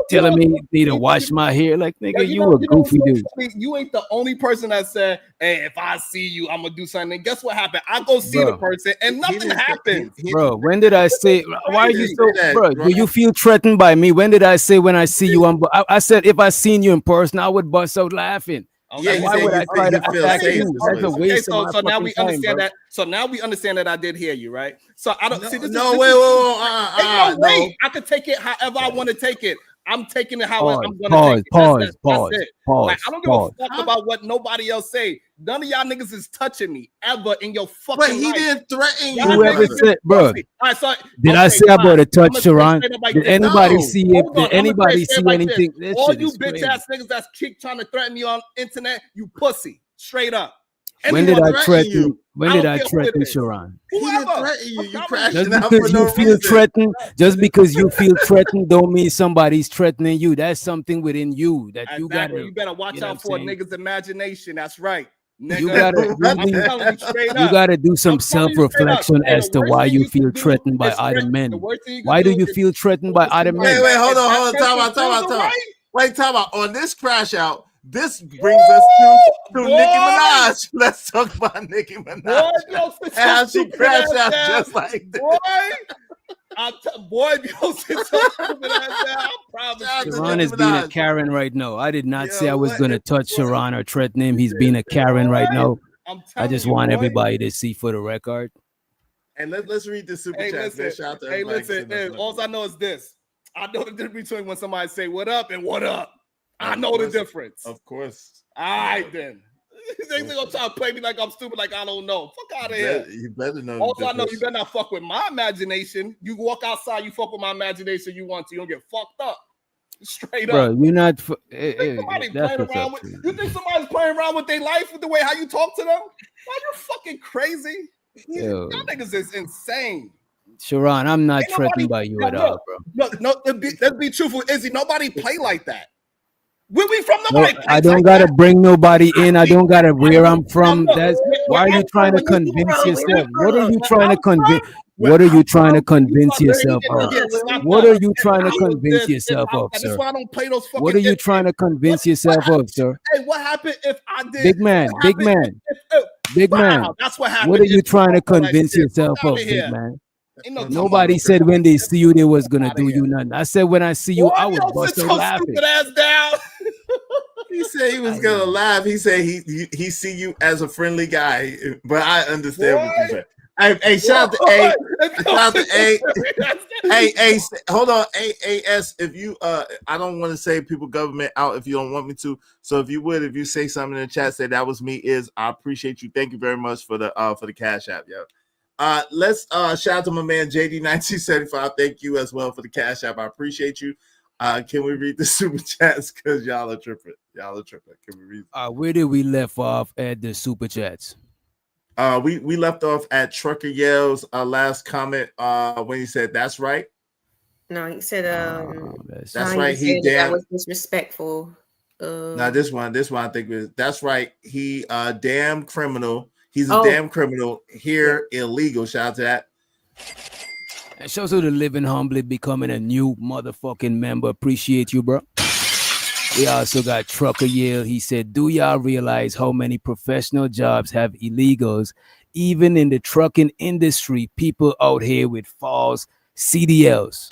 telling me need to you, wash my hair, like yeah, nigga, you a you know what's goofy so dude, funny? You ain't the only person that said, "Hey, if I see you, I'm gonna do something." Guess what happened? I go see the bro. person, and He nothing didn't say, happens. Bro, when did I say? Why are he you didn't so, say that, bro? Do you bro. feel threatened by me? When did I say when I see you? I said if I seen you in person, I would bust out laughing. Yeah, Like Okay, he why said would I try he to feels attack safe you? this That's way. a okay. waste of my So now fucking we time, understand bro. that. So now we understand that I did hear you, right? So I don't see this. No, This wait, is, wait, ain't no no. way. I could take it however I want to take it. I'm taking it how Pause, I'm gonna take pause, it. pause, That's pause, it. Like I pause, don't give a pause. fuck about what nobody else say. None of y'all niggas is touching me ever in your But fucking he life. didn't threaten you, Y'all Whoever niggas brother. is said, bro? pussy. All right, so Did I okay, say about fine. a touch, I'm gonna say it Sharon? straight up like Did this. anybody No. see it? Hold Did on, I'm gonna say anybody it see straight like this. anything? This All shit you is bitch crazy. ass niggas that's keep trying to threaten me on internet, you pussy. Straight up. He When Any did didn't one I of them. threaten threaten? you. When I did don't I care who it threaten is. Sharon? He didn't Whoever. threaten you. I'm You telling Just crashing out for because no you feel reason. threatened, just because you feel threatened, don't mean somebody's threatening you. That's something within you that you Exactly. gotta, You better watch you know what I'm out for a saying? nigga's imagination. That's right, You nigga. gotta What I'm really, telling you straight you up. gotta do some I'm telling you straight up. self-reflection Hey, as the to worst why thing you you feel could do threatened by is other threaten. The men. worst thing you could Why do do you is feel threatened by threaten other somebody men? Wait, that hold if on, that hold on. Time person out, time feels out, time out. away. Wait, time out. On this crash out, this brings us Woo! to Nicki Boy! Minaj. Let's talk about Nicki Boy, Minaj yo, sit and your how she stupid crashed ass out down. just like this. Boy, boy, yo, sit your stupid ass down. I promise Shout out you, to Sharon bro. Nicki is being a Minaj. Karen right now. I did not say I Yo, was what gonna is touch what? Sharon or threaten him. He's being a Karen right Boy, now. I'm I telling just you, want boy. everybody to see for the record. And let's read the super Hey, chats, man. listen. Shout out to Hey, everybody. listen. Hey, all I know is this. I know the difference between when somebody say "what up" and "what up." I know the difference. Of course. All right, then. They gonna try to play me like I'm stupid, like I don't know. Fuck out of here. You better know the Also, I know you difference. better not fuck with my imagination. You walk outside, you fuck with my imagination. You want to, you don't get fucked up. Straight up. Bro, you're not. You think somebody That's playing what's up. around with? You think somebody's playing around with their life with the way how you talk to them? Why you fucking crazy? Yo, Y'all niggas is insane. Sharon, I'm not Ain't nobody. threatened by you Now at all, look, bro. no. Let's be truthful. Izzy, nobody play like that. Where we from? No, Nobody I plays don't like gotta that. bring nobody in. I don't gotta where I'm Now from. look, That's where why are you I'm trying from, to when you convince yourself? What are you where trying to I'm convince? from, where What are you I'm trying to from, you convince start yourself to of? get slapped What up. are you If trying I to was convince this, yourself of, and that's sir? why I don't play those What fucking are you if. trying to What, convince what yourself of, sir? hey, what happened if I did? Big man, What big happened man, big man. wow, that's what What happened are if you you trying to talk all that convince shit. Fuck yourself out of of, big here. man? Ain't no talking about Nobody no shit said like when they that. see you they was Fuck gonna out of do here. you nothing. I said when I see you, Boy, I would yo, bust sit out your laughing. stupid ass down. He said he was I gonna know. laugh. He said he see you as a friendly guy, but I understand Boy, what you said. Hey, boy, shout out to A. if yo, Shout out to sit your A. stupid ass Hey, hold on, AAS. If you I don't want to say people government out if you don't want me to. So if you say something in the chat, say that was me. I appreciate you. Thank you very much for the cash app, yo. Let's shout out to my man JD1975. Thank you as well for the cash app. I appreciate you. Can we read the super chats? Because y'all are tripping. Can we read? Where did we left off at the super chats? We left off at Trucker Yell's last comment when he said that's right. No, he said That's he right. was He saying that damn. was disrespectful. Now this one I think was that's right. He damn criminal. He's a Oh. damn criminal here, illegal. Shout out to that. And shows you the living humbly becoming a new motherfucking member. Appreciate you, bro. We also got Trucker Yale. He said, do y'all realize how many professional jobs have illegals? Even in the trucking industry, people out here with false CDLs.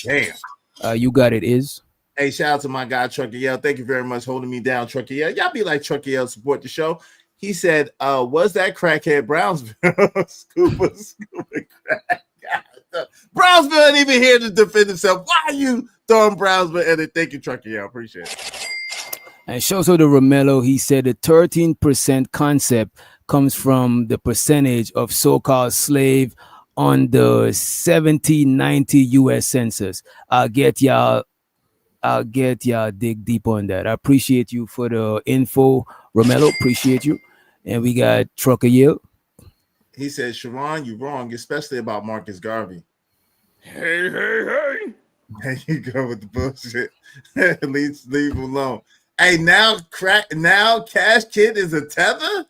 Damn. You got it, Is. Hey, shout out to my guy Trucker Yell. Thank you very much holding me down, Trucker Yell. Y'all be like Trucker Yell, support the show. He said, was that crackhead Brownsville? Scuba crack. Brownsville ain't even here to defend himself. Why are you throwing Brownsville in it? Thank you, Trucker Yell. Appreciate it. And shows the Romello, he said the 13% concept comes from the percentage of so-called slave on the 1790 U.S. Census. I'll get y'all I'll get y'all dig deep on that. I appreciate you for the info, Romello. Appreciate you. And we got Trucker Yield. He said, Sharon, you're wrong, especially about Marcus Garvey. Hey, hey, hey. There you go with the bullshit. leave him alone. Hey, now Cash Kid is a tether?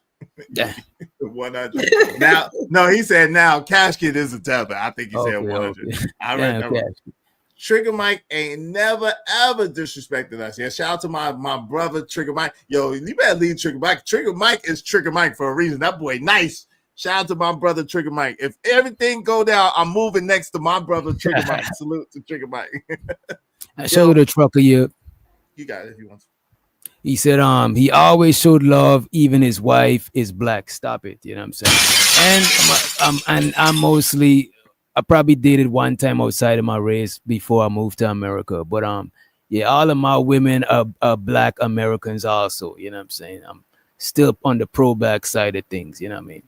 Yeah. 100. Now, no, he said now Cash Kid is a tether. I think he said 100. Okay. I read Damn, that. Cash. Trigger Mike ain't never ever disrespected us. Yeah, shout out to my brother Trigger Mike. Yo, you better leave Trigger Mike. Trigger Mike is Trigger Mike for a reason. That boy nice. Shout out to my brother Trigger Mike. If everything go down, I'm moving next to my brother Trigger Mike. Salute to Trigger Mike. I showed the Trucker Yield. You got it if you want to. He said, he always showed love, even his wife is black. Stop it. You know what I'm saying? And I probably dated one time outside of my race before I moved to America. But yeah, all of my women are black Americans also. You know what I'm saying? I'm still on the pro black side of things, you know what I mean?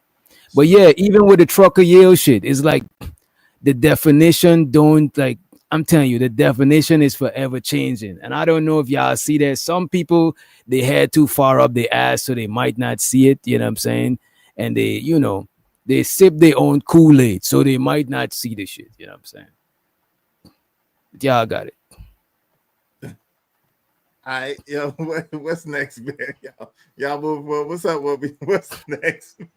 But yeah, even with the Trucker Yale shit, it's like the definition don't like. I'm telling you, the definition is forever changing. And I don't know if y'all see that. Some people, they head too far up their ass, so they might not see it. You know what I'm saying? And they, they sip their own Kool-Aid, so they might not see the shit. You know what I'm saying? But y'all got it. All right, yo, what's next, man? Y'all move forward. What's up, Whoopi? What's next, man?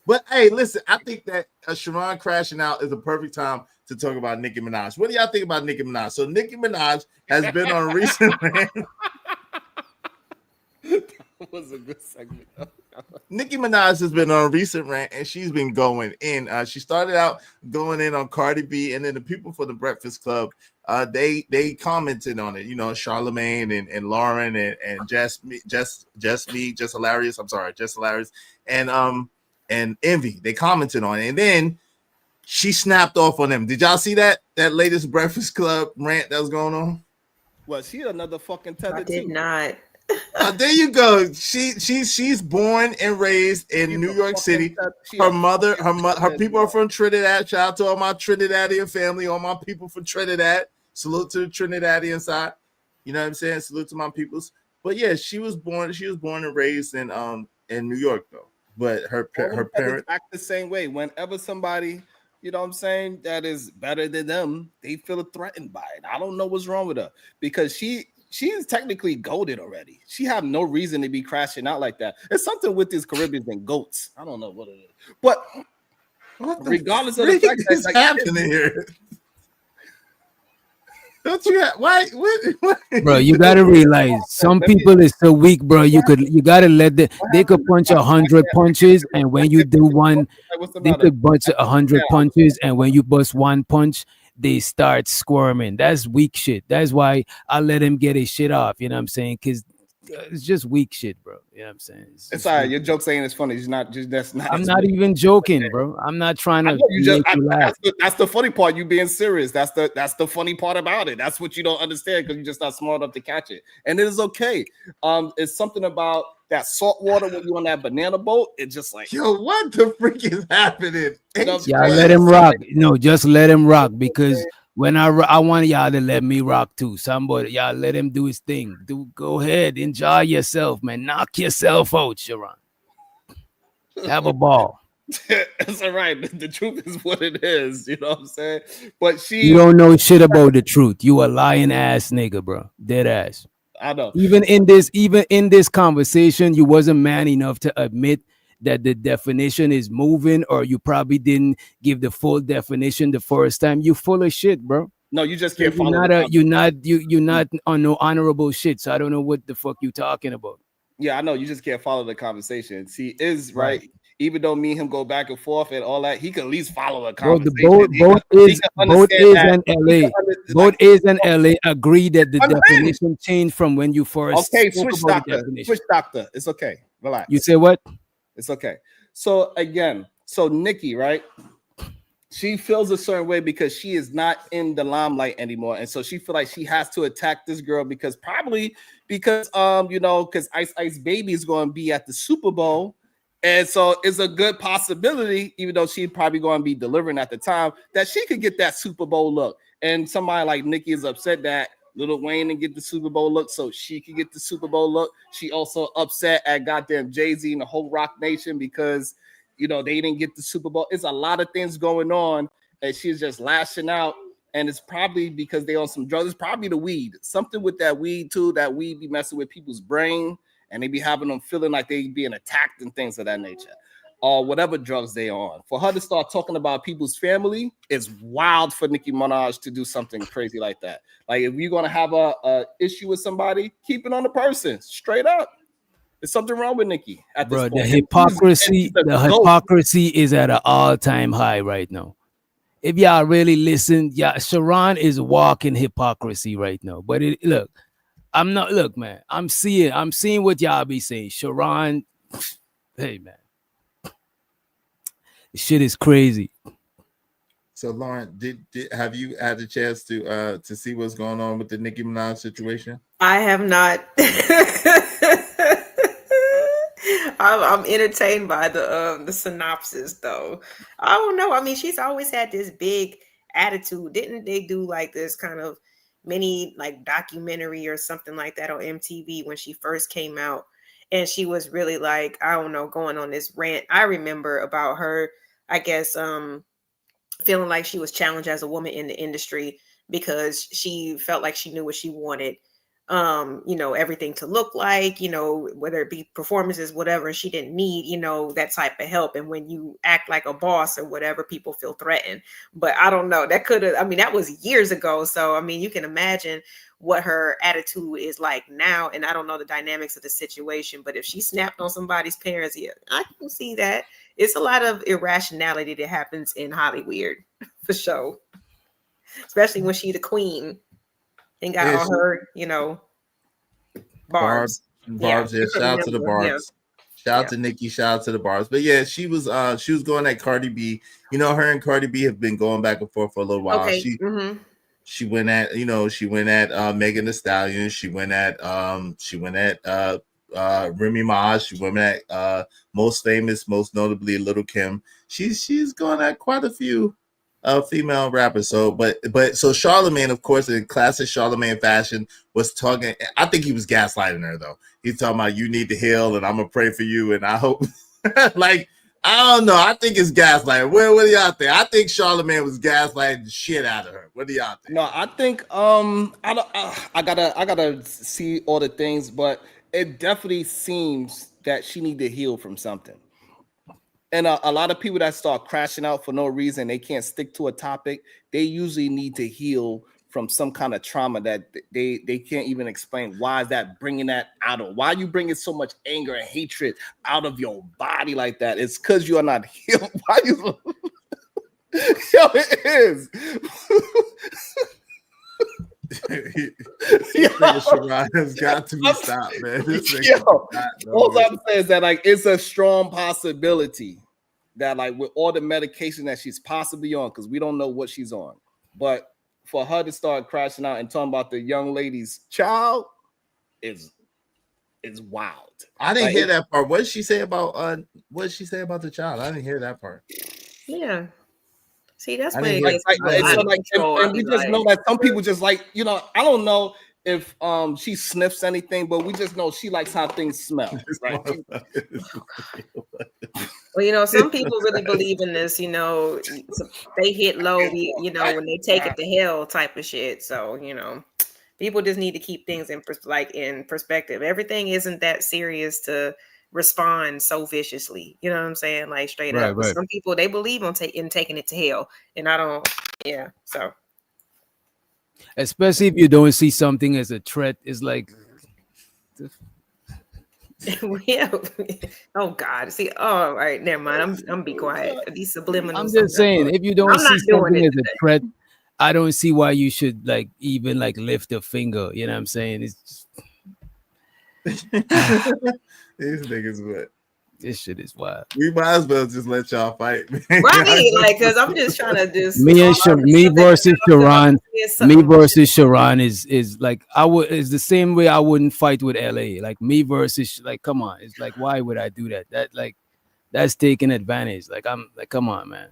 But hey, listen, I think that Sharon crashing out is a perfect time to talk about Nicki Minaj. What do y'all think about Nicki Minaj? So Nicki Minaj has been on a recent rant. That was a good segment. Nicki Minaj has been on a recent rant and she's been going in. She started out going in on Cardi B, and then the people for the Breakfast Club, they commented on it. Charlemagne and Lauren and Jess Hilarious. I'm sorry, Jess Hilarious and Envy. They commented on it, and then she snapped off on them. Did y'all see that latest Breakfast Club rant that was going on? Well, she another fucking tether. I did not. There you go. She's born and raised in New York City. Her people are from Trinidad. Shout out to all my Trinidadian family, all my people from Trinidad. Salute to the Trinidadian side. You know what I'm saying? Salute to my peoples. But yeah, she was born and raised in New York though. But her parents act the same way. Whenever somebody, you know what I'm saying, that is better than them, they feel threatened by it. I don't know what's wrong with her, because she is technically goated already. She have no reason to be crashing out like that. It's something with these Caribbeans and goats. I don't know what it is. But regardless of the fact that's happening here. Don't you have why? What? Bro, you gotta realize some people is so weak, bro. You gotta let they could punch 100 punches, and when you do one, they could punch 100 punches, and when you bust one punch, they start squirming. That's weak shit. That's why I let him get his shit off. You know what I'm saying? Because it's just weak shit, bro. You know what I'm saying? It's all right. Your joke saying it's funny. It's not just that's not. I'm not even joking, bro. I'm not trying to. That's the funny part. You being serious. That's the funny part about it. That's what you don't understand because you're just not smart enough to catch it. And it is okay. It's something about that salt water when you're on that banana boat. It's just like, yo, what the freak is happening? Y'all let him rock. No, just let him rock, because when I want y'all to let me rock too. Somebody, y'all let him do his thing. Go ahead, enjoy yourself, man. Knock yourself out, Sharon. Have a ball. It's all right. The truth is what it is. You know what I'm saying? But you don't know shit about the truth. You a lying ass nigga, bro. Dead ass. I know. Even in this conversation, you wasn't man enough to admit that the definition is moving, or you probably didn't give the full definition the first time. You full of shit, bro. No, you just can't follow. You're not on no honorable shit. So I don't know what the fuck you talking about. Yeah, I know. You just can't follow the conversation. See, right. Even though me and him go back and forth and all that, he can at least follow a conversation. Both is and LA agree that the definition changed from when you first. Okay, switch doctor. It's okay. Relax. You say what? It's okay. So again, Nicki, right? She feels a certain way because she is not in the limelight anymore, and so she feel like she has to attack this girl because because Ice Baby is going to be at the Super Bowl. And so it's a good possibility, even though she'd probably going to be delivering at the time, that she could get that Super Bowl look. And somebody like Nicki is upset that Lil Wayne and get the Super Bowl look so she could get the Super Bowl look. She also upset at goddamn Jay-Z and the whole Rock Nation because, you know, they didn't get the Super Bowl. It's a lot of things going on, and she's just lashing out. And it's probably because they on some drugs. It's probably the weed. Something with that weed, too. That weed be messing with people's brain, and they be having them feeling like they being attacked and things of that nature. Or whatever drugs they on. For her to start talking about people's family is wild for Nicki Minaj to do something crazy like that. Like, if you're going to have a issue with somebody, keep it on the person. Straight up. There's something wrong with Nicki at this Bro, point. the hypocrisy is at an all-time high right now. If y'all really listen, yeah, Sharon is walking hypocrisy right now. But look, man. I'm seeing what y'all be saying. Sharon, hey man, this shit is crazy. So Lauren, have you had a chance to see what's going on with the Nicki Minaj situation? I have not. I'm entertained by the synopsis though. I don't know. I mean, she's always had this big attitude. Didn't they do like this kind of mini like documentary or something like that on MTV when she first came out? And she was really like, I don't know, going on this rant. I remember about her, I guess, feeling like she was challenged as a woman in the industry because she felt like she knew what she wanted, you know, everything to look like, you know, whether it be performances, whatever. And she didn't need, you know, that type of help. And when you act like a boss or whatever, people feel threatened. But I don't know, that could have, I mean, that was years ago. So, I mean, you can imagine what her attitude is like now. And I don't know the dynamics of the situation, but if she snapped on somebody's parents, yeah, I can see that. It's a lot of irrationality that happens in Hollywood for sure, especially when she the queen and got all her, you know, barbs. Yeah, shout out to the barbs. Yeah. Shout out to Nicki, shout out to the barbs. But yeah, she was going at Cardi B. You know, her and Cardi B have been going back and forth for a little while. Okay. She went at, you know, Megan Thee Stallion. She went at Remy Ma. She went at most famous, most notably Little Kim. She's going at quite a few female rappers. So Charlemagne, of course, in classic Charlemagne fashion, was talking. I think he was gaslighting her though. He's talking about you need to heal, and I'm gonna pray for you, and I hope. Like, I don't know. I think it's gaslighting. What do y'all think? I think Charlemagne was gaslighting the shit out of her. What do y'all think? No, I think I gotta see all the things, but it definitely seems that she need to heal from something. And a lot of people that start crashing out for no reason, they can't stick to a topic. They usually need to heal from some kind of trauma that they can't even explain. Why is that bringing that out of? Why are you bringing so much anger and hatred out of your body like that? It's because you are not healed. Why you? Yo, it is. Sharon has got to be stopped, man. All I'm saying is that like it's a strong possibility that like with all the medication that she's possibly on, because we don't know what she's on, but for her to start crashing out and talking about the young lady's child is wild. I didn't hear that part. What did she say about the child? I didn't hear that part. Yeah. See, that's what and we just know that some people just like, you know, I don't know if she sniffs anything, but we just know she likes how things smell. Right? Well, you know, some people really believe in this, you know, they hit low, you know, when they take it to hell type of shit. So, you know, people just need to keep things in perspective. Everything isn't that serious to respond so viciously. You know what I'm saying? Like straight up. Right. Some people, they believe on taking it to hell. And I don't, yeah. So. Especially if you don't see something as a threat, it's like. Yeah. Oh God. See. Oh, all right. Never mind. I'm be quiet. These subliminals. I'm just saying, if you don't see something as a threat, I don't see why you should like even like lift a finger. You know what I'm saying? It's just. These niggas, what? This shit is wild. We might as well just let y'all fight, man. Right? Like, cause I'm just trying to just me versus Sharon is like is the same way I wouldn't fight with LA. Like me versus like, come on, it's like why would I do that? That like that's taking advantage. Like I'm like, come on, man.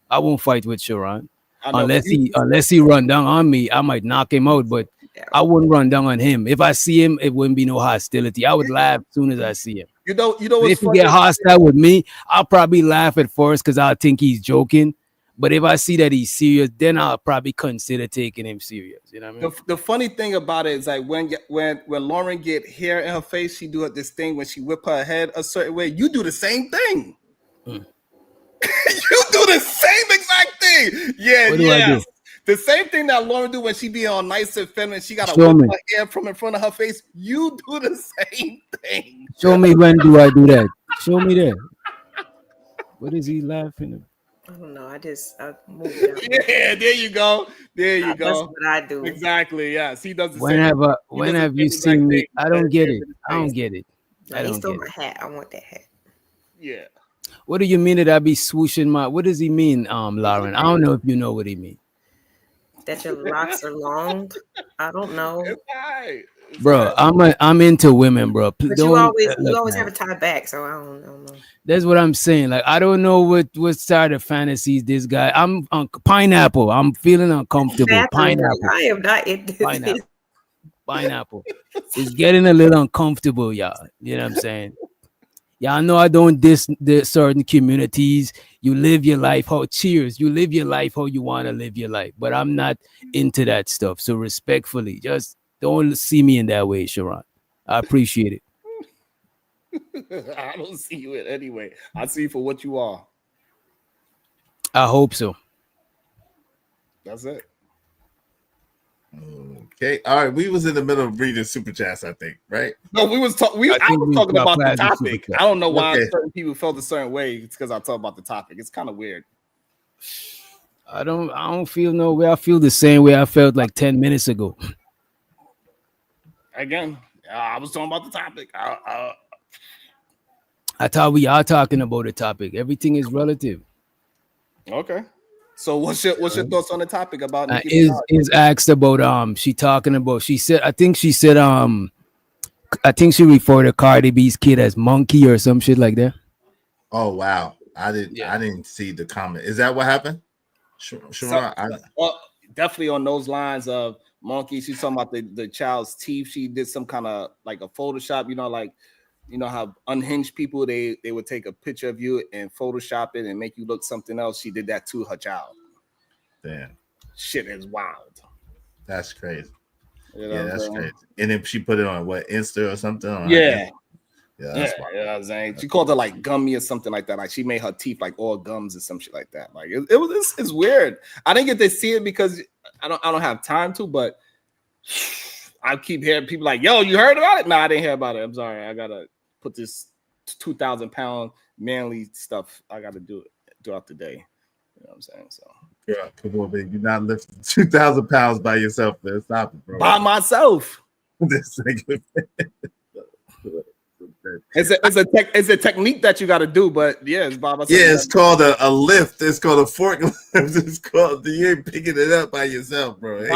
I won't fight with Sharon unless he run down on me. I might knock him out, but I wouldn't run down on him. If I see him, it wouldn't be no hostility. I would laugh as soon as I see him. You know But what's if he funny get about it? hostile with me, I'll probably laugh at first because I'll think he's joking. But if I see that he's serious, then I'll probably consider taking him serious. You know what I mean? The funny thing about it is like when Lauren get hair in her face, she do this thing when she whip her head a certain way. You do the same thing. You do the same exact thing. Yeah, What do I do? The same thing that Lauren do when she be all nice and feminine. She gotta Show whip me. her hair from in front of her face. You do the same thing. Show me when do I do that? Show me that. What is he laughing at? I don't know. I moved it. Yeah, there you go. There you That's go. what I do. Exactly. Yes, he does the When same. have you seen me? I don't get it. I don't get it. I He don't stole get my it. hat. I want that hat. Yeah. What do you mean that I be swooshing my? What does he mean, Lauren? I don't know if you know what he means. That your locks are long. I don't know. It's all right. Bro, I'm into women, bro. But Don't, you always man. have a tie back, so I don't know. That's what I'm saying. Like, I don't know what side of fantasies this guy. I'm on pineapple. I'm feeling uncomfortable. Pineapple. I am not in this. Pineapple. Pineapple. It's getting a little uncomfortable, y'all. You know what I'm saying? Y'all know I don't diss certain communities. You live your life how cheers. You live your life how you want to live your life. But I'm not into that stuff. So respectfully, just don't see me in that way, Sharon. I appreciate it. I don't see you in anyway. I see you for what you are. I hope so. That's it. Okay. All right. We was in the middle of reading super chats, I think, right? No, I was talking about the topic. I don't know why certain people felt a certain way. It's because I talk about the topic. It's kind of weird. I don't feel no way. I feel the same way I felt like 10 minutes ago. Again, I was talking about the topic. I thought we are talking about the topic. Everything is relative. Okay. So what's your thoughts on the topic about Nicki is asked about she talking about I think she referred to Cardi B's kid as monkey or some shit like that. Oh wow. I didn't see the comment. Is that what happened? Sure. Well, definitely on those lines of monkey. She's talking about the child's teeth. She did some kind of like a Photoshop, you know how unhinged people they would take a picture of you and Photoshop it and make you look something else. She did that to her child. Damn. Shit is wild. That's crazy. You know yeah, that's crazy. And then she put it on what, Insta or something? Yeah. That's wild. You know what I'm saying? She called it like gummy or something like that. Like she made her teeth like all gums or some shit like that. Like it's weird. I didn't get to see it because I don't have time to, but I keep hearing people like, yo, you heard about it? No, I didn't hear about it. I'm sorry. I gotta put this 2,000-pound manly stuff. I gotta do it throughout the day. You know what I'm saying? So yeah, come on, baby. You're not lifting 2,000 pounds by yourself, man. Stop it, bro. By myself. This nigga. It's a technique that you got to do, but yeah, it's by myself. Yeah, it's called a lift. It's called a forklift. It's called, you ain't picking it up by yourself, bro.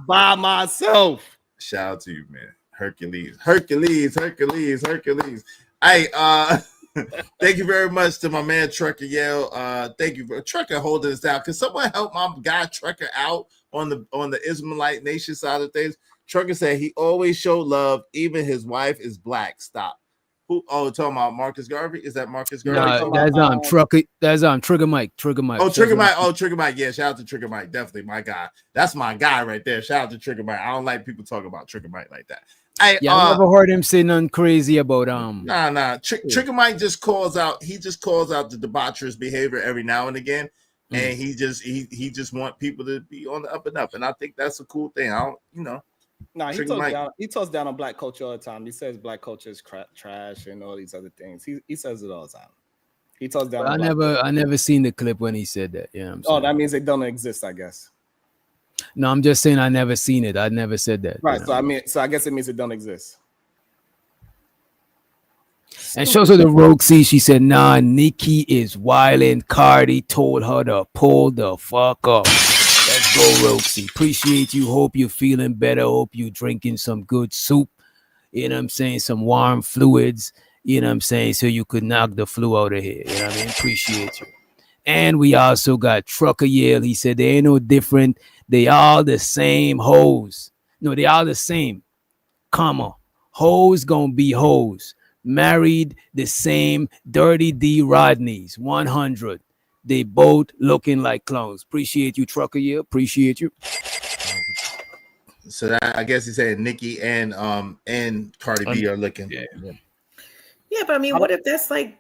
By myself. Shout out to you, man. Hercules. Hey, thank you very much to my man Trucker Yale. Thank you for Trucker holding us down. Can someone help my guy Trucker out on the Israelite Nation side of things? Trucker said he always showed love, even his wife is black. Stop. Who? Oh, talking about Marcus Garvey? Is that Marcus Garvey? No, that's Trucker. That's Trigger Mike. Oh, Trigger Mike. Oh, Trigger Mike. Yeah, shout out to Trigger Mike. Definitely my guy. That's my guy right there. Shout out to Trigger Mike. I don't like people talking about Trigger Mike like that. I never heard him say nothing crazy about Nah. Trigger Mike just calls out. He just calls out the debaucherous behavior every now and again, and he just want people to be on the up and up. And I think that's a cool thing. Nah, he talks down on black culture all the time. He says black culture is trash and all these other things. He says it all the time. He talks down. I never seen the clip when he said that. Yeah. Oh, that means it don't exist, I guess. No, I'm just saying I never seen it. I never said that. Right. So I guess it means it don't exist. And she also the Rogue C. She said, "Nah, Nicki is wildin'. Cardi told her to pull the fuck up." Let's go, Roxy. Appreciate you. Hope you're feeling better. Hope you're drinking some good soup. You know what I'm saying? Some warm fluids. You know what I'm saying? So you could knock the flu out of here. You know what I mean? Appreciate you. And we also got Trucker Yale. He said they ain't no different. They all the same hoes. No, they all the same. Comma. Hoes gonna be hoes. Married the same Dirty D Rodneys. 100. They both looking like clones. Appreciate you, Trucker. Yeah, appreciate you. So that, I guess he said Nicki and Cardi B are looking. Yeah. Yeah, but I mean, what if that's like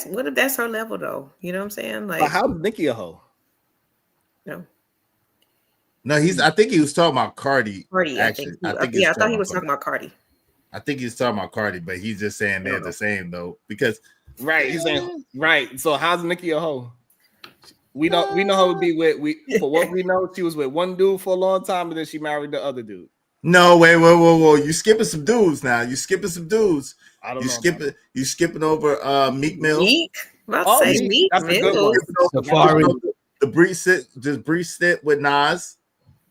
what if that's her level though? You know what I'm saying? But Like, how's Nicki a hoe? no, No, I think he was talking about Cardi. Cardi. Actually, I thought he was talking about Cardi. I think he's talking about Cardi, but he's just saying they're the same though. Because Right, he's saying right. So how's Nicki a hoe? We know how it would be with for what we know, she was with one dude for a long time, and then she married the other dude. no, wait, whoa. You skipping some dudes now. You skipping some dudes. I don't know. You skipping over Meek Mill. Meek? I'm about to say Meek that's a good Mill. one. Safari. The Breeze sit with Nas.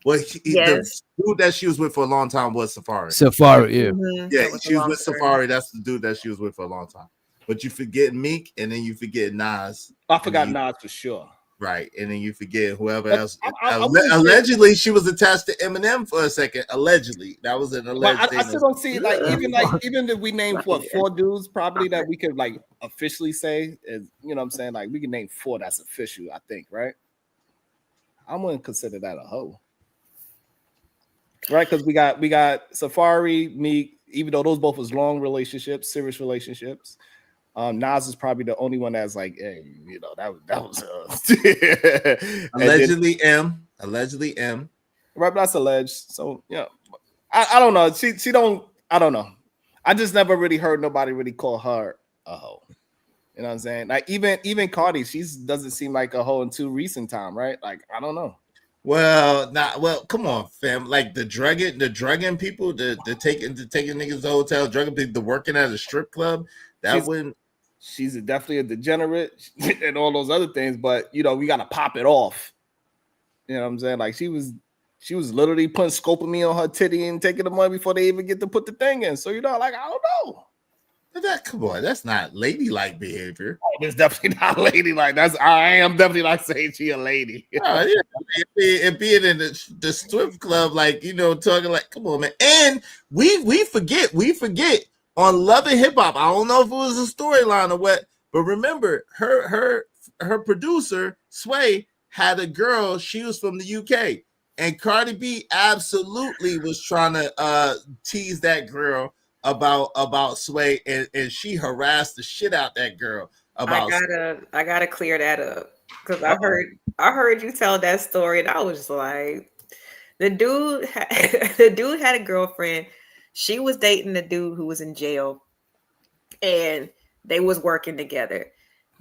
Well, Yes. the dude that she was with for a long time was Safari. Safari, yeah. Mhm. Yeah, That was she a was long with story. Safari. That's the dude that she was with for a long time. But you forget Meek, and then you forget Nas. I forgot Nas for sure. Right, and then you forget whoever But else. I wouldn't say- Allegedly, she was attached to Eminem for a second. Allegedly, that was an But alleged. I still don't see even if we name what 4 dudes probably that we could like officially say is, you know what I'm saying, like we can name 4 that's official, I think, right? I wouldn't consider that a hoe, right? Because we got Safari, Meek, even though those both was long relationships, serious relationships. Nas is probably the only one that's like, hey, you know, that was allegedly M. Right, but that's alleged. So yeah, I don't know. She don't. I don't know. I just never really heard nobody really call her a hoe. You know what I'm saying? Like even Cardi, she doesn't seem like a hoe until recent time, right? Like I don't know. Well, come on, fam. Like the drugging people, the taking niggas to the hotel, drugging people, the working at a strip club. She's definitely a degenerate and all those other things, but you know, we gotta pop it off. You know what I'm saying? Like she was literally putting scopamine on her titty and taking the money before they even get to put the thing in. So you know, like I don't know. Come on, that's not ladylike behavior. Oh, it's definitely not ladylike. I am definitely not saying she a lady. Yeah, it being in the strip club, like, you know, talking like, come on, man. And we forget on Love and Hip Hop. I don't know if it was a storyline or what, but remember her producer Sway had a girl. She was from the UK, and Cardi B absolutely was trying to tease that girl about Sway, and she harassed the shit out that girl about. I gotta clear that up because I heard you tell that story, and I was like, the dude had a girlfriend. She was dating the dude who was in jail, and they was working together.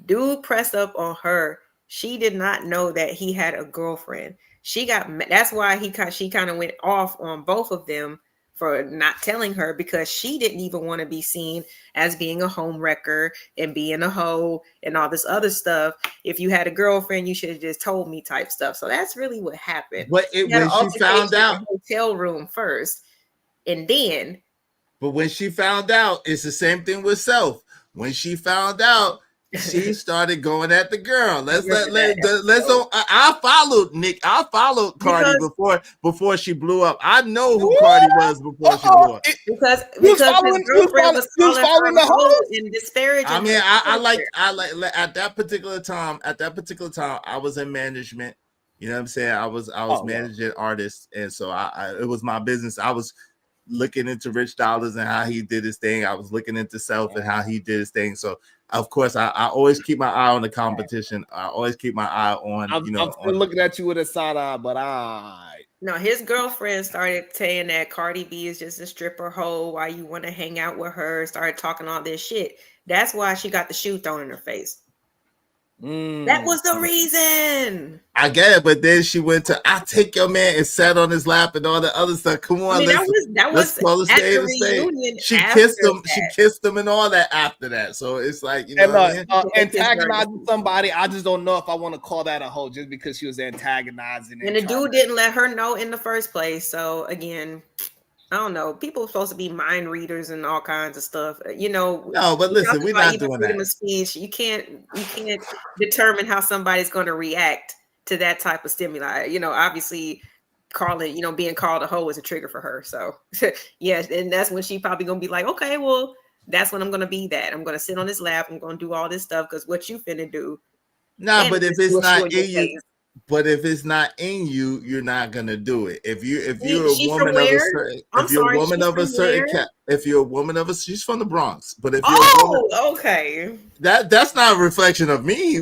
Dude pressed up on her. She did not know that he had a girlfriend. That's why she kind of went off on both of them for not telling her, because she didn't even want to be seen as being a home wrecker and being a hoe and all this other stuff. If you had a girlfriend, you should have just told me type stuff. So that's really what happened. When she found out, in the hotel room first, and then. But when she found out, it's the same thing with Self. When she found out, she started going at the girl. I followed Nick. I followed Cardi before she blew up. I know who Cardi was before she blew up. Because his girlfriend was following the hoe and disparaging. I mean, I like at that particular time. I was in management. You know what I'm saying? I was managing artists, and so it was my business. I was looking into Rich Dollars and how he did his thing. I was looking into Self and how he did his thing. So of course, I always keep my eye on the competition. I always keep my eye on. I'm still looking at you with a side eye, but No, his girlfriend started saying that Cardi B is just a stripper hoe. Why you want to hang out with her? Started talking all this shit. That's why she got the shoe thrown in her face. That was the reason. I get it, but then she went to "I take your man" and sat on his lap and all the other stuff. Come on, that was at the reunion. She kissed him. She kissed him and all that after that. So it's like, you know, antagonizing somebody. I just don't know if I want to call that a hoe just because she was antagonizing. And the dude didn't let her know in the first place. So again, I don't know. People are supposed to be mind readers and all kinds of stuff. You know. No, but listen, we're not doing that. Speech. You can't determine how somebody's going to react to that type of stimuli. You know, obviously, calling, being called a hoe is a trigger for her. So yes, and that's when she probably gonna be like, okay, well, that's when I'm gonna be that. I'm gonna sit on this lap. I'm gonna do all this stuff because what you finna do. Nah, And but if just it's do a shoe not your in you, face. but if it's not in you, you're not gonna do it. If you're a She from woman of a where? certain, I'm if you're a sorry, woman she's of a from certain where? if you're a woman of a, she's from the Bronx. But if you're a woman, Oh, okay. that's not a reflection of me.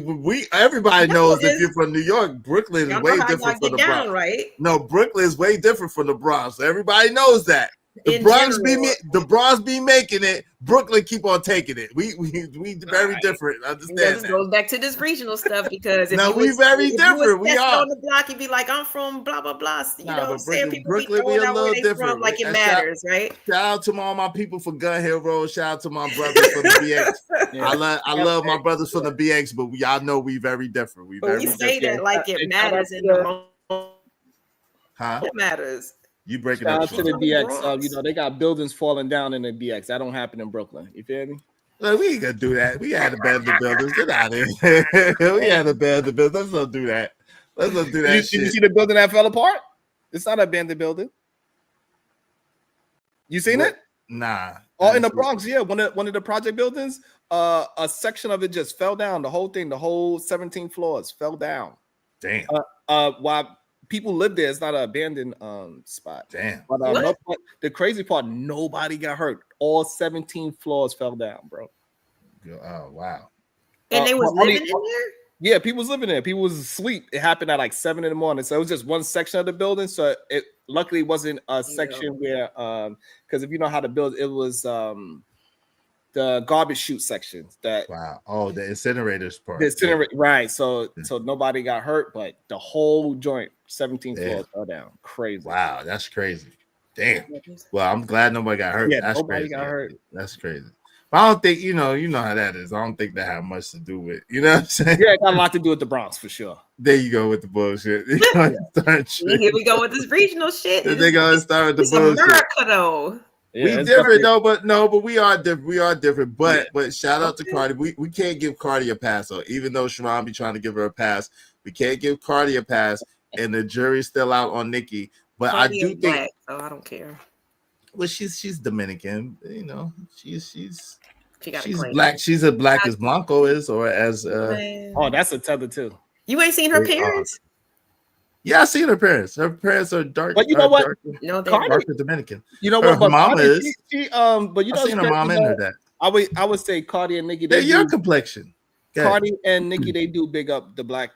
Everybody No, knows if it's you're from New York, Brooklyn is y'all know way how y'all different from get the down, Bronx. right? No, Brooklyn is way different from the Bronx. Everybody knows that. In general, The Bronx be making it. Brooklyn keep on taking it. We very right. different. This Understand that. goes back to this regional stuff because Now we very if you was different. We tested are. on the block, you'd be like, I'm from blah blah blah. You Nah, know what I'm but saying? People be Brooklyn, we throwing a out where little they from different. like it And matters, right? shout out to all my people for Gun Hill Road. Shout out to my brothers from the BX. Yeah. I love my brothers from the BX, but y'all know we very different. We But very we say different. that like it And shout out matters to in the the- moment. Huh? It matters. You breaking Shout up? out to the Sean. DX. Bronx. They got buildings falling down in the DX. That don't happen in Brooklyn. You feel me? Look, we ain't gonna do that. We had abandoned the buildings. Get out of here. We had abandoned the buildings. Let's not do that. Let's not do that Did shit. you see the building that fell apart? It's not an abandoned building. You seen What? it? Nah. Oh, in the Bronx, yeah. One of the project buildings, a section of it just fell down. The whole thing, the whole 17 floors fell down. Damn. While people live there, it's not an abandoned spot. Damn. But What? the crazy part, nobody got hurt. All 17 floors fell down, bro. Oh wow. And they was but only- living in there? Yeah, people was living there. People was asleep. It happened at like 7 in the morning. So it was just one section of the building. So it luckily wasn't a section where because if you know how to build, it was the garbage chute section that Wow. Oh, the incinerators part. right. So nobody got hurt, but the whole joint, 17 floors fell down. Crazy. Wow, that's crazy. Damn. Well, I'm glad nobody got hurt. Yeah, That's nobody crazy. got hurt. That's crazy. But I don't think you know how that is. I don't think that had much to do with you know what I'm saying. Yeah, it got a lot to do with the Bronx for sure. There you go with the bullshit. Here we go with this regional shit. They gonna start with the It's bullshit. America though. Yeah, We it's different definitely- though, but we are different. We are different. But shout out to Cardi. We can't give Cardi a pass though. Even though Sharon be trying to give her a pass, we can't give Cardi a pass, and the jury's still out on Nicki. But Cardi I do is think, black, so I don't care. well, she's Dominican. You know, she's She got she's black. She's as black as Blanco is, or as Oh, that's a tether too. You ain't seen her They are. parents? yeah, I seen her parents. Her parents are dark. But you know what? Darker, No, they Cardi- darker Dominican. You know Her what? But mama Cardi, is. she, but you know, I seen her mom and her dad. I would say Cardi and Nicki. They're They your do, complexion. Go ahead. Cardi and Nicki, they do big up the black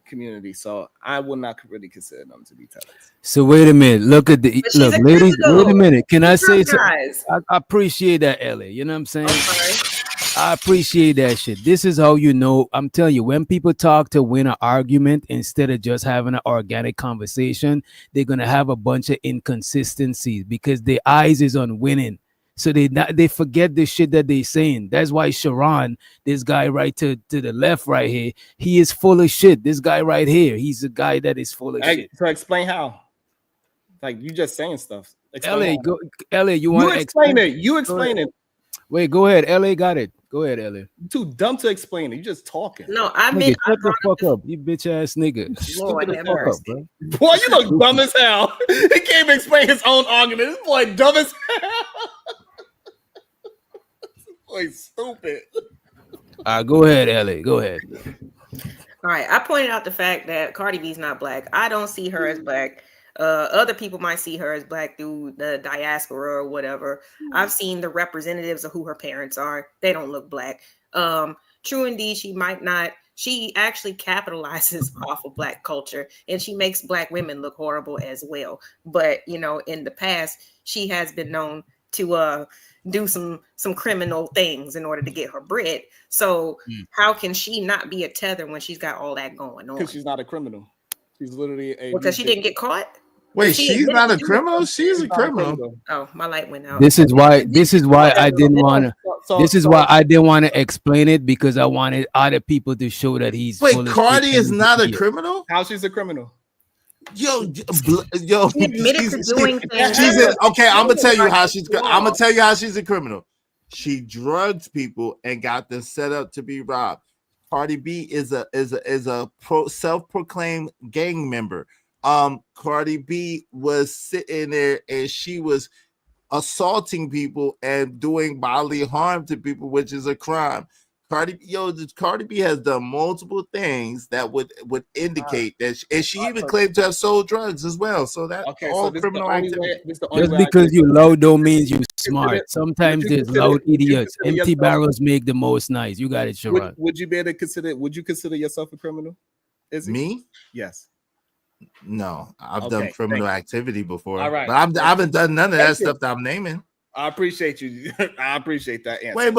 community. So I would not really consider them to be tethers. So wait a minute. Look at the But she's look, a ladies. criminal. Wait a minute. Can I say something? guys. I appreciate that, Ellie. You know what I'm saying? I'm sorry. I appreciate that shit. This is how you know. I'm telling you, when people talk to win an argument instead of just having an organic conversation, they're gonna have a bunch of inconsistencies because their eyes is on winning. So they forget the shit that they saying. That's why Sharon, this guy right to the left right here, he is full of shit. This guy right here, he's a guy that is full of shit. So explain how. Like you just saying stuff. Explain LA, how. go, LA, you want You to explain it. You explain it. Wait, go ahead. LA got it. Go ahead, LA. You're too dumb to explain it. You just talking. No, I Nigga, mean, shut the fuck up, you bitch ass nigga. Lord Shut the have fuck up, mercy. bro. Boy, you look dumb as hell. He can't even explain his own argument. This boy dumb as hell. This boy stupid. Go ahead, LA. Go ahead. all right. I pointed out the fact that Cardi B's not black. I don't see her as black. Other people might see her as black through the diaspora or whatever. I've seen the representatives of who her parents are. They don't look black. True indeed, she might not. She actually capitalizes off of black culture, and she makes black women look horrible as well. But you know, in the past, she has been known to do some criminal things in order to get her bread. So how can she not be a tether when she's got all that going on? Because she's not a criminal. She's literally a Because she didn't get caught. Wait, She she's admitted not to a doing criminal. She's a criminal. Oh, my light went out. This is why I didn't want to. This is why I didn't want to explain it because I wanted other people to show that he's. Wait, full of Cardi shit is and not a idiot. criminal. How she's a criminal? Yo, She admitted to doing things. Okay, I'm gonna tell you how she's. Wrong. I'm gonna tell you how she's a criminal. She drugged people and got them set up to be robbed. Cardi B is a self-proclaimed gang member. Cardi B was sitting there and she was assaulting people and doing bodily harm to people, which is a crime. Cardi B has done multiple things that would indicate that, and she even claimed to have sold drugs as well. So that Okay, all so this is the criminal only activity. way. This is the only Just way I because can you loud don't mean you consider it. smart. Sometimes Would you there's consider- loud would you idiots. consider Empty yourself- barrels make the most noise. You got it, Sharon. Would you be able to consider? Would you consider yourself a criminal? Is it? Me? Yes. No, I've Okay, done thank criminal you. That before. All right. But I haven't done none of that Thank you. stuff that I'm naming. I appreciate you. I appreciate that answer. Wait,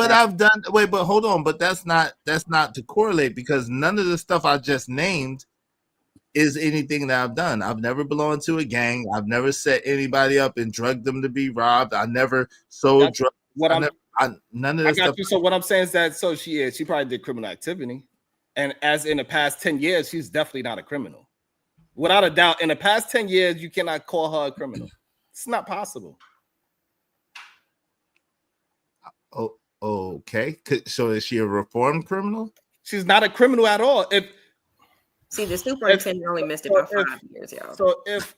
but hold on, but that's not to correlate, because none of the stuff I just named is anything that I've done. I've never belonged to a gang. I've never set anybody up and drugged them to be robbed. I never sold drugs. None of I this got stuff. you. So what I'm saying is that she probably did criminal activity, and as in the past 10 years, she's definitely not a criminal. Without a doubt, in the past 10 years, you cannot call her a criminal. It's not possible. Oh, okay. So is she a reformed criminal? She's not a criminal at all. The superintendent only missed it by 5 years, y'all. So if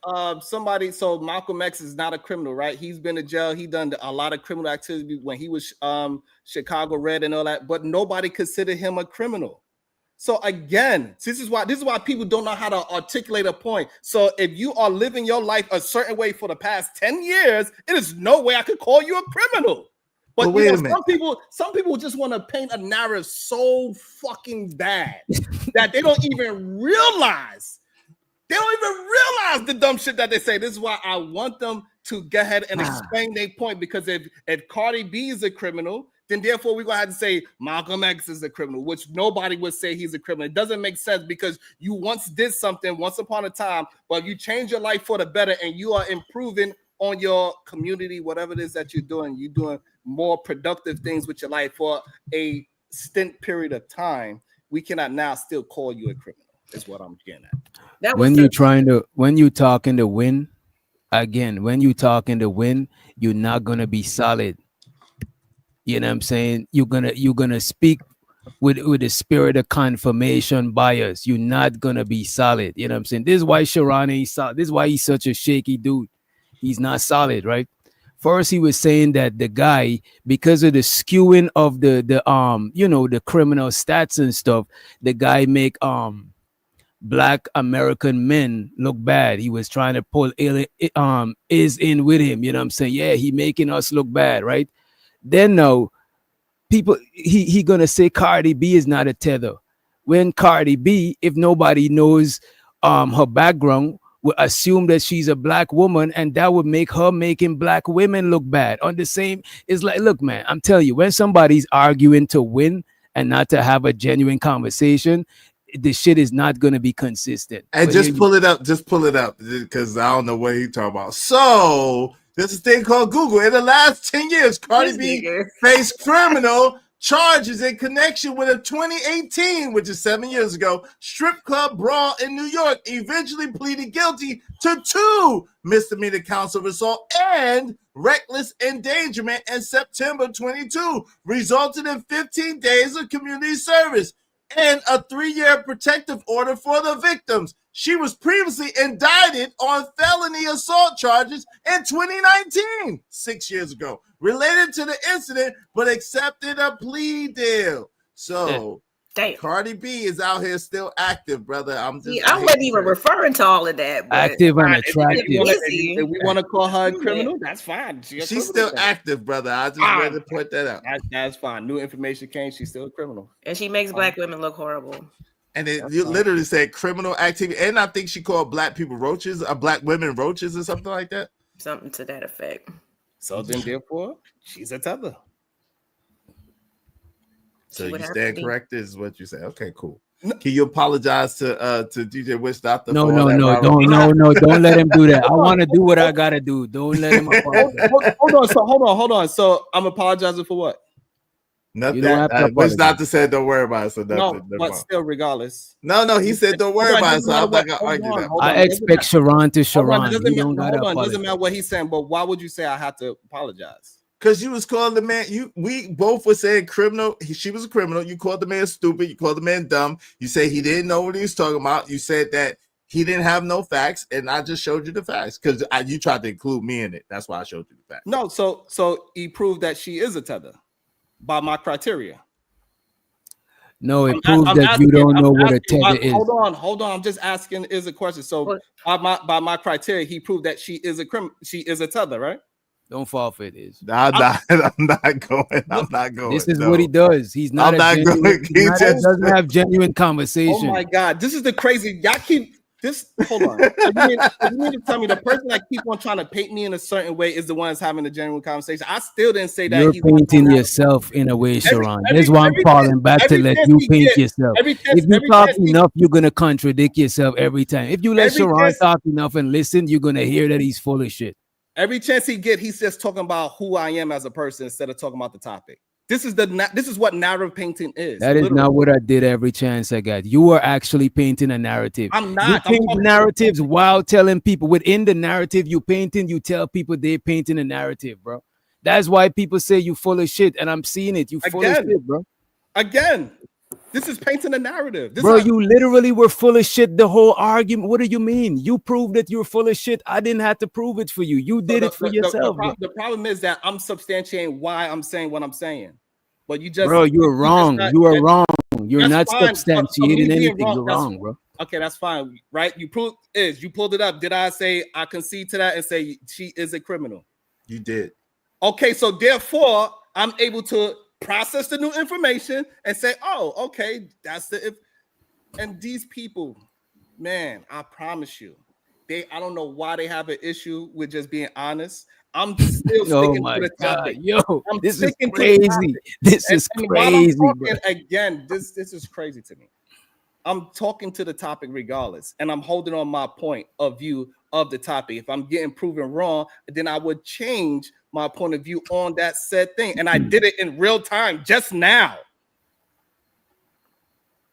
Malcolm X is not a criminal, right? He's been to jail. He done a lot of criminal activity when he was Chicago Red and all that, but nobody considered him a criminal. So again, this is why people don't know how to articulate a point. So if you are living your life a certain way for the past 10 years, it is no way I could call you a criminal. But wait a minute. some people just want to paint a narrative so fucking bad that they don't even realize. They don't even realize the dumb shit that they say. This is why I want them to go ahead and explain their point, because if Cardi B is a criminal, then therefore we're gonna have to say Malcolm X is a criminal, which nobody would say he's a criminal. It doesn't make sense, because you once did something once upon a time, but you change your life for the better and you are improving on your community, whatever it is that you're doing more productive things with your life for a stint period of time. We cannot now still call you a criminal. Is what I'm getting at. When you talking to win, again, when you talking to win, you're not gonna be solid. You know what I'm saying? You're gonna speak with the spirit of confirmation bias. You're not gonna be solid. You know what I'm saying? This is why Sharon ain't solid. This is why he's such a shaky dude. He's not solid, right? First, he was saying that the guy, because of the skewing of the criminal stats and stuff, the guy make Black American men look bad. He was trying to pull is in with him. You know what I'm saying? Yeah, he making us look bad, right? Then no, people he gonna say Cardi B is not a tether. When Cardi B, if nobody knows her background, would assume that she's a black woman, and that would make her making black women look bad. On the same, it's like, look, man, I'm telling you, when somebody's arguing to win and not to have a genuine conversation, the shit is not going to be consistent. And But just pull it up, because I don't know what he's talking about. So there's a thing called Google. In the last 10 years, Cardi B faced criminal charges in connection with a 2018, which is 7 years ago, strip club brawl in New York. Eventually pleaded guilty to 2 misdemeanor counts of assault and reckless endangerment in September 22, resulting in 15 days of community service and a 3-year protective order for the victims. She was previously indicted on felony assault charges in 2019, 6 years ago, related to the incident, but accepted a plea deal. So Damn. Cardi B is out here still active, brother. I wasn't even referring to all of that. But active and attractive. If we want to call her a criminal, that's fine. She's still active, brother. I just wanted to point that out. That's fine. New information came. She's still a criminal. And she makes black women look horrible. And you literally said criminal activity. And I think she called black people roaches, black women roaches or something like that. Something to that effect. So then, therefore, she's a tether. So you stand corrected is what you say. Okay, cool. Can you apologize to DJ Witch Doctor? No, don't let him do that. I want to do what I gotta do. Don't let him apologize. Hold on. So I'm apologizing for what? Nothing. Witch Doctor said don't worry about it. So nothing. No, but still, regardless. No, he said don't worry about it. So I'm not gonna argue that. I expect Sharon to Sharon. Doesn't matter what he's saying, but why would you say I have to apologize? Because you was calling the man, we both were saying criminal. She was a criminal. You called the man stupid. You called the man dumb. You said he didn't know what he was talking about. You said that he didn't have no facts, and I just showed you the facts because you tried to include me in it. That's why I showed you the facts. No, so he proved that she is a tether by my criteria. No, it proves that you don't know what a tether is. Hold on. I'm just asking is a question. So by my criteria, he proved that she is a tether, right? Don't fall for this. I'm not going. I'm not going. This is what he does. He's not doesn't have genuine conversation. Oh my God, this is the crazy. Y'all keep this. Hold on. You mean to tell me the person that keep on trying to paint me in a certain way is the one that's having a genuine conversation? I still didn't say that. You're painting yourself in a way, Sharon. That's why I'm falling back to let you paint yourself. If you talk enough, you're gonna contradict yourself every time. If you let Sharon talk enough and listen, you're gonna hear that he's full of shit. Every chance he get, he's just talking about who I am as a person instead of talking about the topic. This is what narrative painting is. That is not what I did every chance I got. You are actually painting a narrative. I'm not. You paint narratives while telling people within the narrative you painting, you tell people they're painting a narrative, bro. That's why people say you full of shit, and I'm seeing it. You full of shit, bro. Again, this is painting a narrative. Bro, you literally were full of shit the whole argument. What do you mean? You proved that you're full of shit. I didn't have to prove it for you. You did it for yourself. The problem is that I'm substantiating why I'm saying what I'm saying. But you just, bro, you're wrong. You are wrong. You're not substantiating anything. You're wrong, bro. Okay, that's fine, right? You pulled it up. Did I say I concede to that and say she is a criminal? You did. Okay, so therefore I'm able to process the new information and say, oh, okay, that's the. And these people, man, I promise you, I don't know why they have an issue with just being honest. I'm still sticking to the topic. This is crazy. This is crazy. Again, this is crazy to me. I'm talking to the topic regardless, and I'm holding on my point of view of the topic. If I'm getting proven wrong, then I would change my point of view on that said thing, and I did it in real time just now.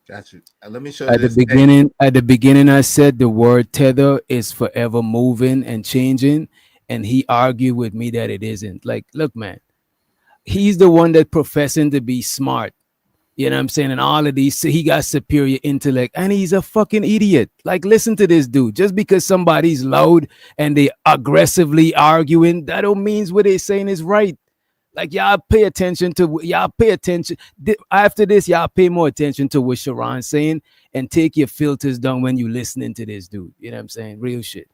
Got you. Let me show you at the beginning, I said the word tether is forever moving and changing. And he argued with me that it isn't. Like, look, man, he's the one that professing to be smart. You know what I'm saying? And all of these, he got superior intellect and he's a fucking idiot. Like, listen to this dude. Just because somebody's loud and they aggressively arguing, that don't mean what they're saying is right. Like, y'all pay attention. After this, y'all pay more attention to what Sharon's saying and take your filters down when you're listening to this dude. You know what I'm saying? Real shit.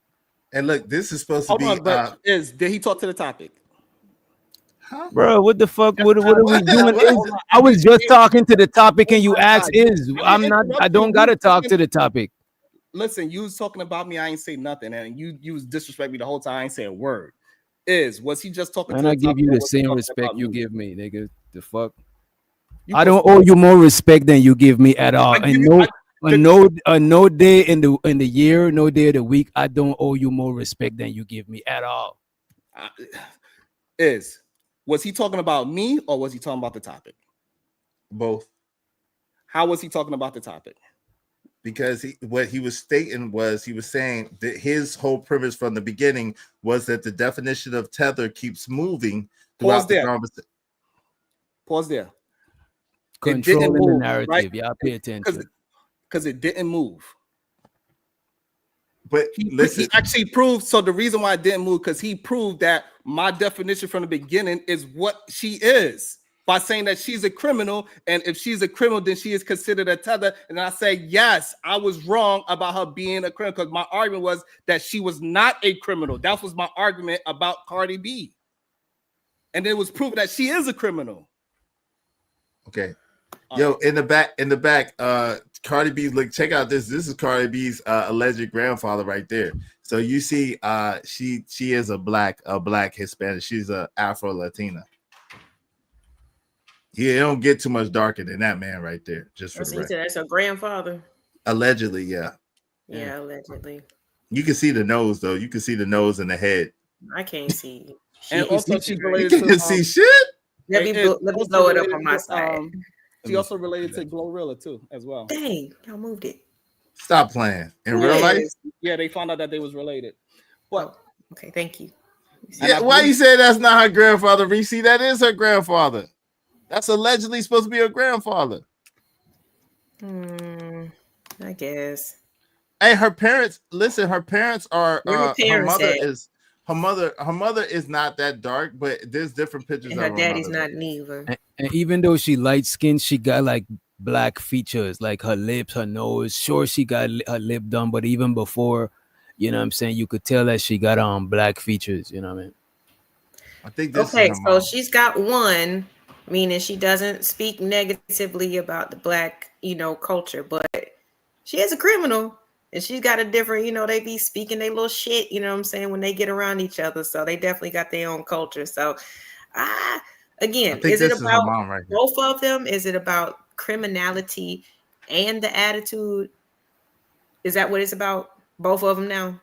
And look, this is supposed to be. Did he talk to the topic? Huh? Bro, what the fuck? What are we doing? I was just talking to the topic, and you asked I'm not. I don't gotta talk to the topic. Listen, you was talking about me. I ain't say nothing, and you was disrespecting me the whole time. I ain't say a word. Was he just talking? And I give you the same respect you give me, nigga. The fuck? I don't owe you more respect than you give me at all. No day in the year, no day of the week, I don't owe you more respect than you give me at all. Was he talking about me or was he talking about the topic? Both. How was he talking about the topic? Because what he was stating was he was saying that his whole premise from the beginning was that the definition of tether keeps moving throughout the conversation. Pause there. Controlling the narrative. Right? Y'all pay attention. Because it didn't move. But listen, he actually proved. So the reason why it didn't move, because he proved that my definition from the beginning is what she is by saying that she's a criminal, and if she's a criminal, then she is considered a tether. And I say, yes, I was wrong about her being a criminal because my argument was that she was not a criminal. That was my argument about Cardi B, and it was proven that she is a criminal. Okay. Yo, in the back, Cardi B, look, check out this. This is Cardi B's alleged grandfather right there. So you see, she is a black Hispanic. She's a Afro Latina. Yeah, it don't get too much darker than that man right there. Just for the record. That's her grandfather. Allegedly, yeah. Yeah, allegedly. You can see the nose though. You can see the nose and the head. I can't see. And also, she's related to. You can see shit. Let me blow it up on my side. She also related to Glorilla too, as well. Dang, y'all moved it. Stop playing. In real life? Yeah, they found out that they was related. But okay, thank you. Yeah, why you say that's not her grandfather, Reese? That is her grandfather. That's allegedly supposed to be her grandfather. I guess. Hey, her parents. Listen, her parents are. Where her Her parents mother at? is. Her mother. Her mother is not that dark, but there's different pictures And of her her daddy's mother though. not neither. And even though she light skinned, she got like black features, like her lips, her nose. Sure, she got her lip done, but even before, you know what I'm saying, you could tell that she got black features, you know what I mean? I think this is Okay, her so mom. she's got one, meaning she doesn't speak negatively about the black, culture, but she is a criminal. And she's got a different, they be speaking their little shit, you know what I'm saying, when they get around each other. So they definitely got their own culture. So ah I again, think is it this is her about mom right here. both of them? Is it about criminality and the attitude? Is that what it's about? Both of them now?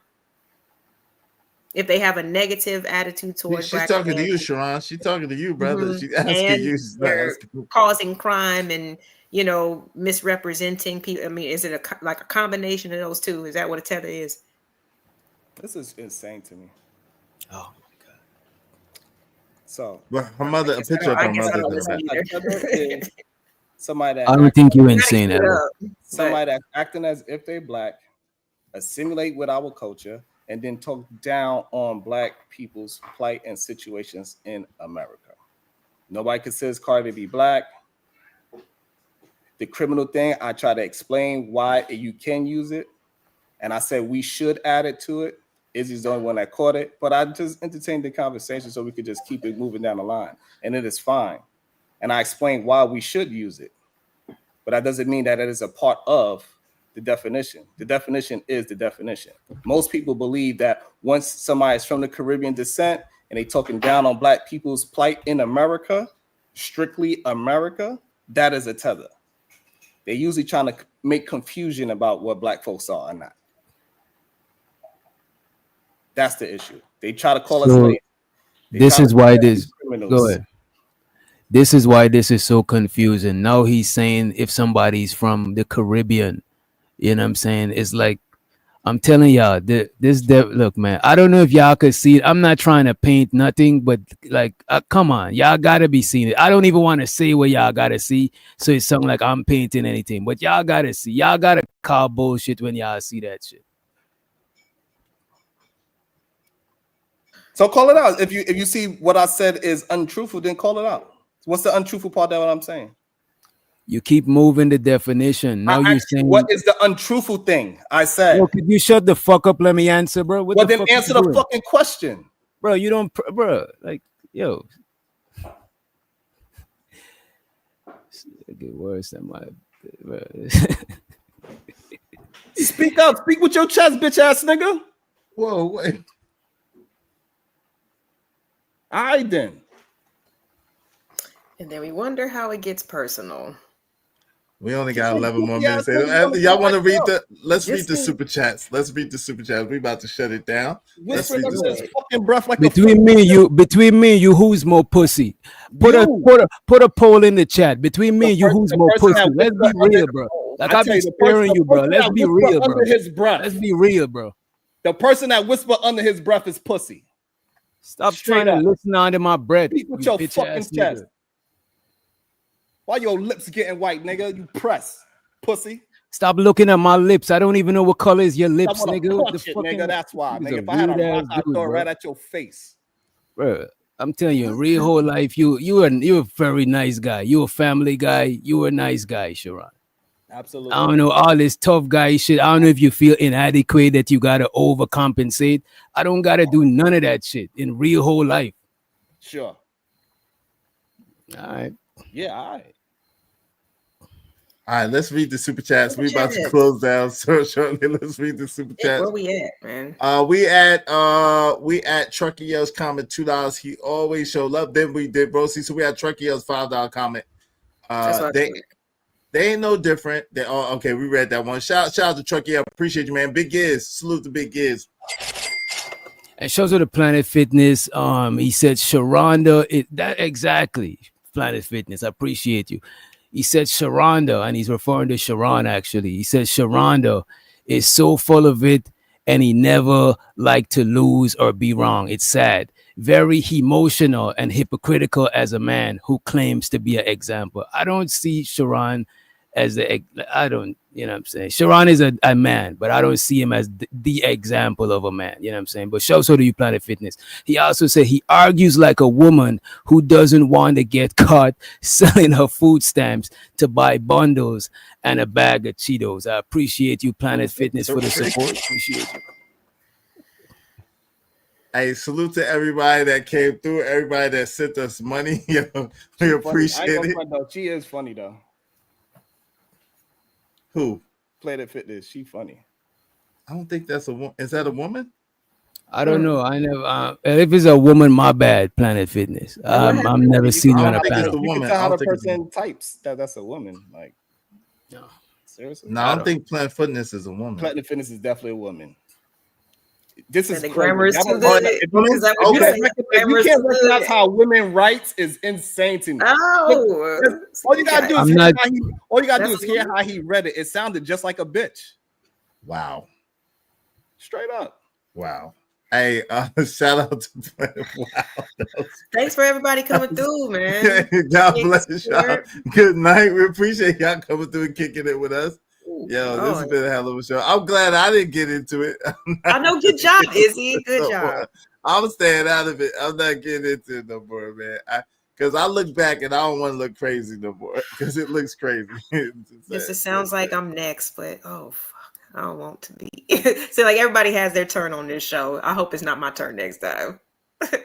If they have a negative attitude towards She's black talking to men, you, Sharon. She's talking to you, brother. mhm, She's asking and you. She's not they're asking me. causing crime and misrepresenting people. I mean, is it like a combination of those two? Is that what a tether is? This is insane to me. Oh. So But her I mother, a guess I picture don't. of I her guess I mother don't in the listen back. a either. tether is somebody I that don't think you insane Gotta keep it ever. up, somebody that's acting as if they're black, assimilate with our culture, and then talk down on black people's plight and situations in America. Nobody considers Cardi to be black. The criminal thing, I try to explain why you can use it. And I said we should add it to it. Izzy's the only one that caught it. But I just entertained the conversation so we could just keep it moving down the line. And it is fine. And I explained why we should use it. But that doesn't mean that it is a part of the definition. The definition is the definition. Most people believe that once somebody is from the Caribbean descent and they talking down on black people's plight in America, strictly America, that is a tether. They're usually trying to make confusion about what black folks are or not. That's the issue. They try to call us So slaves. They this try to is why call us this go criminals. ahead. This is why this is so confusing. Now he's saying if somebody's from the Caribbean, you know what I'm saying? It's like I'm telling y'all, look, man. I don't know if y'all could see it. I'm not trying to paint nothing, but like, come on, y'all gotta be seeing it. I don't even want to say what y'all gotta see, so it's something like I'm painting anything, but y'all gotta see. Y'all gotta call bullshit when y'all see that shit. So call it out. If you see what I said is untruthful, then call it out. What's the untruthful part of what I'm saying? You keep moving the definition. I Now you asked you, what saying, is the untruthful thing? I bro, said. could you shut the fuck up? Let me answer, bro. What Well, the then fuck answer you the doing, fucking question. bro? You don't, bro. Like, yo, it get worse than my. Bro. Speak up. Speak with your chest, bitch ass nigga. Whoa, wait. All right, then. and then we wonder how it gets personal. We only got 11 more Yeah, minutes. nigga, Y'all want to act read up. the? Let's read Just the think, super chats. Let's read the super chats. We about to shut it down. Let's Whispering read under the. his fucking breath like between me and you, who's more pussy? you. Put a poll in the chat. Between me and you, who's The more person pussy? that Let's whisper be under real, bro. Like I I tell be you, sparing you, the bro. person Let's that be whisper real, bro. under his breath. Let's be real, bro. The person that whisper under his breath is pussy. Stop Straight trying to up. listen under my breath, Speak with you your bitch fucking ass chest. nigga. Why your lips getting white, nigga? You press, pussy. Stop looking at my lips. I don't even know what color is your I lips, want to nigga. The punch it, fucking nigga. That's why, he's nigga. a If I had a weird rock, ass I'd dude, throw it bro. right at your face. Bro, I'm telling you, in real whole life, you're a very nice guy. You a family guy. You a nice guy, Sharon. I Absolutely. don't know all this tough guy shit. I don't know if you feel inadequate that you gotta overcompensate. I don't gotta do none of that shit in real whole life. Sure. All right. Yeah, all right. All right, let's read the super chats. Super We about to chats. close down so shortly. Let's read the super Nick, chats. where we at, man? We at Truckee Yell's comment $2. He always show love. Then we did Brosi. So we had Truckee Yell's $5 comment. That's what I They figured. they ain't no different. They all okay. We read that one. Shout out to Truckee Yell. Appreciate you, man. Big Giz. Salute to Big Giz. And shows her the Planet Fitness. He said Sharonda. That exactly. Planet Fitness. I appreciate you. He said Sharonda, and he's referring to Sharon actually. He said Sharonda is so full of it, and he never liked to lose or be wrong. It's sad. Very emotional and hypocritical as a man who claims to be an example. I don't see Sharon as the, I don't, you know what I'm saying? Sharon is a man, but I don't see him as the example of a man, you know what I'm saying? But show so do you Planet Fitness. He also said he argues like a woman who doesn't want to get caught selling her food stamps to buy bundles and a bag of Cheetos. I appreciate you, Planet Fitness, for the support. Appreciate you. Hey, salute to everybody that came through, everybody that sent us money. Yo, we appreciate it. Though. She is funny though. Who? Planet Fitness. She funny. I don't think that's a woman. Is that a woman? I don't know. I never. If it's a woman, my bad. Planet Fitness. I'm never seen you on a panel. You can tell how the person types that's a woman. Like, no, seriously. No, I don't think Planet Fitness is a woman. Planet Fitness is definitely a woman. This is the grammar is too good. good. If you can't recognize how women writes is insane to me. Oh, all you gotta do is hear how he read it. It sounded just like a bitch. Wow. Straight up. Wow. Hey, shout out to wow. Thanks for everybody coming through, man. God bless y'all. Good night. We appreciate y'all coming through and kicking it with us. Yo, this has been a hell of a show. I'm glad I didn't get into it. I know. Good job, Izzy. Good job. I'm staying out of it. I'm not getting into it no more, man. Because I look back and I don't want to look crazy no more because it looks crazy. It sounds like I'm next, but oh fuck, I don't want to be. So like everybody has their turn on this show. I hope it's not my turn next time.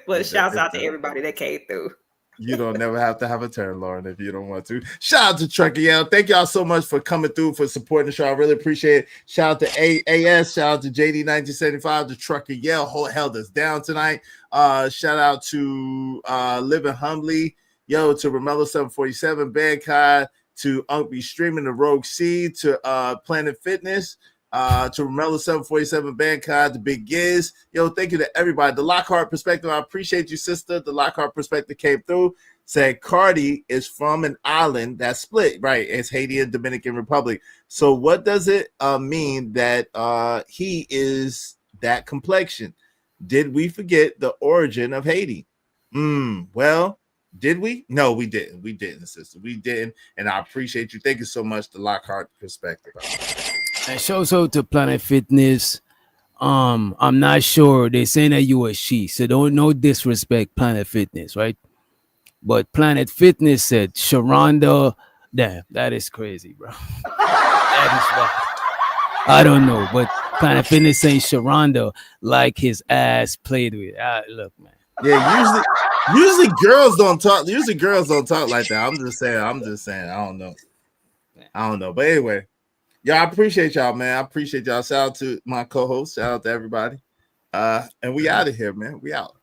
But shouts out to everybody that came through. You don't never have to have a turn, Lauren, if you don't want to. Shout out to Trucker Yell. Thank y'all so much for coming through, for supporting the show. I really appreciate it. Shout out to AS. Shout out to JD1975. The Trucker Yell held us down tonight. Shout out to Living Humbly. Yo, to Romello 747, Badcod, to Uncle Streaming, the Rogue C, to Planet Fitness. To Romello 747, Bancod, the Big Giz. Yo, thank you to everybody. The Lockhart Perspective, I appreciate you, sister. The Lockhart Perspective came through. Said Cardi is from an island that's split, right? It's Haiti and Dominican Republic. So what does it mean that he is that complexion? Did we forget the origin of Haiti? Well, did we? No, we didn't. We didn't, sister. We didn't. And I appreciate you. Thank you so much, the Lockhart Perspective. And show so to Planet Fitness. I'm not sure. They're saying that you a she, so don't no disrespect Planet Fitness, right? But Planet Fitness said Sharonda. Damn, that is crazy, bro. That is wild. I don't know, but Planet Fitness saying Sharonda like his ass played with. Look, man. Yeah, usually girls don't talk. Usually girls don't talk like that. I'm just saying. I don't know. But anyway. Yeah, I appreciate y'all, man. I appreciate y'all. Shout out to my co-host. Shout out to everybody. And we out of here, man. We out.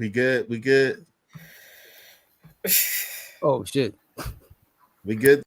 We good. Oh shit. We good.